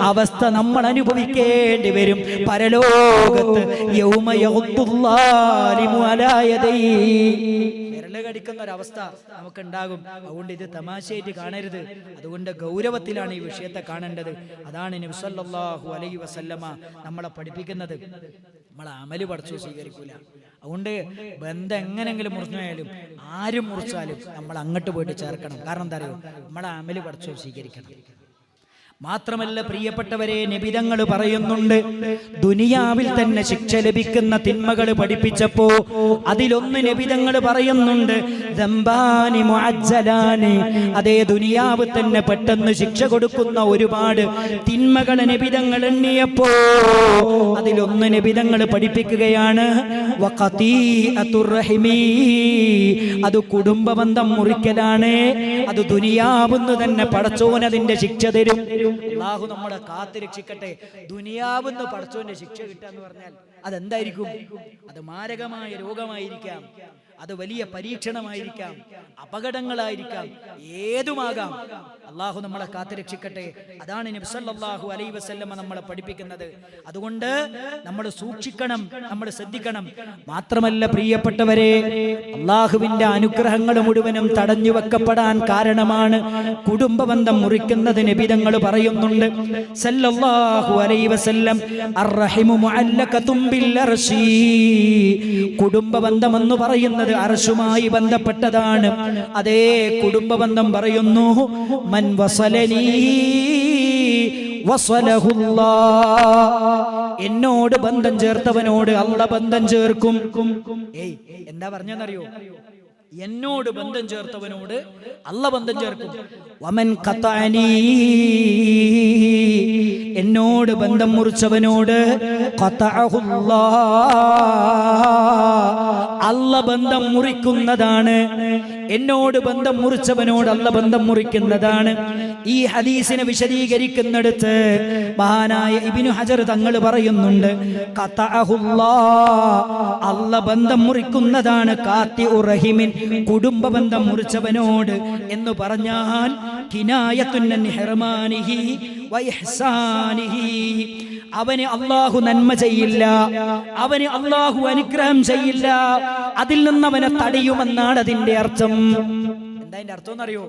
അവസ്ഥ നമ്മൾ അനുഭവിക്കേണ്ടി വരും. പരലോകത്ത് യൗമ യഗ്ദുല്ലാലിമു അലാ യദൈഹി വിരല് കടിക്കുന്ന ഒരവസ്ഥ നമുക്കുണ്ടാകും. അതുകൊണ്ട് ഇത് തമാശയായിട്ട് കാണരുത്. അതുകൊണ്ട് ഗൗരവത്തിലാണ് ഈ വിഷയത്തെ കാണേണ്ടത്. അതാണ് നബി സല്ലല്ലാഹു അലൈഹി വസല്ലമ നമ്മളെ പഠിപ്പിക്കുന്നത്. നമ്മളെ അമല് പഠിച്ചു സ്വീകരിക്കൂല. അതുകൊണ്ട് ബന്ധം എങ്ങനെങ്കിലും മുറിഞ്ഞാലും ആരും മുറിച്ചാലും നമ്മൾ അങ്ങോട്ട് പോയിട്ട് ചേർക്കണം. കാരണം എന്താ അറിയോ, നമ്മളെ അമല് പഠിച്ചു സ്വീകരിക്കണം. മാത്രമല്ല പ്രിയപ്പെട്ടവരെ, നബിതങ്ങൾ പറയുന്നുണ്ട് ദുനിയാവിൽ തന്നെ ശിക്ഷ ലഭിക്കുന്ന തിന്മകൾ പഠിപ്പിച്ചപ്പോ അതിലൊന്ന് നബിതങ്ങൾ പറയുന്നുണ്ട് ദംബാനി മുഅജ്ജലാനി. അതേ ദുനിയാവ് തന്നെ പെട്ടെന്ന് ശിക്ഷ കൊടുക്കുന്ന ഒരുപാട് തിന്മകൾ നബിതങ്ങൾ എണ്ണിയപ്പോ അതിലൊന്ന് നബിതങ്ങൾ പഠിപ്പിക്കുകയാണ് വഖതീഅത്തുർ റഹിമി. അത് കുടുംബബന്ധം മുറിക്കലാണ്. അത് ദുനിയാവെന്ന് തന്നെ പടച്ചോൻ അതിന്റെ ശിക്ഷ തരും. അല്ലാഹു നമ്മളെ കാത്ത് രക്ഷിക്കട്ടെ. ദുനിയാവെന്ന് പടച്ചോന്റെ ശിക്ഷ കിട്ടാന്ന് പറഞ്ഞാൽ അതെന്തായിരിക്കും? അത് മാരകമായ രോഗമായിരിക്കാം, അത് വലിയ പരീക്ഷണമായിരിക്കാം, അപകടങ്ങളായിരിക്കാം, ഏതുമാകാം. അല്ലാഹു നമ്മളെ കാത്ത് രക്ഷിക്കട്ടെ. അതാണ് നബി സല്ലല്ലാഹു അലൈഹി വസല്ലമ നമ്മളെ പഠിപ്പിക്കുന്നത്. അതുകൊണ്ട് നമ്മൾ സൂക്ഷിക്കണം, നമ്മൾ ശ്രദ്ധിക്കണം. മാത്രമല്ല പ്രിയപ്പെട്ടവരെ, അല്ലാഹുവിന്റെ അനുഗ്രഹങ്ങൾ മുഴുവനും തടഞ്ഞു വെക്കപ്പെടാൻ കാരണമാണ് കുടുംബബന്ധം മുറിക്കുന്നത്. നബിതങ്ങൾ പറയുന്നുണ്ട് സല്ലല്ലാഹു അലൈഹി വസല്ലം അർറഹിമു മുഅല്ലഖതും ബിൽ അർശി. കുടുംബബന്ധം എന്ന് പറയുന്നത് അർശുമായി ബന്ധപ്പെട്ടതാണ്. അതേ കുടുംബബന്ധം പറയുന്നു മൻ വസലനി വസലഹുല്ലാഹ്. എന്നോട് ബന്ധം ചേർത്തവനോട് അല്ലാഹ് ബന്ധം ചേർക്കും. എന്താ പറഞ്ഞെന്നറിയോ? എന്നോട് ബന്ധം ചേർത്തവനോട് അല്ലാഹ് ബന്ധം ചേർക്കും. വമൻ ഖതഅനി, എന്നോട് ബന്ധം മുറിച്ചവനോട് ഖതഅഹുല്ലാഹ്, അല്ലാഹ് ബന്ധം മുറിക്കുന്നതാണ്. എന്നോട് ബന്ധം മുറിച്ചവനോട് അല്ലാഹ് ബന്ധം മുറിക്കുന്നതാണ്. ഈ ഹദീസിനെ വിശദീകരിക്കുന്നിടത്ത് മഹാനായ ഇബ്നു ഹജർ തങ്ങൾ പറയുന്നുണ്ട് ഖതഅഹുല്ലാഹ്, അല്ലാഹ് ബന്ധം മുറിക്കുന്നതാണ്. ഖാതിഉ റഹിമിൻ, കുടുംബ ബന്ധം മുറിച്ചവനോട് എന്ന് പറഞ്ഞാൽ കിനായത്തുൻ അൻ ഹിർമാനിഹി വ ഇഹ്സാനിഹി. അവന് അല്ലാഹു നന്മ ചെയ്യില്ല, അവന് അല്ലാഹു അനുഗ്രഹം ചെയ്യില്ല, അതിൽ നിന്ന് അവനെ തടയുമെന്നാണ് അതിന്റെ അർത്ഥം. എന്താ അതിന്റെ അർത്ഥം എന്നറിയോ?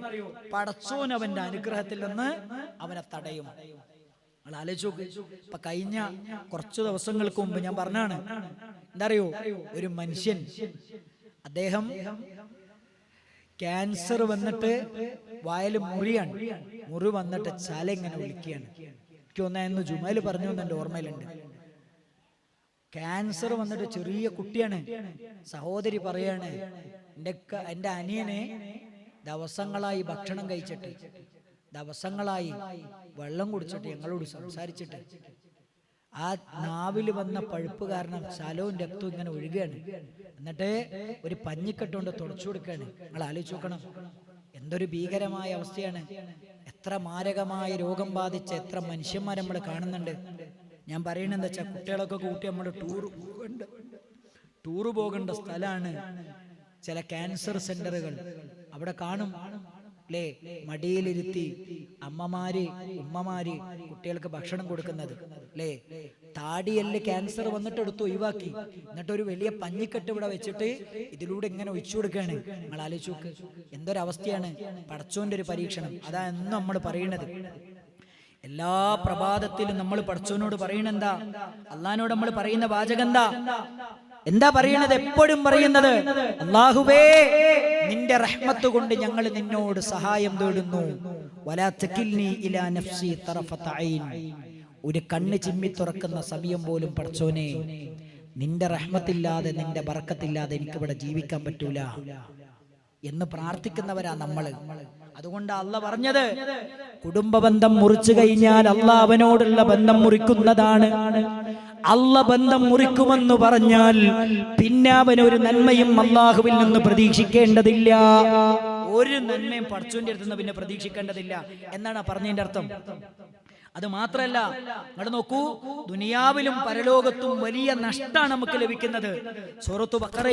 പടച്ചോൻ അവന്റെ അനുഗ്രഹത്തിൽ നിന്ന് അവനെ തടയും. നിങ്ങൾ ആലോചിച്ച് നോക്ക്. ഇപ്പൊ കഴിഞ്ഞ കുറച്ച് ദിവസങ്ങൾക്ക് മുമ്പ് ഞാൻ പറഞ്ഞാണ്, എന്താ അറിയോ, ഒരു മനുഷ്യൻ അദ്ദേഹം ക്യാൻസർ വന്നിട്ട് വായിൽ മുറിയാണ്, മുറി വന്നിട്ട് ചല ഇങ്ങനെ വിളിക്കുകയാണ്. എനിക്ക് ഒന്നായിരുന്നു ജുമയിൽ പറഞ്ഞു എന്ന് എൻ്റെ ഓർമ്മയിലുണ്ട്. ക്യാൻസർ വന്നിട്ട് ചെറിയ കുട്ടിയാണ്. സഹോദരി പറയാണ്, എൻ്റെ അനിയനെ ദിവസങ്ങളായി ഭക്ഷണം കഴിച്ചിട്ട്, ദിവസങ്ങളായി വെള്ളം കുടിച്ചിട്ട്, ഞങ്ങളോട് സംസാരിച്ചിട്ട് ആ നാവിൽ വന്ന പഴുപ്പ് കാരണം ശലവും രക്തവും ഇങ്ങനെ ഒഴുകുകയാണ്. എന്നിട്ട് ഒരു പഞ്ഞിക്കെട്ടുകൊണ്ട് തുടച്ചു കൊടുക്കുകയാണ്. നിങ്ങൾ ആലോചിച്ച് നോക്കണം, എന്തൊരു ഭീകരമായ അവസ്ഥയാണ്. എത്ര മാരകമായ രോഗം ബാധിച്ച എത്ര മനുഷ്യന്മാർ നമ്മൾ കാണുന്നുണ്ട്. ഞാൻ പറയണെന്താ വെച്ചാൽ, കുട്ടികളൊക്കെ കൂട്ടി നമ്മൾ ടൂറ് പോകേണ്ട സ്ഥലമാണ് ചില ക്യാൻസർ സെന്ററുകൾ. അവിടെ കാണും അല്ലേ, മടിയിലിരുത്തി അമ്മമാര് ഉമ്മമാര് കുട്ടികൾക്ക് ഭക്ഷണം കൊടുക്കുന്നത് അല്ലേ. താടിയല്ല് ക്യാൻസർ വന്നിട്ട് എടുത്ത് ഒഴിവാക്കി, എന്നിട്ട് ഒരു വലിയ പഞ്ഞിക്കെട്ട് ഇവിടെ വെച്ചിട്ട് ഇതിലൂടെ ഇങ്ങനെ ഒഴിച്ചു കൊടുക്കുകയാണ്. നിങ്ങൾ ആലോചിച്ച് നോക്ക്, എന്തൊരവസ്ഥയാണ്. പടച്ചോന്റെ ഒരു പരീക്ഷണം. അതാ എന്നും നമ്മൾ പറയണത്. എല്ലാ പ്രഭാതത്തിലും നമ്മൾ പടച്ചോനോട് പറയണെന്താ, അള്ളാഹിനോട് നമ്മൾ പറയുന്ന വാചകം എന്താ പറയണത്? എപ്പോഴും പറയുന്നത്, അല്ലാഹുവേ നിന്റെ റഹ്മത്ത് കൊണ്ട് ഞങ്ങൾ നിന്നോട് സഹായം തേടുന്നു. വലാ തകിൽനി ഇലാ നഫ്സി തറഫത ഐൻ. ഒരു കണ്ണ് ചിമ്മി തുറക്കുന്ന സമയം പോലും പടച്ചോനെ നിന്റെ റഹ്മത്തില്ലാതെ നിന്റെ ബർക്കത്തില്ലാതെ എനിക്കിവിടെ ജീവിക്കാൻ പറ്റൂല എന്ന് പ്രാർത്ഥിക്കുന്നവരാ നമ്മള്. അതുകൊണ്ട് അള്ളാഹ് പറഞ്ഞത്, കുടുംബ ബന്ധം മുറിച്ചു കഴിഞ്ഞാൽ അള്ളാഹ് അവനോടുള്ള ബന്ധം മുറിക്കുന്നതാണ്. അള്ളാഹ് ബന്ധം മുറിക്കുമെന്ന് പറഞ്ഞാൽ പിന്നെ അവന് ഒരു നന്മയും അള്ളാഹുവിൽ നിന്ന് പ്രതീക്ഷിക്കേണ്ടതില്ല. ഒരു നന്മയും പടച്ചോന്റെ അടുത്ത് നിന്ന് പിന്നെ പ്രതീക്ഷിക്കേണ്ടതില്ല എന്നാണ് പറഞ്ഞതിന്റെ അർത്ഥം. അത് മാത്രല്ല, നിങ്ങൾ നോക്കൂ, ദുനിയാവിലും പരലോകത്തും വലിയ നഷ്ടമാണ് നമുക്ക് ലഭിക്കുന്നത്. സൂറത്ത് ബഖറ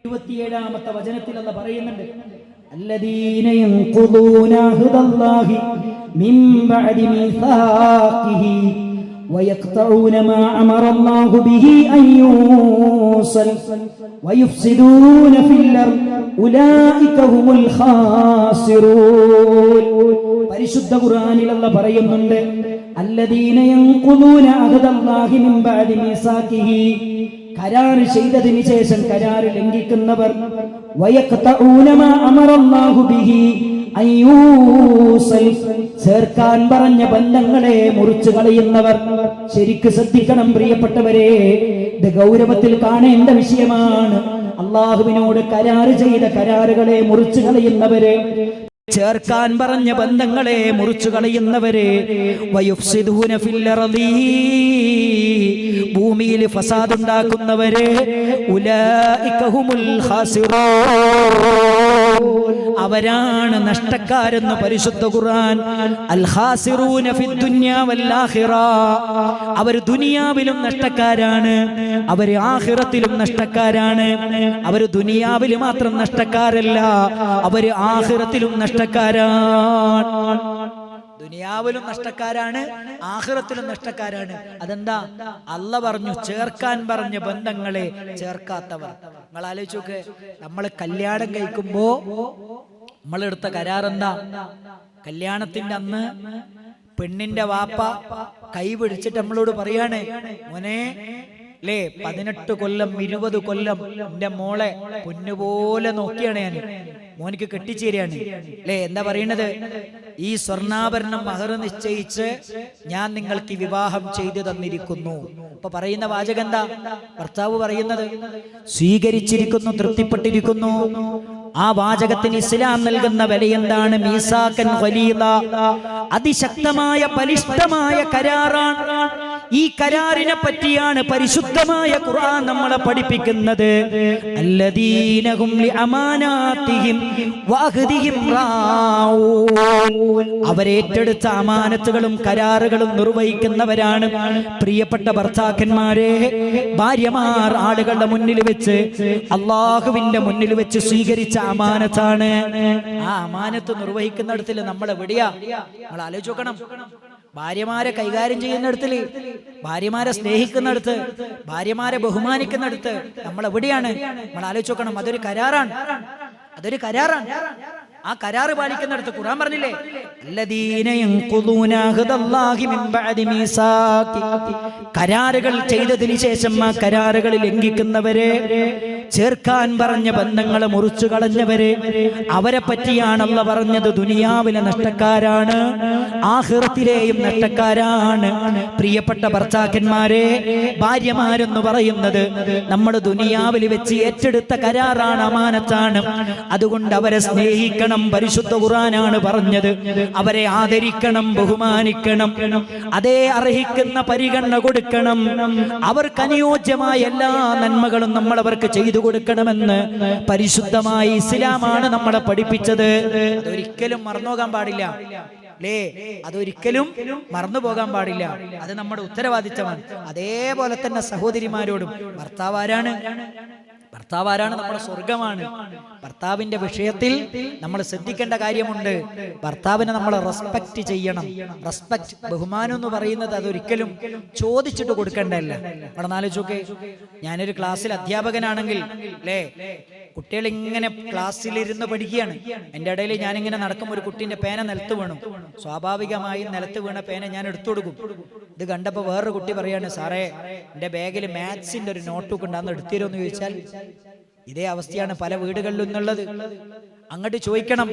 27-ാമത്തെ വചനത്തിൽ അല്ലാഹ് പറയുന്നുണ്ട്, الذين ينقضون عهد الله من بعد ميثاقه ويقطعون ما أمر الله به أن يوصل ويفسدون في الأرض أولئك هم الخاسرون. പരിശുദ്ധ ഖുർആനിൽ അല്ലാഹ് പറയുന്നുണ്ട്, الذين ينقضون عهد الله من بعد ميثاقه, കരാർ ചെയ്തതിന് ശേഷം കരാർ ലംഘിക്കുന്നവർ, ചേർക്കാൻ പറഞ്ഞ ബന്ധങ്ങളെ മുറിച്ചു കളയുന്നവർ. ശരിക്ക് ശ്രദ്ധിക്കണം പ്രിയപ്പെട്ടവരെ, ഇത് ഗൗരവത്തിൽ കാണേണ്ട വിഷയമാണ്. അള്ളാഹുവിനോട് കരാർ ചെയ്ത കരാറുകളെ മുറിച്ചു കളയുന്നവരെ, ചേർക്കാൻ പറഞ്ഞ ബന്ധങ്ങളെ മുറിച്ചു കളയുന്നവരെ, വയുഫ്സിദൂന ഫിൽ അർളി, ഭൂമിയിൽ ഫസാദ് ഉണ്ടാക്കുന്നവരെ, ഉലൈക ഹുമുൽ ഖാസിറൂൻ, അവരാണ് നഷ്ടക്കാരെന്ന് പരിശുദ്ധ ഖുർആൻ. അൽ ഖാസിറൂന ഫിദ് ദുനിയ വൽ ആഖിറ, അവർ ദുനിയാവിലും നഷ്ടക്കാരാണ്, അവർ ആഖിറത്തിലും നഷ്ടക്കാരാണ്. അവർ ദുനിയാവിൽ മാത്രം നഷ്ടക്കാരല്ല, അവർ ആഖിറത്തിലും നഷ്ടക്കാരാണ്. ദുനിയാവിലും നഷ്ടക്കാരാണ്, ആഖിറത്തിലും നഷ്ടക്കാരാണ്. അതെന്താ? അല്ലാഹ് പറഞ്ഞു, ചേർക്കാൻ പറഞ്ഞ ബന്ധങ്ങളെ ചേർക്കാത്തവർ. നിങ്ങൾ ആലോചിച്ച് നോക്ക്, നമ്മൾ കല്യാണം കഴിക്കുമ്പോ നമ്മളെടുത്ത കരാറെന്താ? കല്യാണത്തിന്റെ അന്ന് പെണ്ണിന്റെ വാപ്പ കൈ പിടിച്ചിട്ട് നമ്മളോട് പറയാണ്, മോനെ അല്ലേ 18 കൊല്ലം 20 കൊല്ലം എന്റെ മോളെ പൊന്നുപോലെ നോക്കിയാണ് ഞാൻ, മോനിക്ക് കെട്ടിച്ചേരാണ് അല്ലേ. എന്താ പറയണത്? ഈ സ്വർണ്ണാഭരണം മഹർ നിശ്ചയിച്ച് ഞാൻ നിങ്ങൾക്ക് വിവാഹം ചെയ്തു തന്നിരിക്കുന്നു. ഇപ്പൊ പറയുന്ന വാചകം എന്താ? ഭർത്താവ് പറയുന്നത് സ്വീകരിച്ചിരിക്കുന്നു, തൃപ്തിപ്പെട്ടിരിക്കുന്നു. ആ വാചകത്തിന് ഇസ്ലാം നൽകുന്ന വില എന്താണ്? മീസാക്കൻ ഖലീല, അതിശക്തമായ ബലിഷ്ഠമായ കരാറാണ്. ഈ കരാറിനെ പറ്റിയാണ് പരിശുദ്ധമായ ഖുർആൻ നമ്മളെ പഠിപ്പിക്കുന്നത്. അല്ലദീനഹും ലിഅമാനാതിഹിം വഅഹ്ദിഹിം റാഊൻ, അവരേറ്റെടുത്ത അമാനത്തുകളും കരാറുകളും നിർവഹിക്കുന്നവരാണ്. പ്രിയപ്പെട്ട ഭർത്താക്കന്മാരെ, ഭാര്യമാർ ആളുകളുടെ മുന്നിൽ വെച്ച്, അള്ളാഹുവിന്റെ മുന്നിൽ വെച്ച് സ്വീകരിച്ച അമാനത്താണ്. ആ അമാനത്ത് നിർവഹിക്കുന്നിടത്തിൽ നമ്മൾ എവിടെയാ? നമ്മൾ ആലോചിച്ച് നോക്കണം. ഭാര്യമാരെ കൈകാര്യം ചെയ്യുന്നിടത്തിൽ, ഭാര്യമാരെ സ്നേഹിക്കുന്നിടത്ത്, ഭാര്യമാരെ ബഹുമാനിക്കുന്നിടത്ത് നമ്മൾ എവിടെയാണ്? നമ്മൾ ആലോചിച്ച് നോക്കണം. അതൊരു കരാറാണ്, അതൊരു കരാറാണ്. ആ കരാറ് പാലിക്കുന്നിടത്ത് ഖുർആൻ പറഞ്ഞില്ലേ, الذين ينقضون عهد الله من بعد ميثاقه കരാറുകൾ ചെയ്തതിനു ശേഷം ആ കരാറുകൾ ലംഘിക്കുന്നവരെ, ചേർക്കാൻ പറഞ്ഞ ബന്ധങ്ങളെ മുറിച്ചു കളഞ്ഞവരെ, അവരെ പറ്റിയാണ് അല്ലാഹു പറഞ്ഞത് ദുനിയാവിലെ നഷ്ടക്കാരാണ്, ആഖിറത്തിലെയും നഷ്ടക്കാരാണ്. പ്രിയപ്പെട്ട ഭർത്താക്കന്മാരെ, ഭാര്യമാരെന്ന് പറയുന്നത് നമ്മൾ ദുനിയാവിൽ വെച്ച് ഏറ്റെടുത്ത കരാറാണ്, അമാനത്താണ്. അതുകൊണ്ട് അവരെ സ്നേഹിക്കണം. പരിശുദ്ധ ഖുർആനാണ് പറഞ്ഞത്. അവരെ ആദരിക്കണം, ബഹുമാനിക്കണം, അതേ അർഹിക്കുന്ന പരിഗണന കൊടുക്കണം. അവർക്ക് അനുയോജ്യമായ എല്ലാ നന്മകളും നമ്മൾ അവർക്ക് ചെയ്തു കൊടുക്കണമെന്ന് പരിശുദ്ധമായ ഇസ്ലാമാണ് നമ്മളെ പഠിപ്പിച്ചത്. അതൊരിക്കലും മറന്നുപോകാൻ പാടില്ല അല്ലേ? അതൊരിക്കലും മറന്നു പോകാൻ പാടില്ല. അത് നമ്മുടെ ഉത്തരവാദിത്തമാണ്. അതേപോലെ തന്നെ സഹോദരിമാരോടും, ഭർത്താവാരാണ് നമ്മുടെ സ്വർഗമാണ്. ഭർത്താവിന്റെ വിഷയത്തിൽ നമ്മൾ ശ്രദ്ധിക്കേണ്ട കാര്യമുണ്ട്. ഭർത്താവിനെ നമ്മൾ റെസ്പെക്ട് ചെയ്യണം. റെസ്പെക്ട്, ബഹുമാനം എന്ന് പറയുന്നത് അതൊരിക്കലും ചോദിച്ചിട്ട് കൊടുക്കേണ്ടതല്ല. അവിടെ ആലോചിച്ചോക്കെ, ഞാനൊരു ക്ലാസ്സിൽ അധ്യാപകനാണെങ്കിൽ അല്ലേ, കുട്ടികൾ ഇങ്ങനെ ക്ലാസ്സിലിരുന്ന് പഠിക്കുകയാണ്. എൻ്റെ ഇടയിൽ ഞാനിങ്ങനെ നടക്കുമ്പോൾ ഒരു കുട്ടീൻ്റെ പേന നിലത്ത് വീണു. സ്വാഭാവികമായും നിലത്ത് വീണ പേന ഞാൻ എടുത്തു കൊടുക്കും. ഇത് കണ്ടപ്പോൾ വേറൊരു കുട്ടി പറയാണ്, സാറേ എൻ്റെ ബാഗിൽ മാത്സിൻ്റെ ഒരു നോട്ട് ബുക്ക് ഉണ്ടാകുന്ന എടുത്തിരോ എന്ന് ചോദിച്ചാൽ, ഇതേ അവസ്ഥയാണ് പല വീടുകളിലും എന്നുള്ളത്. അങ്ങോട്ട് ചോദിക്കണം,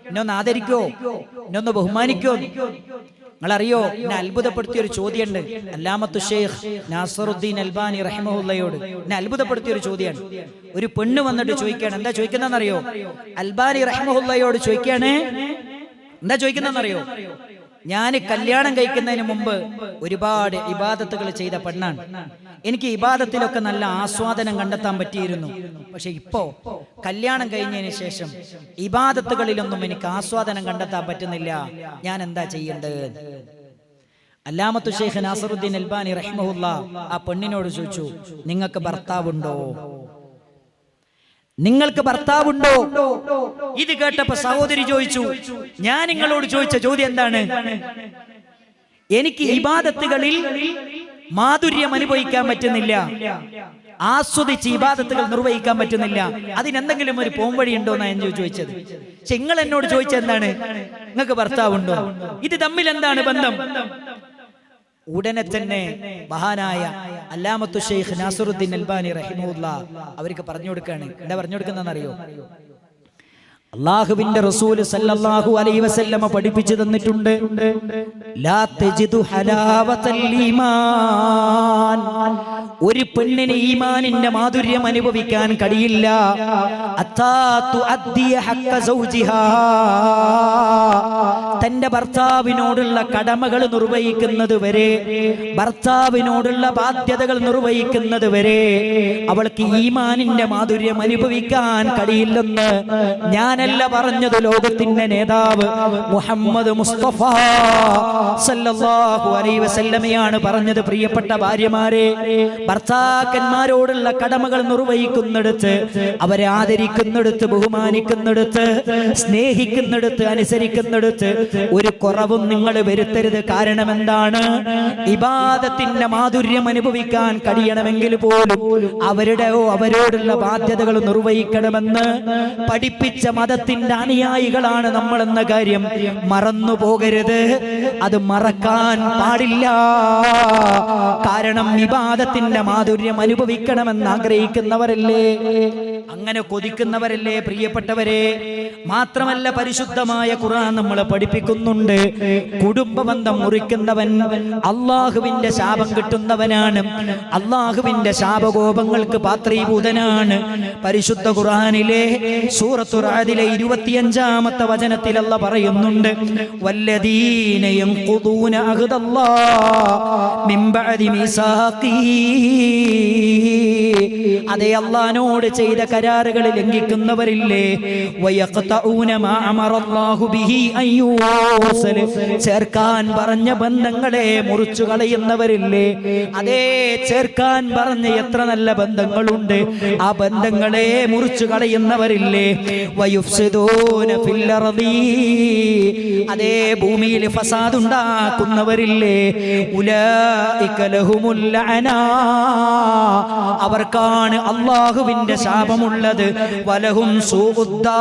ഇന്നൊന്ന് ആദരിക്കോ, ഇന്നൊന്ന് ബഹുമാനിക്കോ. നിങ്ങളറിയോ, എന്നെ അത്ഭുതപ്പെടുത്തിയ ഒരു ചോദ്യമുണ്ട് അല്ലാമത്തു ഷെയ്ഖ് നാസറുദ്ദീൻ അൽബാനി റഹിമഹുല്ലയോട്. എന്നെ അത്ഭുതപ്പെടുത്തിയ ഒരു ചോദ്യമാണ്. ഒരു പെണ്ണ് വന്നിട്ട് ചോദിക്കുകയാണ്. എന്താ ചോദിക്കുന്നതെന്നറിയോ? അൽബാനി റഹിമഹുല്ലയോട് ചോദിക്കുകയാണ്. എന്താ ചോദിക്കുന്നതെന്നറിയോ? ഞാൻ കല്യാണം കഴിക്കുന്നതിന് മുമ്പ് ഒരുപാട് ഇബാദത്തുകൾ ചെയ്ത പെണ്ണാണ്. എനിക്ക് ഇബാദത്തിലൊക്കെ നല്ല ആസ്വാദനം കണ്ടെത്താൻ പറ്റിയിരുന്നു. പക്ഷെ ഇപ്പോ കല്യാണം കഴിഞ്ഞതിന് ശേഷം ഇബാദത്തുകളിലൊന്നും എനിക്ക് ആസ്വാദനം കണ്ടെത്താൻ പറ്റുന്നില്ല. ഞാൻ എന്താ ചെയ്യേണ്ടത്? അല്ലാമത്തു ഷെയ്ഖ് നാസറുദ്ദീൻ അൽബാനി റഹിമഹുല്ല ആ പെണ്ണിനോട് ചോദിച്ചു, നിങ്ങൾക്ക് ഭർത്താവുണ്ടോ? നിങ്ങൾക്ക് ഭർത്താവുണ്ടോ? ഇത് കേട്ടപ്പോ സഹോദരി ചോദിച്ചു, ഞാൻ നിങ്ങളോട് ചോദിച്ച ചോദ്യം എന്താണ്? എനിക്ക് ഇബാദത്തുകളിൽ മാധുര്യം അനുഭവിക്കാൻ പറ്റുന്നില്ല, ആസ്വദിച്ച് ഇബാദത്തുകൾ നിർവഹിക്കാൻ പറ്റുന്നില്ല. അതിനെന്തെങ്കിലും ഒരു പോംവഴി ഉണ്ടോ എന്നാണ് ഞാൻ ചോദിച്ചത്. പക്ഷെ നിങ്ങൾ എന്നോട് ചോദിച്ചത് എന്താണ്? നിങ്ങൾക്ക് ഭർത്താവുണ്ടോ? ഇത് തമ്മിൽ എന്താണ് ബന്ധം? ഉടനെ തന്നെ മഹാനായ അല്ലാമത്തു ഷെയ്ഖ് നാസറുദ്ദീൻ അൽബാനി റഹിമഹുല്ലാ അവർക്ക് പറഞ്ഞു കൊടുക്കുകയാണ്. എന്താ പറഞ്ഞു കൊടുക്കുന്നതെന്നറിയോ? അല്ലാഹുവിന്റെ റസൂല് സല്ലല്ലാഹു അലൈഹി വസല്ലമ പഠിപ്പിച്ചു തന്നിട്ടുണ്ട്, ലാ തജിദു ഹലാവതൽ ഈമാൻ. ഒരു പെണ്ണിന് ഈമാനിന്റെ മാധുര്യം അനുഭവിക്കാൻ കഴിയില്ല അത്താ തുഅദ്ദിയ ഹഖ്ക സൗജിഹാ. തന്റെ ഭർത്താവിനോടുള്ള കടമകൾ നിർവഹിക്കുന്നത് വരെ, ഭർത്താവിനോടുള്ള ബാധ്യതകൾ നിർവഹിക്കുന്നത് വരെ അവൾക്ക് ഈമാനിന്റെ മാധുര്യം അനുഭവിക്കാൻ കഴിയില്ലെന്ന് ഞാനല്ല പറഞ്ഞത്, ലോകത്തിന്റെ നേതാവ് മുഹമ്മദ് മുസ്തഫ സല്ലല്ലാഹു അലൈഹി വസല്ലമയാണ് പറഞ്ഞത്. പ്രിയപ്പെട്ട ഭാര്യമാരെ, ഭർത്താക്കന്മാരോടുള്ള കടമകൾ നിർവഹിക്കുന്നിടത്ത്, അവരെ ആദരിക്കുന്നിടത്ത്, ബഹുമാനിക്കുന്നിടത്ത്, സ്നേഹിക്കുന്നിടത്ത്, അനുസരിക്കുന്നിടത്ത് ഒരു കുറവും നിങ്ങൾ വരുത്തരുത്. കാരണം എന്താണ്? ഇബാദത്തിന്റെ മാധുര്യം അനുഭവിക്കാൻ കഴിയണമെങ്കിൽ പോലും അവരോടുള്ള ബാധ്യതകൾ നിർവഹിക്കണമെന്ന് പഠിപ്പിച്ച മതത്തിന്റെ അനുയായികളാണ് നമ്മളെന്ന കാര്യം മറന്നു പോകരുത്. അത് മറക്കാൻ പാടില്ല. കാരണം ഇബാദത്തിന്റെ മാധുര്യം അനുഭവിക്കണമെന്ന് ആഗ്രഹിക്കുന്നവരല്ലേ, അങ്ങനെ കൊതിക്കുന്നവരല്ലേ പ്രിയപ്പെട്ടവരെ. മാത്രമല്ല പരിശുദ്ധമായ ഖുർആൻ നമ്മളെ പഠിപ്പിക്കുന്നുണ്ട്, കുടുംബബന്ധം മുറിക്കുന്നവൻ അള്ളാഹുവിന്റെ ശാപം കിട്ടുന്നവനാണ്, അള്ളാഹുവിന്റെ ശാപകോപങ്ങൾക്ക് പാത്രീഭൂതനാണ്. പരിശുദ്ധ ഖുർആനിലെ സൂറത്തു റഅദിലെ 25-ാമത്തെ വചനത്തിൽ അല്ലാഹ് പറയുന്നുണ്ട്, വല്ലദീന യൻഖുദൂന അഹ്ദല്ലാഹി മിൻ ബഅദി മീസാഖി. അതേ അല്ലാഹുവോട് ചെയ്ത കരാറുകൾ ലംഘിക്കുന്നവരില്ലേ, വയഖതഊന മാ അമറല്ലാഹു ബിഹി അയ്യൂസൽ. ചേർക്കാൻ പറഞ്ഞ ബന്ധങ്ങളെ മുറിച്ചു കളയുന്നവരില്ലേ, അതേ ചേർക്കാൻ പറഞ്ഞ എത്ര നല്ല ബന്ധങ്ങളുണ്ട്, ആ ബന്ധങ്ങളെ മുറിച്ചു കളയുന്നവരില്ലേ. വയുഫ്സിദൂന ഫിൽ അർദി. അതേ ഭൂമിയിൽ ഫസാദ് ഉണ്ടാക്കുന്നവരില്ലേ. ഉലൈക ലഹുമുൽ ലഅന. അവർക്കാണ് അല്ലാഹുവിന്റെ ശാപം ശാപമുള്ളത്. വലഹും സൂഉദ്ദാർ,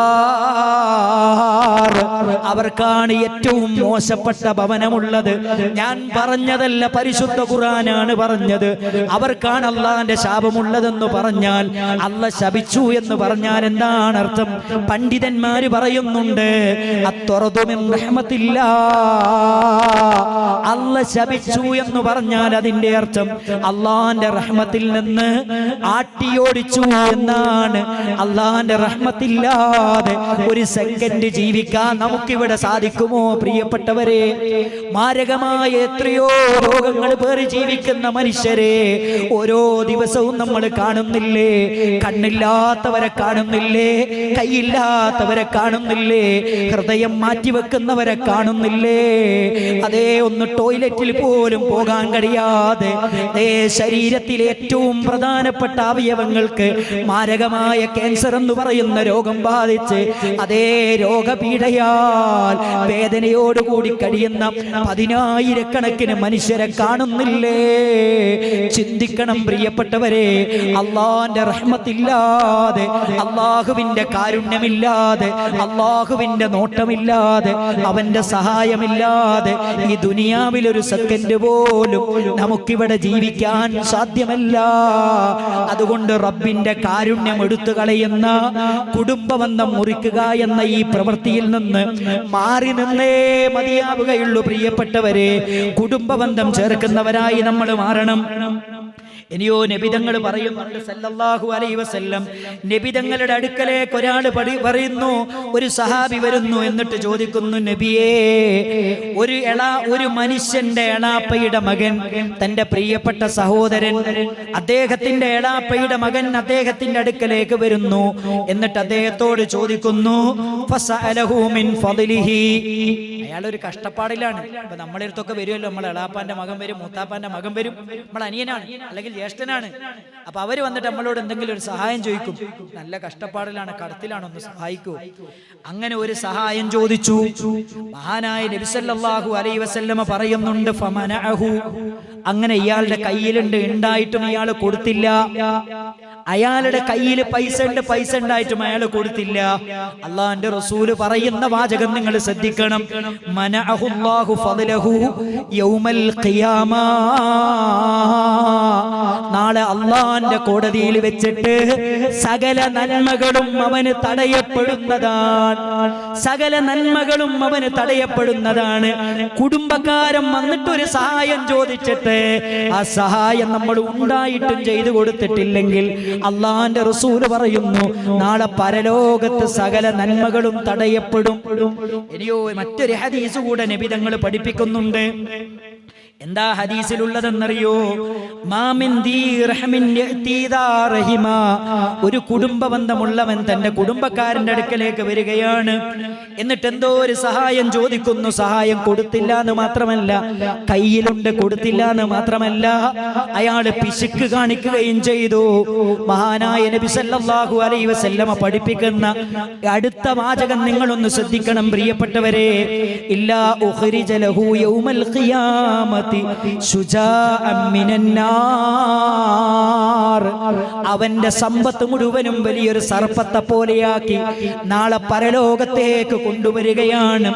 അവർക്കാണ് ഏറ്റവും മോശപ്പെട്ട ഭവനമുള്ളത്. ഞാൻ പറഞ്ഞതല്ല, പരിശുദ്ധ ഖുർആനാണ് പറഞ്ഞത്. അവർക്കാണ് അള്ളാന്റെ ശാപമുള്ളതെന്ന് പറഞ്ഞാൽ, അല്ല ശപിച്ചു എന്ന് പറഞ്ഞാൽ എന്താണ് അർത്ഥം? പണ്ഡിതന്മാര് പറയുന്നുണ്ട്, അത്വറദു മിൻ റഹ്മത്തില്ലാ, അല്ല ശപിച്ചു എന്ന് പറഞ്ഞാൽ അതിന്റെ അർത്ഥം അള്ളാന്റെ റഹ്മത്തിൽ നിന്ന് ആട്ടിയോടിച്ചു എന്നാണ്. അള്ളാന്റെ റഹ്മത്തില്ലാതെ ഒരു സെക്കൻഡ് ജീവിക്കാൻ നമുക്കിവിടെ സാധിക്കുമോ പ്രിയപ്പെട്ടവരെ? മാരകമായ എത്രയോ രോഗങ്ങൾ പേറി ജീവിക്കുന്ന മനുഷ്യരെ ഓരോ ദിവസവും നമ്മൾ കാണുന്നില്ലേ? കണ്ണില്ലാത്തവരെ കാണുന്നില്ലേ? കൈയില്ലാത്തവരെ കാണുന്നില്ലേ? ഹൃദയം മാറ്റിവെക്കുന്നവരെ കാണുന്നില്ലേ? അതേ, ഒന്ന് ടോയ്ലറ്റിൽ പോലും പോകാൻ കഴിയാതെ ശരീരത്തിലെ ഏറ്റവും പ്രധാനപ്പെട്ട അവയവങ്ങൾക്ക് മാരകമായ ക്യാൻസർ എന്ന് പറയുന്ന രോഗം ബാധിച്ച് അതേ രോഗപീഠയാൽ വേദനയോടുകൂടി കഴിയുന്ന 10,000-കണക്കിന് മനുഷ്യരെ കാണുന്നില്ലേ? ചിന്തിക്കണം പ്രിയപ്പെട്ടവരെ. അള്ളാന്റെ റഹ്മത്തില്ലാതെ, അള്ളാഹുവിന്റെ കാരുണ്യമില്ലാതെ, അള്ളാഹുവിന്റെ നോട്ടമില്ലാതെ, അവന്റെ സഹായമില്ലാതെ ഈ ദുനിയാവിൽ ഒരു സെക്കൻഡ് പോലും നമുക്കിവിടെ ജീവിക്കാൻ സാധ്യമല്ല. അതുകൊണ്ട് റബ്ബിന്റെ കാരുണ്യം എടുത്തു കളയുന്ന, കുടുംബബന്ധം മുറിക്കുക എന്ന ഈ പ്രവൃത്തിയിൽ നിന്ന് മാറി നിന്നേ മതിയാവുകയുള്ളൂ പ്രിയപ്പെട്ടവരെ. കുടുംബബന്ധം ചേർക്കുന്നവരായി നമ്മൾ മാറണം. ഇനിയോ നബിതങ്ങൾ പറയുന്നുണ്ട് സല്ലല്ലാഹു അലൈഹി വസല്ലം, നബിതങ്ങളുടെ അടുക്കലേക്ക് ഒരാൾ പറയുന്നു, ഒരു സഹാബി വരുന്നു, എന്നിട്ട് ചോദിക്കുന്നു, നബിയേ, ഒരു മനുഷ്യന്റെ എളാപ്പയുടെ മകൻ, തന്റെ പ്രിയപ്പെട്ട സഹോദരൻ, അദ്ദേഹത്തിന്റെ എളാപ്പയുടെ മകൻ അദ്ദേഹത്തിന്റെ അടുക്കലേക്ക് വരുന്നു. എന്നിട്ട് അദ്ദേഹത്തോട് ചോദിക്കുന്നു, ഫസഅലഹു മിൻ ഫളിഹി, അയാളൊരു കഷ്ടപ്പാടിലാണ്. അപ്പൊ നമ്മളെ അടുത്തൊക്കെ വരുമല്ലോ, നമ്മളെ എളാപ്പാന്റെ മകൻ വരും, മൂത്താപ്പാന്റെ മകൻ വരും, നമ്മളെ അനിയനാണ് അല്ലെങ്കിൽ ജ്യേഷ്ഠനാണ്. അപ്പൊ അവര് വന്നിട്ട് നമ്മളോട് എന്തെങ്കിലും ഒരു സഹായം ചോദിക്കും. നല്ല കഷ്ടപ്പാടിലാണ്, കടത്തിലാണ്, ഒന്ന് സഹായിക്കൂ. അങ്ങനെ ഒരു സഹായം ചോദിച്ചു. മഹാനായ നബി സല്ലല്ലാഹു അലൈഹി വസല്ലമ പറയുന്നുണ്ട്, ഫമനഅഹു, അങ്ങനെ ഇയാളുടെ കയ്യിലുണ്ട്, ഉണ്ടായിട്ടും ഇയാൾ കൊടുത്തില്ല. അയാളുടെ കയ്യിൽ പൈസ ഉണ്ടായിട്ടും അയാൾ കൊടുത്തില്ല. അള്ളാഹുവിന്റെ റസൂല് പറയുന്ന വാചകം നിങ്ങൾ ശ്രദ്ധിക്കണം, മനഅഹുല്ലാഹു ഫളലഹു യൗമൽ ഖിയാമ, നാളെ അള്ളാഹുവിന്റെ കോടതിയിൽ വെച്ചിട്ട് സകല നന്മകളും അവന് തടയപ്പെടുന്നതാണ്. സകല നന്മകളും അവന് തടയപ്പെടുന്നതാണ്. കുടുംബക്കാരൻ വന്നിട്ടൊരു സഹായം ചോദിച്ചിട്ട് ആ സഹായം നമ്മൾ ഉണ്ടായിട്ടും ചെയ്തു കൊടുത്തിട്ടില്ലെങ്കിൽ അള്ളാഹുവിന്റെ റസൂല് പറയുന്നു, നാളെ പരലോകത്ത് സകല നന്മകളും തടയപ്പെടും. ഇനിയോ മറ്റൊരു ഹദീസ് കൂടെ നബി തങ്ങൾ പഠിപ്പിക്കുന്നുണ്ട്. എന്താ ഹദീസിലുള്ളതെന്നറിയോ? ഒരു കുടുംബ ബന്ധമുള്ളവൻ തന്റെ കുടുംബക്കാരന്റെ അടുക്കലേക്ക് വരികയാണ്. എന്നിട്ട് എന്തോ ഒരു സഹായം ചോദിക്കുന്നു. സഹായം കൊടുത്തില്ല എന്ന് മാത്രമല്ല, കയ്യിലുണ്ട്, കൊടുത്തില്ല എന്ന് മാത്രമല്ല, അയാള് പിശുക്ക് കാണിക്കുകയും ചെയ്തു. മഹാനായ നബി സല്ലല്ലാഹു അലൈഹി വസല്ലമ പഠിപ്പിക്കുന്ന അടുത്ത വാചകം നിങ്ങളൊന്ന് ശ്രദ്ധിക്കണം പ്രിയപ്പെട്ടവരെ. ഇല്ലാ ഉഖ്രിജ ലഹു യൗമൽ ഖിയാമത്തി ശുജാഅൻ മിനന്നാർ, അവന്റെ സമ്പത്ത് മുഴുവനും വലിയൊരു സർപ്പത്തെ പോലെയാക്കി നാളെ പരലോകത്തേക്ക് കൊണ്ടുവരികയാണ്.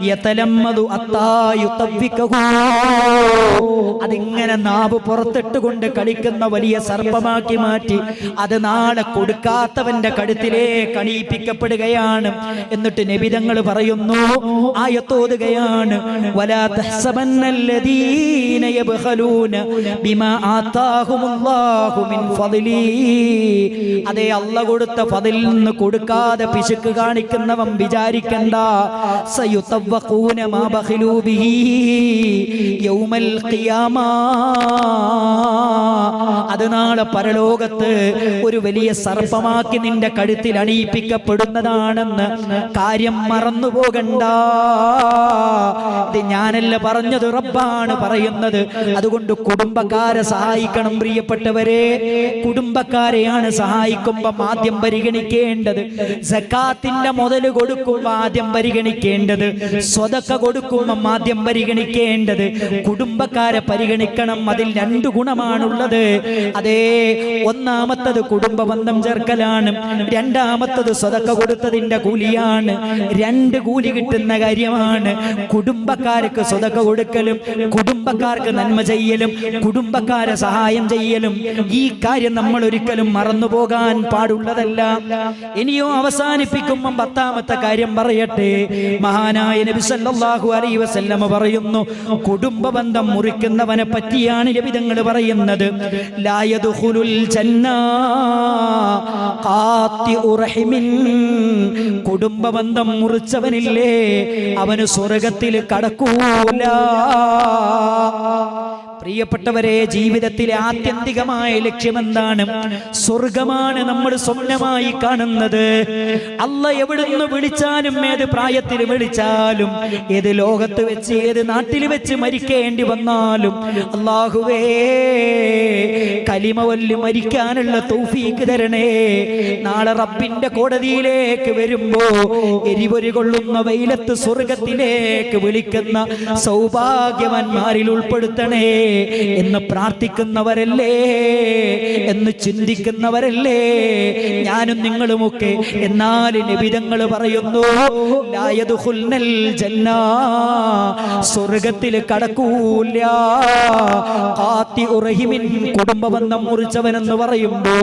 യതലമ്മദു അത്താ യുതവ്വികഹു, അതിങ്ങനെ നാവ് പുറത്തിട്ടുകൊണ്ട് കളിക്കുന്ന വലിയ സർപ്പമാക്കി മാറ്റി അത് നാളെ കൊടുക്കാത്തവന്റെ കഴുത്തിലേക്ക് അണിയിപ്പിക്കപ്പെടുകയാണ്. എന്നിട്ട് നബിതങ്ങൾ പറയുന്നു, ആയത്തോതുകയാണ്, വലാ തഹ്സബന്നല്ലദീന യബ്ഖലൂന ബിമാ ആതാഹുമുല്ലാഹു മിൻ ഫളിലി, അതേ അല്ലാഹു കൊടുത്ത ഫളിൽ നിന്ന് കൊടുക്കാതെ പിശുക്ക് കാണിക്കുന്നവൻ വിചാരിക്കണ്ട, സയുതവഖൂന മാ ബഖിലൂ ബിഹി യൗമൽ ഖിയാമ, അത് നാളെ പരലോകത്ത് ഒരു വലിയ സർപ്പമാക്കി നിന്റെ കഴുത്തിൽ അണിയിപ്പിക്കപ്പെടുന്നതാണെന്ന് കാര്യം മറന്നു പോകണ്ട. ഇത് ഞാനല്ല പറഞ്ഞത്, റബ്ബാണ് പറയുന്നത്. അതുകൊണ്ട് കുടുംബക്കാരെ സഹായിക്കണം പ്രിയപ്പെട്ടവരെ. കുടുംബക്കാരെയാണ് സഹായിക്കുമ്പോൾ ആദ്യം പരിഗണിക്കേണ്ടത്. സക്കാത്തിന്റെ മുതൽ കൊടുക്കുമ്പോൾ ആദ്യം പരിഗണിക്കേണ്ടത്, സ്വതക്ക കൊടുക്കുമ്പോൾ ആദ്യം പരിഗണിക്കേണ്ടത് കുടുംബക്കാരെ പരിഗണിക്കണം. പരിഗണിക്കണം. അതിൽ 2 ഗുണമാണുള്ളത്. അതേ, ഒന്നാമത്തത് കുടുംബ ബന്ധം ചേർക്കലാണ്, രണ്ടാമത്തത് സ്വതക്ക കൊടുത്തതിന്റെ കൂലിയാണ്. 2 കൂലി കിട്ടുന്ന കാര്യമാണ്. കുടുംബക്കാർക്ക് സ്വതക്ക കൊടുക്കലും കുടുംബക്കാർക്ക് നന്മ ചെയ്യലും കുടുംബക്കാരെ സഹായം ചെയ്യലും. ഈ കാര്യം നമ്മൾ ഒരിക്കലും മറന്നുപോകാൻ പാടുള്ളതല്ല. ഇനിയോ അവസാനിപ്പിക്കുമ്പോൾ 10ാമത്തെ കാര്യം പറയട്ടെ. മഹാനായ നബി സല്ലല്ലാഹു അലൈഹി വസല്ലം പറയുന്നു, കുടുംബ ബന്ധം മുറിക്കുന്നവനെ പറ്റിയാണ് നബി തങ്ങൾ പറയുന്നത്. ലാ യദ്ഖുലുൽ ജന്ന ഖാത്തിഉ റഹിമിൻ. കുടുംബ ബന്ധം മുറിച്ചവനില്ലേ, അവന് സ്വർഗ്ഗത്തിൽ കടക്കൂല. പ്രിയപ്പെട്ടവരെ, ജീവിതത്തിലെ ആത്യന്തികമായ ലക്ഷ്യം എന്താണ്? സ്വർഗമാണ് നമ്മൾ സ്വപ്നമായി കാണുന്നത്. അല്ല എവിടുന്ന് വിളിച്ചാലും, ഏത് പ്രായത്തിൽ വിളിച്ചാലും, ഏത് ലോകത്ത് വെച്ച്, ഏത് നാട്ടിൽ വെച്ച് മരിക്കേണ്ടി വന്നാലും, അല്ലാഹുവേ കലിമ വല്ലി മരിക്കാനുള്ള തൗഫീക്ക് തരണേ. നാളെ റബ്ബിന്റെ കോടതിയിലേക്ക് വരുമ്പോ എരിപൊരി കൊള്ളുന്ന വെയിലത്ത് സ്വർഗത്തിലേക്ക് വിളിക്കുന്ന സൗഭാഗ്യവാന്മാരിൽ ഉൾപ്പെടുത്തണേ എന്ന് പ്രാർത്ഥിക്കുന്നവരല്ലേ, എന്ന് ചിന്തിക്കുന്നവരല്ലേ ഞാനും നിങ്ങളുമൊക്കെ. എന്നാൽ നബി തങ്ങൾ പറയുന്നു, ലാ യദ്ഖുൽനൽ ജന്ന, സ്വർഗ്ഗത്തിൽ കടക്കൂല. ഖാത്തിഉ റഹിമിൻ, കുടുംബ ബന്ധം മുറിച്ചവനെന്ന് പറയുമ്പോ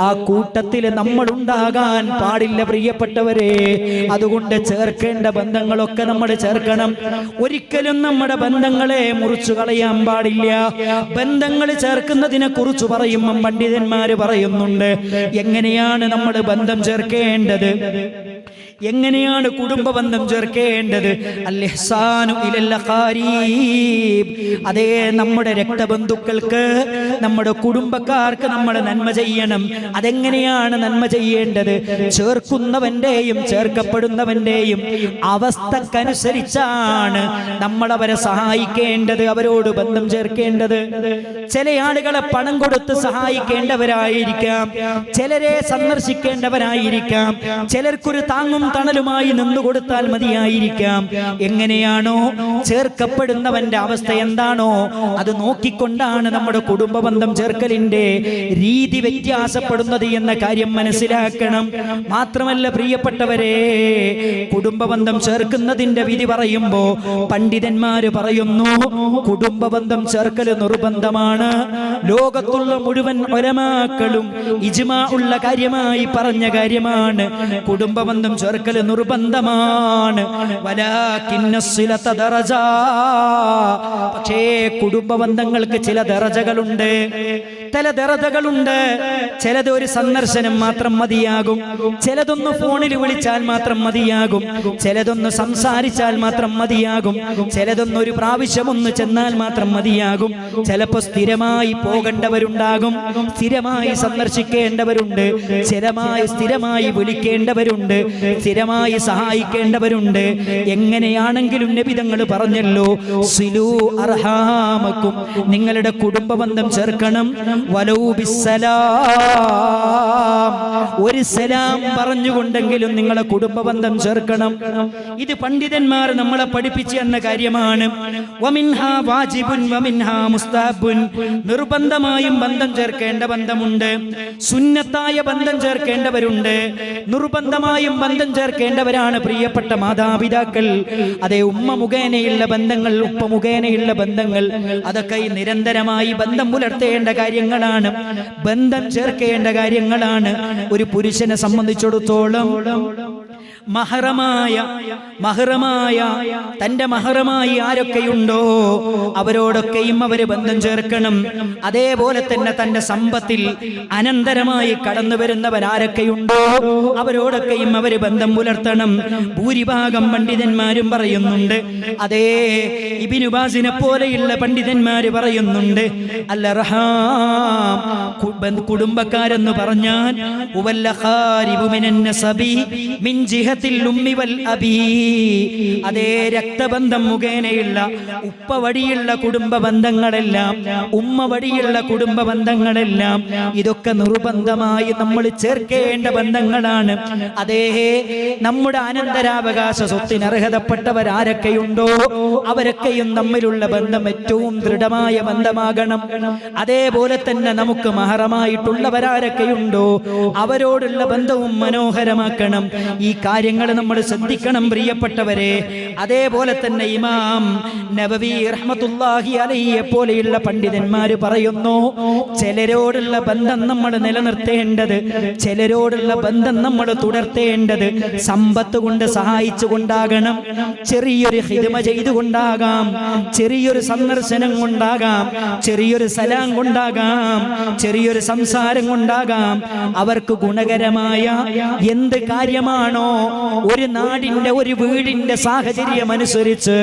ആ കൂട്ടത്തിൽ നമ്മൾ ഉണ്ടാകാൻ പാടില്ല പ്രിയപ്പെട്ടവരെ. അതുകൊണ്ട് ചേർക്കേണ്ട ബന്ധങ്ങളൊക്കെ നമ്മൾ ചേർക്കണം. ഒരിക്കലും നമ്മുടെ ബന്ധങ്ങളെ മുറിച്ചു കളയാൻ പാടില്ല. ബന്ധങ്ങൾ ചേർക്കുന്നതിനെ കുറിച്ച് പറയുമ്പോൾ പണ്ഡിതന്മാര് പറയുന്നുണ്ട്, എങ്ങനെയാണ് നമ്മൾ ബന്ധം ചേർക്കേണ്ടത്, എങ്ങനെയാണ് കുടുംബ ബന്ധം ചേർക്കേണ്ടത്. അൽ ഇഹ്സാനു ഇലൽ ഖരീബ്. അതേ, നമ്മുടെ രക്തബന്ധുക്കൾക്ക്, നമ്മുടെ കുടുംബക്കാർക്ക് നമ്മൾ നന്മ ചെയ്യണം. അതെങ്ങനെയാണ് നന്മ ചെയ്യേണ്ടത്? ചേർക്കുന്നവന്റെയും ചേർക്കപ്പെടുന്നവന്റെയും അവസ്ഥക്കനുസരിച്ചാണ് നമ്മൾ അവരെ സഹായിക്കേണ്ടത്, അവരോട് ബന്ധം ചേർക്കേണ്ടത്. ചില ആളുകളെ പണം കൊടുത്ത് സഹായിക്കേണ്ടവരായിരിക്കാം, ചിലരെ സന്ദർശിക്കേണ്ടവരായിരിക്കാം, ചിലർക്കൊരു താങ്ങും തണലുമായി നിന്നു കൊടുത്താൽ മതിയായിരിക്കാം. എങ്ങനെയാണോ ചേർക്കപ്പെടുന്നവന്റെ അവസ്ഥ എന്താണോ അത് നോക്കിക്കൊണ്ടാണ് നമ്മുടെ കുടുംബ ബന്ധം ചേർക്കലിന്റെ രീതി വ്യത്യാസപ്പെടുന്നത് എന്ന കാര്യം മനസ്സിലാക്കണം. മാത്രമല്ല പ്രിയപ്പെട്ടവരെ, കുടുംബ ബന്ധം ചേർക്കുന്നതിന്റെ വിധി പറയുമ്പോ പണ്ഡിതന്മാര് പറയുന്നു, കുടുംബ ബന്ധം ചേർക്കൽ നിർബന്ധമാണ്. ലോകത്തുള്ള മുഴുവൻ ഉലമാക്കളും ഇജ്മാ ഉള്ള കാര്യമായി പറഞ്ഞ കാര്യമാണ്. കുടുംബ ബന്ധം ചേർക്കൽ നിർബന്ധമാണ്. വലാകിന്നസ്സിലത ദറജ. പക്ഷേ കുടുംബ ബന്ധങ്ങൾക്ക് ചില ദറജകളുണ്ട്, ചില ദറജകളുണ്ട്. ചിലത് ഒരു സന്ദർശനം മാത്രം മതിയാകും, ചിലതൊന്ന് ഫോണിൽ വിളിച്ചാൽ മാത്രം മതിയാകും, ചിലതൊന്ന് സംസാരിച്ചാൽ മാത്രം മതിയാകും, ചിലതൊന്ന് ഒരു പ്രാവശ്യം ഒന്ന് ചെന്നാൽ മാത്രം മതിയാകും. ചിലപ്പോൾ സ്ഥിരമായി പോകേണ്ടവരുണ്ടാകും, സ്ഥിരമായി സന്ദർശിക്കേണ്ടവരുണ്ട്, സ്ഥിരമായി വിളിക്കേണ്ടവരുണ്ട്, സ്ഥിരമായി സഹായിക്കേണ്ടവരുണ്ട്. എങ്ങനെയാണെങ്കിലും നബി തങ്ങൾ പറഞ്ഞല്ലോ, സിലു അർഹാമക്കും, നിങ്ങളുടെ കുടുംബ ബന്ധം ചേർക്കണം. വലൗ ബിസ്സലാം, ഒരു സലാം പറഞ്ഞുകൊണ്ടെങ്കിലും നിങ്ങളെ കുടുംബ ബന്ധം ചേർക്കണം. ഇത് പണ്ഡിതന്മാർ നമ്മളെ പഠിപ്പിച്ചു എന്ന കാര്യമാണ്. വമിൻഹാ വാജിബുൻ വമിൻഹാ മുസ്തഹബുൻ. നിർബന്ധമായും ബന്ധം ചേർക്കേണ്ട ബന്ധമുണ്ട്, സുന്നത്തായ ബന്ധം ചേർക്കേണ്ടവരുണ്ട്. നിർബന്ധമായും ബന്ധം ചേർക്കേണ്ടവരാണ് പ്രിയപ്പെട്ട മാതാപിതാക്കൾ. അതേ, ഉമ്മ മുഖേനയുള്ള ബന്ധങ്ങൾ, ഉപ്പ മുഖേനയുള്ള ബന്ധങ്ങൾ, അതൊക്കെ നിരന്തരമായി ബന്ധം പുലർത്തേണ്ട കാര്യങ്ങളാണ്, ബന്ധം ചേർക്കേണ്ട കാര്യങ്ങളാണ്. ഒരു പുരുഷനെ സംബന്ധിച്ചിടത്തോളം മഹറമായ തന്റെ മഹറമായി ആരൊക്കെയുണ്ടോ അവരോടൊക്കെയും അവര് ബന്ധം ചേർക്കണം. അതേപോലെ തന്നെ തന്റെ സമ്പത്തിൽ അനന്തരമായി കടന്നു വരുന്നവരാരൊക്കെയുണ്ടോ അവരോടൊക്കെയും അവര് ബന്ധം പുലർത്തണം. ഭൂരിഭാഗം പണ്ഡിതന്മാരും പറയുന്നുണ്ട്, അതേ ഇബ്നു ബാസിനെ പോലെയുള്ള പണ്ഡിതന്മാര് പറയുന്നുണ്ട്, അൽ-അർഹാം, കുടുംബക്കാരെന്ന് പറഞ്ഞാൽ ഉവൽ ഖാരിബു മിനൻ നസബി മിൻ ജിഹ ജിഹത്തിൽ ഉമ്മി വൽ അബീ, അതേ രക്തബന്ധം മുഖേനയുള്ള ഉപ്പ വഴിയുള്ള കുടുംബ ബന്ധങ്ങളെല്ലാം, ഉമ്മ വഴിയുള്ള കുടുംബ ബന്ധങ്ങളെല്ലാം ഇതൊക്കെ നിർബന്ധമായി നമ്മൾ ചേർക്കേണ്ട ബന്ധങ്ങളാണ്. അതേ നമ്മുടെ അനന്തരാവകാശ സ്വത്തിന് അർഹതപ്പെട്ടവരാരൊക്കെയുണ്ടോ അവരൊക്കെയും തമ്മിലുള്ള ബന്ധം ഏറ്റവും ദൃഢമായ ബന്ധമാകണം. അതേപോലെ തന്നെ നമുക്ക് മഹറമായിട്ടുള്ളവരാരൊക്കെയുണ്ടോ അവരോടുള്ള ബന്ധവും മനോഹരമാക്കണം. ഈ കാര്യങ്ങൾ നമ്മൾ ശ്രദ്ധിക്കണം പ്രിയപ്പെട്ടവരെ. അതേപോലെ തന്നെ ഇമാം നബവി റഹ്മത്തുള്ളാഹി അലൈഹിയെ പോലെയുള്ള പണ്ഡിതന്മാര് പറയുന്നു, ചിലരോടുള്ള ബന്ധം നമ്മൾ നിലനിർത്തേണ്ടത്, ചിലരോടുള്ള ബന്ധം നമ്മൾ തുടർത്തേണ്ടത് സമ്പത്ത് കൊണ്ട് സഹായിച്ചു കൊണ്ടാകണം, ചെറിയൊരു ഹിദ്മ ചെയ്തുകൊണ്ടാകാം, ചെറിയൊരു സന്ദർശനം കൊണ്ടാകാം, ചെറിയൊരു സലാം കൊണ്ടാകാം, ചെറിയൊരു സംസാരം കൊണ്ടാകാം. അവർക്ക് ഗുണകരമായ എന്ത് കാര്യമാണോ ഒരു നാടിന്റെ ഒരു വീടിന്റെ സാഹചര്യം അനുസരിച്ച്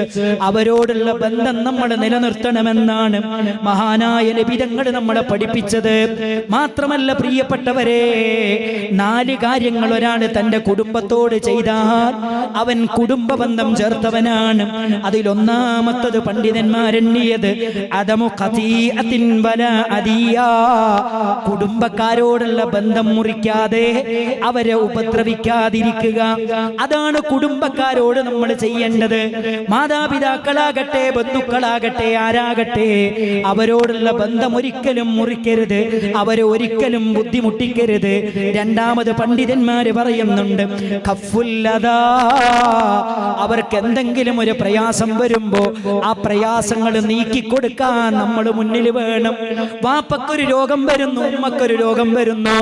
അവരോടുള്ള ബന്ധം നമ്മൾ നിലനിർത്തണമെന്നാണ് മഹാനായ നബി തങ്ങൾ നമ്മളെ പഠിപ്പിച്ചത്. മാത്രമല്ല പ്രിയപ്പെട്ടവരെ, 4 കാര്യങ്ങൾ ഒരാൾ തന്റെ കുടുംബത്തോട് ചെയ്താൽ അവൻ കുടുംബ ബന്ധം ചേർത്തവനാണ്. അതിലൊന്നാമത്തത് പണ്ഡിതന്മാരെണ്ണിയത് അദമു ഖതീഅത്തിൻ വലാ അദിയാ, കുടുംബക്കാരോടുള്ള ബന്ധം മുറിക്കാതെ അവരെ ഉപദ്രവിക്കാതിരിക്കുക. അതാണ് കുടുംബക്കാരോട് നമ്മൾ ചെയ്യേണ്ടത്. മാതാപിതാക്കളാകട്ടെ ബന്ധുക്കളാകട്ടെ ആരാകട്ടെ അവരോടുള്ള ബന്ധം ഒരിക്കലും മുറിക്കരുത്, അവരെ ഒരിക്കലും ബുദ്ധിമുട്ടിക്കരുത്. രണ്ടാമത് പണ്ഡിതന്മാര് പറയുന്നുണ്ട് ഖഫുല്ലദാ, അവർക്ക് എന്തെങ്കിലും ഒരു പ്രയാസം വരുമ്പോ ആ പ്രയാസങ്ങൾ നീക്കിക്കൊടുക്കാൻ നമ്മൾ മുന്നിൽ വേണം. വാപ്പക്കൊരു രോഗം വരുന്നു, ഉമ്മക്കൊരു രോഗം വരുന്നു,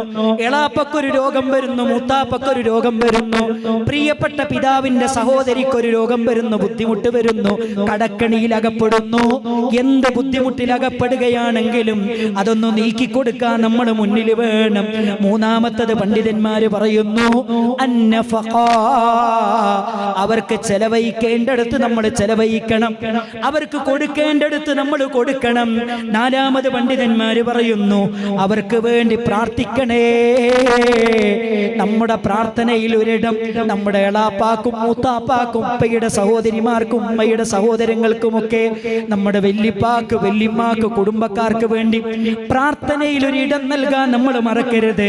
എളാപ്പക്കൊരു രോഗം വരുന്നു, മൂത്താപ്പക്കൊരു രോഗം വരുന്നു, പ്രിയപ്പെട്ട പിതാവിന്റെ സഹോദരിക്കൊരു രോഗം വരുന്നു, ബുദ്ധിമുട്ട് വരുന്നു, കടക്കണിയിൽ അകപ്പെടുന്നു. എന്ത് ബുദ്ധിമുട്ടിൽ അകപ്പെടുകയാണെങ്കിലും അതൊന്ന് നീക്കിക്കൊടുക്കാൻ നമ്മൾ മുന്നിൽ വേണം. മൂന്നാമത്തത് പണ്ഡിതന്മാര് പറയുന്നു അന്നഫഖാ, അവർക്ക് ചെലവഴിക്കേണ്ടടുത്ത് നമ്മൾ ചെലവഴിക്കണം, അവർക്ക് കൊടുക്കേണ്ടടുത്ത് നമ്മൾ കൊടുക്കണം. നാലാമത് പണ്ഡിതന്മാര് പറയുന്നു അവർക്ക് വേണ്ടി പ്രാർത്ഥിക്കണേ. നമ്മുടെ പ്രാർത്ഥനയിൽ ഒരിടം നമ്മുടെ എളാപ്പാക്കും മൂത്താപ്പാക്കും ഉപ്പയുടെ സഹോദരിമാർക്കും ഉമ്മയുടെ സഹോദരങ്ങൾക്കുമൊക്കെ നമ്മുടെ വല്യപ്പാക്ക് വല്യമ്മാക്ക് കുടുംബക്കാർക്ക് വേണ്ടി പ്രാർത്ഥനയിൽ ഒരിടം നൽകാൻ നമ്മൾ മറക്കരുത്.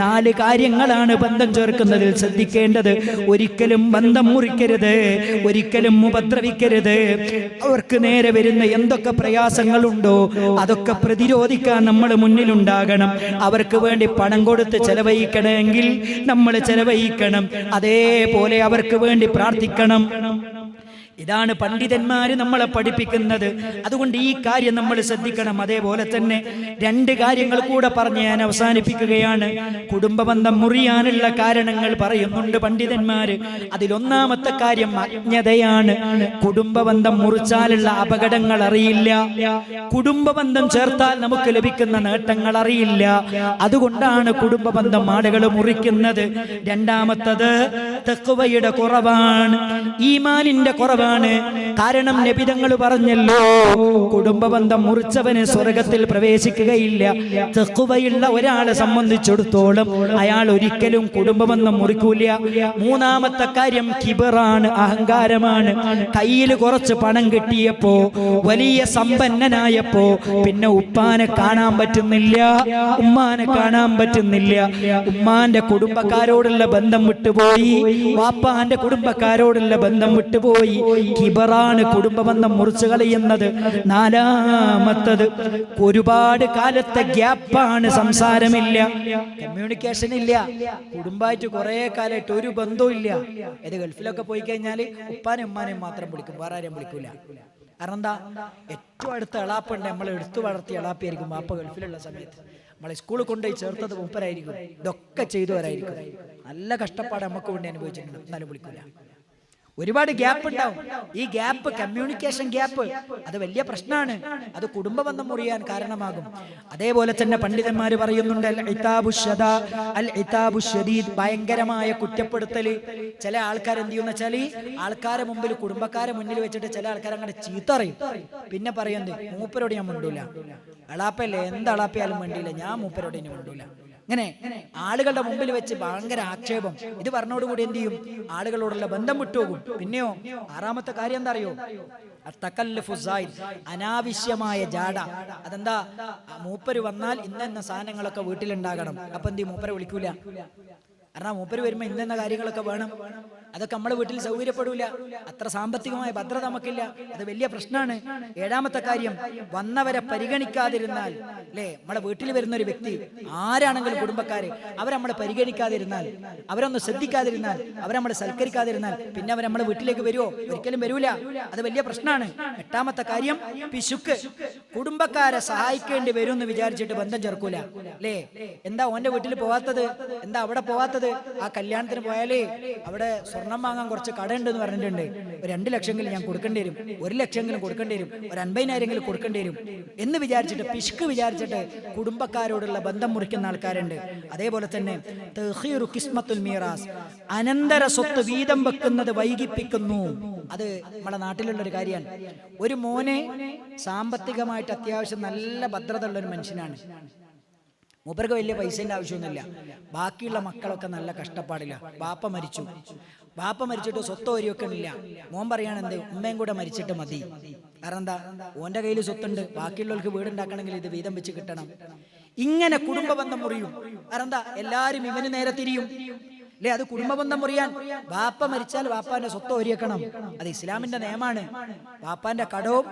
4 കാര്യങ്ങളാണ് ബന്ധം ചേർക്കുന്നതിൽ ശ്രദ്ധിക്കേണ്ടത്. ഒരിക്കലും ബന്ധം മുറിക്കരുത്, ഒരിക്കലും ഉപദ്രവിക്കരുത്. അവർക്ക് നേരെ വരുന്ന എന്തൊക്കെ പ്രയാസങ്ങളുണ്ടോ അതൊക്കെ പ്രതിരോധിക്കാൻ നമ്മൾ മുന്നിലുണ്ടാകണം. അവർക്ക് വേണ്ടി പണം കൊടുത്ത് ചെലവഴിക്കണമെങ്കിൽ നമ്മൾ ചെലവഴിക്കണം, അതേപോലെ അവർക്ക് വേണ്ടി പ്രാർത്ഥിക്കണം. ഇതാണ് പണ്ഡിതന്മാര് നമ്മളെ പഠിപ്പിക്കുന്നത്. അതുകൊണ്ട് ഈ കാര്യം നമ്മൾ ശ്രദ്ധിക്കണം. അതേപോലെ തന്നെ 2 കാര്യങ്ങൾ കൂടെ പറഞ്ഞ് ഞാൻ അവസാനിപ്പിക്കുകയാണ്. കുടുംബ ബന്ധം മുറിയാനുള്ള കാരണങ്ങൾ പറയുന്നുണ്ട് പണ്ഡിതന്മാര്. അതിലൊന്നാമത്തെ കാര്യം അജ്ഞതയാണ്. കുടുംബ ബന്ധം മുറിച്ചാലുള്ള അപകടങ്ങൾ അറിയില്ല, കുടുംബ ബന്ധം ചേർത്താൽ നമുക്ക് ലഭിക്കുന്ന നേട്ടങ്ങൾ അറിയില്ല. അതുകൊണ്ടാണ് കുടുംബ ബന്ധം ആളുകൾ മുറിക്കുന്നത്. രണ്ടാമത്തത് തഖ്വയുടെ കുറവാണ്, ഈമാനിന്റെ കുറവാണ്. കാരണം നബിതങ്ങൾ പറഞ്ഞല്ലോ, കുടുംബ ബന്ധം മുറിച്ചവന് സ്വർഗത്തിൽ പ്രവേശിക്കുകയില്ല. തഖ്വയുള്ള ഒരാളെ സംബന്ധിച്ചിടത്തോളം അയാൾ ഒരിക്കലും കുടുംബ ബന്ധം മുറിക്കൂല. മൂന്നാമത്തെ കാര്യം കിബറാണ്, അഹങ്കാരമാണ്. കയ്യിൽ കുറച്ച് പണം കിട്ടിയപ്പോ, വലിയ സമ്പന്നനായപ്പോ പിന്നെ ഉപ്പാനെ കാണാൻ പറ്റുന്നില്ല, ഉമ്മാനെ കാണാൻ പറ്റുന്നില്ല. ഉമ്മാന്റെ കുടുംബക്കാരോടുള്ള ബന്ധം വിട്ടുപോയി, വാപ്പാന്റെ കുടുംബക്കാരോടുള്ള ബന്ധം വിട്ടുപോയി. കിബറാണ് കുടുംബ ബന്ധം മുറിച്ചു കളയുന്നത്. നാലാമത്തത് ഒരുപാട് കാലത്തെ ഗ്യാപ്പാണ്, സംസാരമില്ല, കമ്മ്യൂണിക്കേഷൻ ഇല്ല. കുടുംബമായിട്ട് കുറെ കാലമായിട്ട് ഒരു ബന്ധവും ഇല്ല. ഇത് ഗൾഫിലൊക്കെ പോയി കഴിഞ്ഞാല് ഉപ്പാനും ഉമ്മാനെയും മാത്രം വിളിക്കും, വേറെ ആരെയും വിളിക്കൂല. കാരണം എന്താ, ഏറ്റവും അടുത്ത എളാപ്പുണ്ട്, നമ്മൾ എടുത്തു വളർത്തിയ എളാപ്പിയായിരിക്കും വാപ്പ ഗൾഫിലുള്ള സമയത്ത്. നമ്മളെ സ്കൂളിൽ കൊണ്ടുപോയി ചേർത്തത് മൂപ്പരായിരിക്കും, ഇതൊക്കെ ചെയ്തവരായിരിക്കും. നല്ല കഷ്ടപ്പാട് നമുക്ക് വേണ്ടി അനുഭവിച്ചിട്ടുണ്ട്, എന്നാലും വിളിക്കൂല. ഒരുപാട് ഗ്യാപ്പ് ഉണ്ടാവും. ഈ ഗ്യാപ്പ്, കമ്മ്യൂണിക്കേഷൻ ഗ്യാപ്പ്, അത് വലിയ പ്രശ്നമാണ്. അത് കുടുംബ ബന്ധം മുറിയാൻ കാരണമാകും. അതേപോലെ തന്നെ പണ്ഡിതന്മാര് പറയുന്നുണ്ട് അൽ ഇതാബു ഷദീദ്, ഭയങ്കരമായ കുറ്റപ്പെടുത്തല്. ചില ആൾക്കാർ എന്ത് ചെയ്യുന്ന വെച്ചാൽ, ആൾക്കാരെ മുമ്പിൽ, കുടുംബക്കാരെ മുന്നിൽ വെച്ചിട്ട് ചില ആൾക്കാർ അങ്ങനെ ചീത്തറിയും. പിന്നെ പറയുന്നത് മൂപ്പരോട് ഞാൻ മിണ്ടൂല, അളാപ്പല്ലേ, എന്ത് അളാപ്പയാലും വേണ്ടിയില്ല, ഞാൻ മൂപ്പരോട് ഇനി മിണ്ടൂല. ഇങ്ങനെ ആളുകളുടെ മുമ്പിൽ വെച്ച് ഭയങ്കര ആക്ഷേപം. ഇത് പറഞ്ഞോടുകൂടി എന്ത് ചെയ്യും? ആളുകളോടുള്ള ബന്ധം വിട്ടുപോകും. പിന്നെയോ 6ാമത്തെ കാര്യം എന്താ അറിയോ? അനാവശ്യമായ ജാട. അതെന്താ? മൂപ്പര് വന്നാൽ ഇന്ന സാധനങ്ങളൊക്കെ വീട്ടിലുണ്ടാകണം. അപ്പൊ എന്ത് ചെയ്യും? മൂപ്പരെ വിളിക്കൂല. കാരണം മൂപ്പര് വരുമ്പോ ഇന്ന കാര്യങ്ങളൊക്കെ വേണം. അതൊക്കെ നമ്മളെ വീട്ടിൽ സൗകര്യപ്പെടൂല. അത്ര സാമ്പത്തികമായ ഭദ്രത നമുക്കില്ല. അത് വലിയ പ്രശ്നമാണ്. 7ാമത്തെ കാര്യം, വന്നവരെ പരിഗണിക്കാതിരുന്നാൽ, അല്ലേ? നമ്മളെ വീട്ടിൽ വരുന്ന ഒരു വ്യക്തി ആരാണെങ്കിലും കുടുംബക്കാര് അവരമ്മളെ പരിഗണിക്കാതിരുന്നാൽ, അവരൊന്ന് ശ്രദ്ധിക്കാതിരുന്നാൽ, അവരമ്മളെ സൽക്കരിക്കാതിരുന്നാൽ പിന്നെ അവർ നമ്മളെ വീട്ടിലേക്ക് വരുമോ? ഒരിക്കലും വരൂല. അത് വലിയ പ്രശ്നമാണ്. 8ാമത്തെ കാര്യം പിശുക്ക്. കുടുംബക്കാരെ സഹായിക്കേണ്ടി വരും എന്ന് വിചാരിച്ചിട്ട് ബന്ധം ചേർക്കൂല. അല്ലേ? എന്താ ഓന്റെ വീട്ടിൽ പോവാത്തത്? എന്താ അവിടെ പോവാത്തത്? ആ കല്യാണത്തിന് പോയാലേ അവിടെ സ്വർണം വാങ്ങാൻ കുറച്ച് കടയുണ്ടെന്ന് പറഞ്ഞിട്ടുണ്ട്. ഒരു 2 ലക്ഷമെങ്കിലും ഞാൻ കൊടുക്കേണ്ടി വരും, 1 ലക്ഷമെങ്കിലും കൊടുക്കേണ്ടി വരും, ഒരു 50,000 കൊടുക്കേണ്ടി വരും എന്ന് വിചാരിച്ചിട്ട്, പിശുക്ക് വിചാരിച്ചിട്ട് കുടുംബക്കാരോടുള്ള ബന്ധം മുറിക്കുന്ന ആൾക്കാരുണ്ട്. അതേപോലെ തന്നെ തഖീറു ഖിസ്മത്തുൽ മീറാസ്, അനന്തര സ്വത്ത് വീതം വെക്കുന്നത് വൈകിപ്പിക്കുന്നു. അത് നമ്മുടെ നാട്ടിലുള്ള ഒരു കാര്യമാണ്. ഒരു മോനെ സാമ്പത്തികമായിട്ട് അത്യാവശ്യം നല്ല ഭദ്രത ഉള്ള ഒരു മനുഷ്യനാണ്. മൂപ്പർക്ക് വലിയ പൈസേൻ്റെ ആവശ്യമൊന്നുമില്ല. ബാക്കിയുള്ള മക്കളൊക്കെ നല്ല കഷ്ടപ്പാടില്ല. ബാപ്പ മരിച്ചിട്ട് സ്വത്തോ ഒരിയൊക്കെ ഇല്ല. മോൻ പറയാണ്, എന്ത് ഉമ്മയും കൂടെ മരിച്ചിട്ട് മതി. കാരണം എന്താ? ഓന്റെ കയ്യിൽ സ്വത്തുണ്ട്, ബാക്കിയുള്ളവർക്ക് വീടുണ്ടാക്കണമെങ്കിൽ ഇത് വീതം വെച്ച് കിട്ടണം. ഇങ്ങനെ കുടുംബ ബന്ധം മുറിയും. കാരണം എന്താ? എല്ലാരും ഇവന് നേരെ തിരിയും. അല്ലെ? അത് കുടുംബബന്ധം മുറിയാൻ. വാപ്പ മരിച്ചാൽ വാപ്പാന്റെ സ്വത്ത് ഒരിയക്കണം. അത് ഇസ്ലാമിന്റെ നിയമമാണ്. വാപ്പാന്റെ കടവും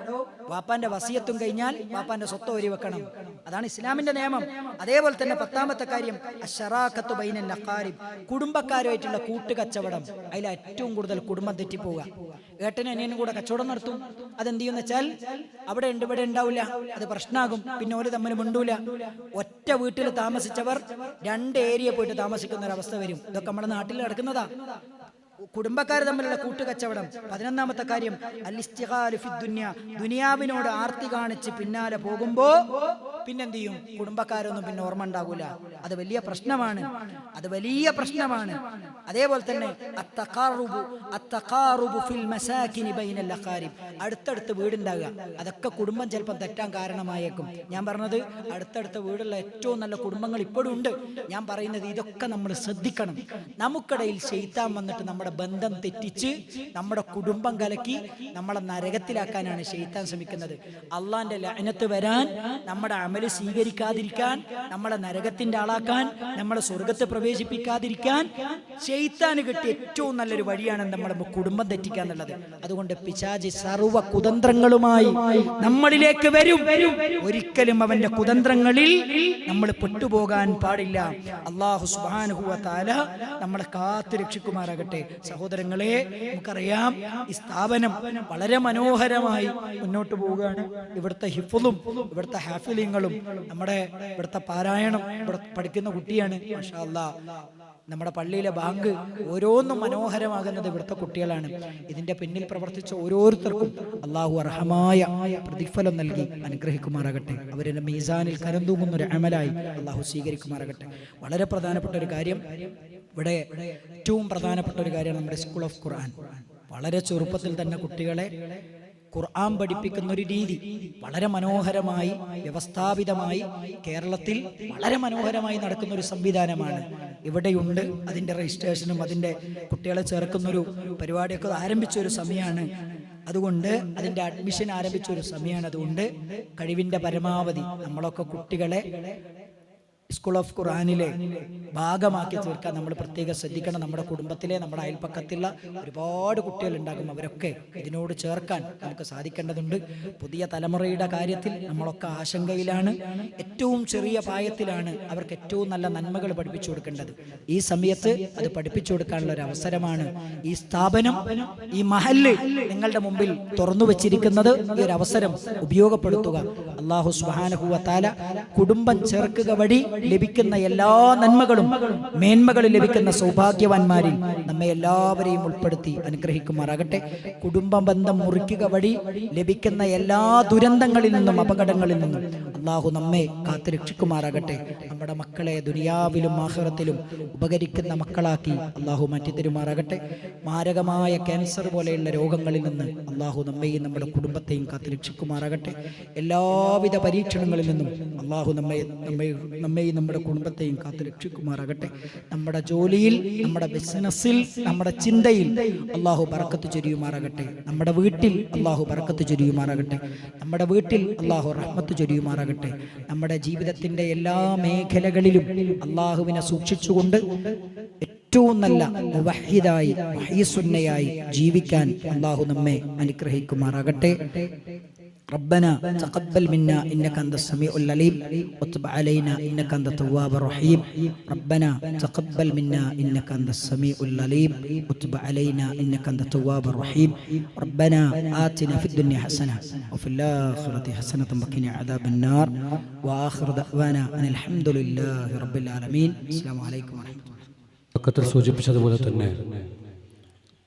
വാപ്പാന്റെ വസിയത്തും കഴിഞ്ഞാൽ വാപ്പാന്റെ സ്വത്ത് ഒരി വെക്കണം. അതാണ് ഇസ്ലാമിന്റെ നിയമം. അതേപോലെ തന്നെ 10ാമത്തെ കാര്യം അശ്ശറാഖത്തു ബൈനൽ അഖാരിബ്, കുടുംബക്കാരുമായിട്ടുള്ള കൂട്ടുകച്ചവടം. അതിൽ ഏറ്റവും കൂടുതൽ കുടുംബം തെറ്റിപ്പോവുക. ഏട്ടനും അനിയനും കൂടെ കച്ചവടം നടത്തും. അതെന്ത് ചെയ്യുന്ന വെച്ചാൽ അവിടെ ഉണ്ട് ഇവിടെ ഉണ്ടാവില്ല. അത് പ്രശ്നമാകും. പിന്നെ ഓര് തമ്മിൽ മിണ്ടൂല. ഒറ്റ വീട്ടിൽ താമസിച്ചവർ 2 ഏരിയ പോയിട്ട് താമസിക്കുന്ന ഒരു അവസ്ഥ വരും. ഇതൊക്കെ നമ്മുടെ നാട്ടിൽ നടക്കുന്നതാ. കുടുംബക്കാർ തമ്മിലുള്ള കൂട്ടുകച്ചവടം. 11ാമത്തെ കാര്യം അൽ-ഇസ്തിഗാലു ഫി ദുനിയ, ദുനിയാവിനോട് ആർത്തി കാണിച്ച് പിന്നാലെ പോകുമ്പോ പിന്നെന്ത് ചെയ്യും? കുടുംബക്കാരൊന്നും പിന്നെ ഓർമ്മ ഉണ്ടാകൂല. അത് വലിയ പ്രശ്നമാണ്. അതേപോലെ തന്നെ അത്തഖാറുബു ഫിൽ മസാകിനി ബൈനൽ അഖാരിബ്, അടുത്തടുത്ത് വീടുണ്ടാകുക. അതൊക്കെ കുടുംബം ചിലപ്പോൾ തെറ്റാൻ കാരണമായേക്കും. ഞാൻ പറഞ്ഞത് അടുത്തടുത്ത വീടുള്ള ഏറ്റവും നല്ല കുടുംബങ്ങൾ ഇപ്പോഴും ഉണ്ട്. ഞാൻ പറയുന്നത് ഇതൊക്കെ നമ്മൾ ശ്രദ്ധിക്കണം. നമുക്കിടയിൽ ശൈത്താൻ വന്നിട്ട് നമ്മുടെ ബന്ധം തെറ്റിച്ച് നമ്മുടെ കുടുംബം കലക്കി നമ്മളെ നരകത്തിലാക്കാനാണ് ശൈത്താൻ ശ്രമിക്കുന്നത്. അള്ളാന്റെ ലഅനത്ത് വരാൻ, നമ്മുടെ അമല് സ്വീകരിക്കാതിരിക്കാൻ, നമ്മളെ നരകത്തിന്റെ ആളാക്കാൻ, നമ്മളെ സ്വർഗത്തെ പ്രവേശിപ്പിക്കാതിരിക്കാൻ ശൈത്താന് കിട്ടിയ ഏറ്റവും നല്ലൊരു വഴിയാണ് നമ്മുടെ കുടുംബം തെറ്റിക്കുക എന്നുള്ളത്. അതുകൊണ്ട് പിശാചി സർവ്വ കുതന്ത്രങ്ങളുമായി നമ്മളിലേക്ക് വരും. ഒരിക്കലും അവന്റെ കുതന്ത്രങ്ങളിൽ നമ്മൾ പെട്ടുപോകാൻ പാടില്ല. അല്ലാഹു സുബ്ഹാനഹു വ തആല നമ്മളെ കാത്തു രക്ഷിക്കുമാറാകട്ടെ. സഹോദരങ്ങളെ, നമുക്കറിയാം ഈ സ്ഥാപനം വളരെ മനോഹരമായി മുന്നോട്ട് പോവുകയാണ്. ഇവിടുത്തെ ഹിഫ്ളും ഇവിടുത്തെ ഹാഫിലിങ്ങളും നമ്മുടെ ഇവിടുത്തെ പാരായണം ഇവിടെ പഠിക്കുന്ന കുട്ടിയാണ്. മാഷാ അല്ലാഹ്. നമ്മുടെ പള്ളിയിലെ ബാങ്ക് ഓരോന്നും മനോഹരമാകുന്നത് ഇവിടുത്തെ കുട്ടികളാണ്. ഇതിന്റെ പിന്നിൽ പ്രവർത്തിച്ച ഓരോരുത്തർക്കും അള്ളാഹു അർഹമായ പ്രതിഫലം നൽകി അനുഗ്രഹിക്കുമാറാകട്ടെ. അവരുടെ മീസാനിൽ കരം തൂങ്ങുന്ന ഒരു അമലായി അള്ളാഹു സ്വീകരിക്കുമാറാകട്ടെ. വളരെ പ്രധാനപ്പെട്ട ഒരു കാര്യം, ഇവിടെ ഏറ്റവും പ്രധാനപ്പെട്ട ഒരു കാര്യമാണ് നമ്മുടെ സ്കൂൾ ഓഫ് ഖുർആൻ. വളരെ ചെറുപ്പത്തിൽ തന്നെ കുട്ടികളെ ഖുർആൻ പഠിപ്പിക്കുന്ന ഒരു രീതി വളരെ മനോഹരമായി വ്യവസ്ഥാപിതമായി കേരളത്തിൽ വളരെ മനോഹരമായി നടക്കുന്ന ഒരു സംവിധാനമാണ് ഇവിടെയുണ്ട്. അതിൻ്റെ രജിസ്ട്രേഷനും അതിൻ്റെ കുട്ടികളെ ചേർക്കുന്നൊരു പരിപാടിയൊക്കെ ആരംഭിച്ച ഒരു സമയമാണ്. അതുകൊണ്ട് അതിൻ്റെ അഡ്മിഷൻ ആരംഭിച്ച ഒരു സമയമാണ്. അതുകൊണ്ട് കഴിവിൻ്റെ പരമാവധി നമ്മളൊക്കെ കുട്ടികളെ സ്കൂൾ ഓഫ് ഖുർആനിലെ ഭാഗമാക്കി തീർക്കാൻ നമ്മൾ പ്രത്യേകം ശ്രദ്ധിക്കണം. നമ്മുടെ കുടുംബത്തിലെ, നമ്മുടെ അയൽപ്പക്കത്തുള്ള ഒരുപാട് കുട്ടികൾ ഉണ്ടാകും. അവരൊക്കെ ഇതിനോട് ചേർക്കാൻ നമുക്ക് സാധിക്കേണ്ടതുണ്ട്. പുതിയ തലമുറയുടെ കാര്യത്തിൽ നമ്മളൊക്കെ ആശങ്കയിലാണ്. ഏറ്റവും ചെറിയ പ്രായത്തിലാണ് അവർക്ക് ഏറ്റവും നല്ല നന്മകൾ പഠിപ്പിച്ചു കൊടുക്കേണ്ടത്. ഈ സമയത്ത് അത് പഠിപ്പിച്ചു കൊടുക്കാനുള്ള ഒരു അവസരമാണ് ഈ സ്ഥാപനം, ഈ മഹല്ല് നിങ്ങളുടെ മുമ്പിൽ തുറന്നു വെച്ചിരിക്കുന്നത്. ഈ ഒരു അവസരം ഉപയോഗപ്പെടുത്തുക. അല്ലാഹു സുബ്ഹാനഹു വ തആല കുടുംബം ചേർക്കുക വഴി ലഭിക്കുന്ന എല്ലാ നന്മകളും മേന്മകളും ലഭിക്കുന്ന സൗഭാഗ്യവാന്മാരിൽ നമ്മെ എല്ലാവരെയും ഉൾപ്പെടുത്തി അനുഗ്രഹിക്കുമാറാകട്ടെ. കുടുംബ ബന്ധം മുറിക്കുക വഴി ലഭിക്കുന്ന എല്ലാ ദുരന്തങ്ങളിൽ നിന്നും അപകടങ്ങളിൽ നിന്നും അള്ളാഹു നമ്മെ കാത്തുരക്ഷിക്കുമാറാകട്ടെ. നമ്മുടെ മക്കളെ ദുനിയാവിലും ആഖിറത്തിലും ഉപകരിക്കുന്ന മക്കളാക്കി അള്ളാഹു മാറ്റിത്തരുമാറാകട്ടെ. മാരകമായ ക്യാൻസർ പോലെയുള്ള രോഗങ്ങളിൽ നിന്ന് അള്ളാഹു നമ്മെയും നമ്മുടെ കുടുംബത്തെയും കാത്തുരക്ഷിക്കുമാറാകട്ടെ. എല്ലാവിധ പരീക്ഷണങ്ങളിൽ നിന്നും അള്ളാഹു നമ്മെ നമ്മെയും നമ്മുടെ കുടുംബത്തെയും കാത്തു രക്ഷിക്കുമാറാകട്ടെ. നമ്മുടെ ജോലിയിൽ, നമ്മുടെ ബിസിനസ്സിൽ, നമ്മുടെ ചിന്തയിൽ അള്ളാഹു ബറക്കത്ത് ചൊരിയുമാറാകട്ടെ. നമ്മുടെ വീട്ടിൽ അള്ളാഹു ബറക്കത്ത് ചൊരിയുമാറാകട്ടെ. നമ്മുടെ വീട്ടിൽ അള്ളാഹു റഹ്മത്ത് ചൊരിയുമാറാകട്ടെ. നമ്മുടെ ജീവിതത്തിൻ്റെ എല്ലാ മേഖലകളിലും അള്ളാഹുവിനെ സൂക്ഷിച്ചുകൊണ്ട് ഏറ്റവും നല്ല മുവഹ്ഹിദായി വഹീസുന്നയായി ജീവിക്കാൻ അള്ളാഹു നമ്മെ അനുഗ്രഹിക്കുമാറാകട്ടെ. ربنا تقبل منا إنك أنت السميع العليم وتب علينا إنك أنت التواب الرحيم. ربنا تقبل منا إنك أنت السميع العليم وتب علينا إنك أنت التواب الرحيم. ربنا آتنا في الدنيا حسنة وفي الآخرة حسنة وقنا عذاب النار. وآخر دعوانا أن الحمد لله رب العالمين. السلام عليكم ورحمة الله.
പക്കത്തിൽ സൂചിപ്പിച്ചതുപോലെ തന്നെ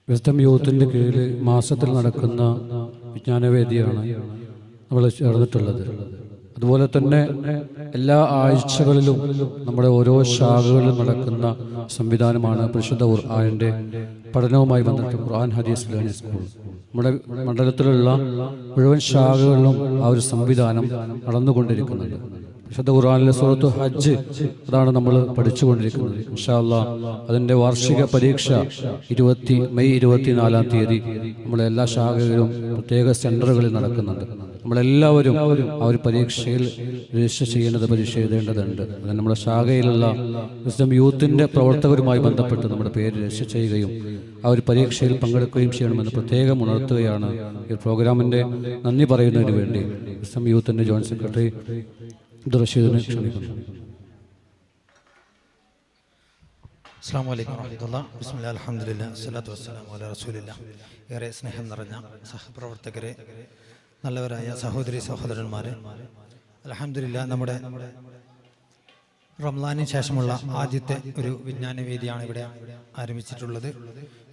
വിസ്ഡം യൂത്തിൻ്റെ കീഴിൽ മാസത്തിൽ നടക്കുന്ന വിജ്ഞാനവേദിയാണ് നമ്മൾ ചേർന്നിട്ടുള്ളത്. അതുപോലെ തന്നെ എല്ലാ ആഴ്ചകളിലും നമ്മുടെ ഓരോ ശാഖകളിലും നടക്കുന്ന സംവിധാനമാണ് പരിശുദ്ധ ഖുർആനിൻ്റെ പഠനവുമായി ബന്ധപ്പെട്ട് ഖുർആൻ ഹദീസ് ലേണിംഗ് സ്കൂൾ. നമ്മുടെ മണ്ഡലത്തിലുള്ള മുഴുവൻ ശാഖകളിലും ആ ഒരു സംവിധാനം നടന്നുകൊണ്ടിരിക്കുന്നുണ്ട്. വിശുദ്ധ ഖുർആനിലെ സൂറത്തു ഹജ്ജ് അതാണ് നമ്മൾ പഠിച്ചുകൊണ്ടിരിക്കുന്നത്. ഇൻഷാ അല്ലാഹ് അതിൻ്റെ വാർഷിക പരീക്ഷ മെയ് 24-ാം തീയതി നമ്മുടെ എല്ലാ ശാഖകളിലും പ്രത്യേക സെൻറ്ററുകളിൽ നടക്കുന്നുണ്ട്. നമ്മളെല്ലാവരും ആ ഒരു പരീക്ഷയിൽ രജിസ്റ്റർ ചെയ്യേണ്ടത്, പരീക്ഷ എഴുതേണ്ടതുണ്ട്. അത് നമ്മുടെ ശാഖയിലുള്ള വിസ്ഡം യൂത്തിൻ്റെ പ്രവർത്തകരുമായി ബന്ധപ്പെട്ട് നമ്മുടെ പേര് രജിസ്റ്റർ ചെയ്യുകയും ആ ഒരു പരീക്ഷയിൽ പങ്കെടുക്കുകയും ചെയ്യണമെന്ന് പ്രത്യേകം ഉണർത്തുകയാണ് ഈ പ്രോഗ്രാമിൻ്റെ നന്ദി പറയുന്നതിന് വേണ്ടി വിസ്ഡം യൂത്തിൻ്റെ ജോയിൻറ്റ് സെക്രട്ടറി റഷീദിനെ ക്ഷണിക്കുന്നു.
അസ്സലാമു അലൈക്കും വറഹ്മത്തുള്ളാഹി. ബിസ്മില്ലാഹിർ അൽഹംദുലില്ലാഹി വസ്സലാത്തു വസ്സലാമു അലാ റസൂലില്ലാഹ്. ഏറെ സ്നേഹം നിറഞ്ഞ സഹപ്രവർത്തകരെ, നല്ലവരായ സഹോദരി സഹോദരന്മാരെ, അൽഹംദുലില്ലാഹ് നമ്മുടെ റമളാനിന് ശേഷമുള്ള ആദ്യത്തെ ഒരു വിജ്ഞാനവേദിയാണ് ഇവിടെ ആരംഭിച്ചിട്ടുള്ളത്.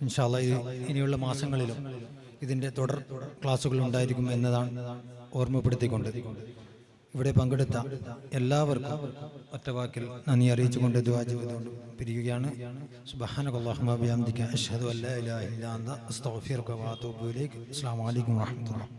ഇൻഷാ അല്ലാഹ് ഇനിയുള്ള മാസങ്ങളിലും ഇതിൻ്റെ തുടർ ക്ലാസ്സുകൾ ഉണ്ടായിരിക്കും എന്നതാണ് ഓർമ്മപ്പെടുത്തിക്കൊണ്ട് ഇവിടെ പങ്കെടുത്ത എല്ലാവർക്കും ഒറ്റവാക്കിൽ നന്ദി അറിയിച്ചുകൊണ്ട് ദുആ ചെയ്തുകൊണ്ട് പിരിയുകയാണ്. സുബ്ഹാനകല്ലാഹുമ്മ വബിഹംദിക അശ്ഹദു അല്ലാ ഇലാഹ ഇല്ലാ അൻത അസ്തഗ്ഫിറുക വഅതൂബു ഇലൈക്. അസ്സലാമു അലൈക്കും വറഹ്മത്തുള്ളാഹി.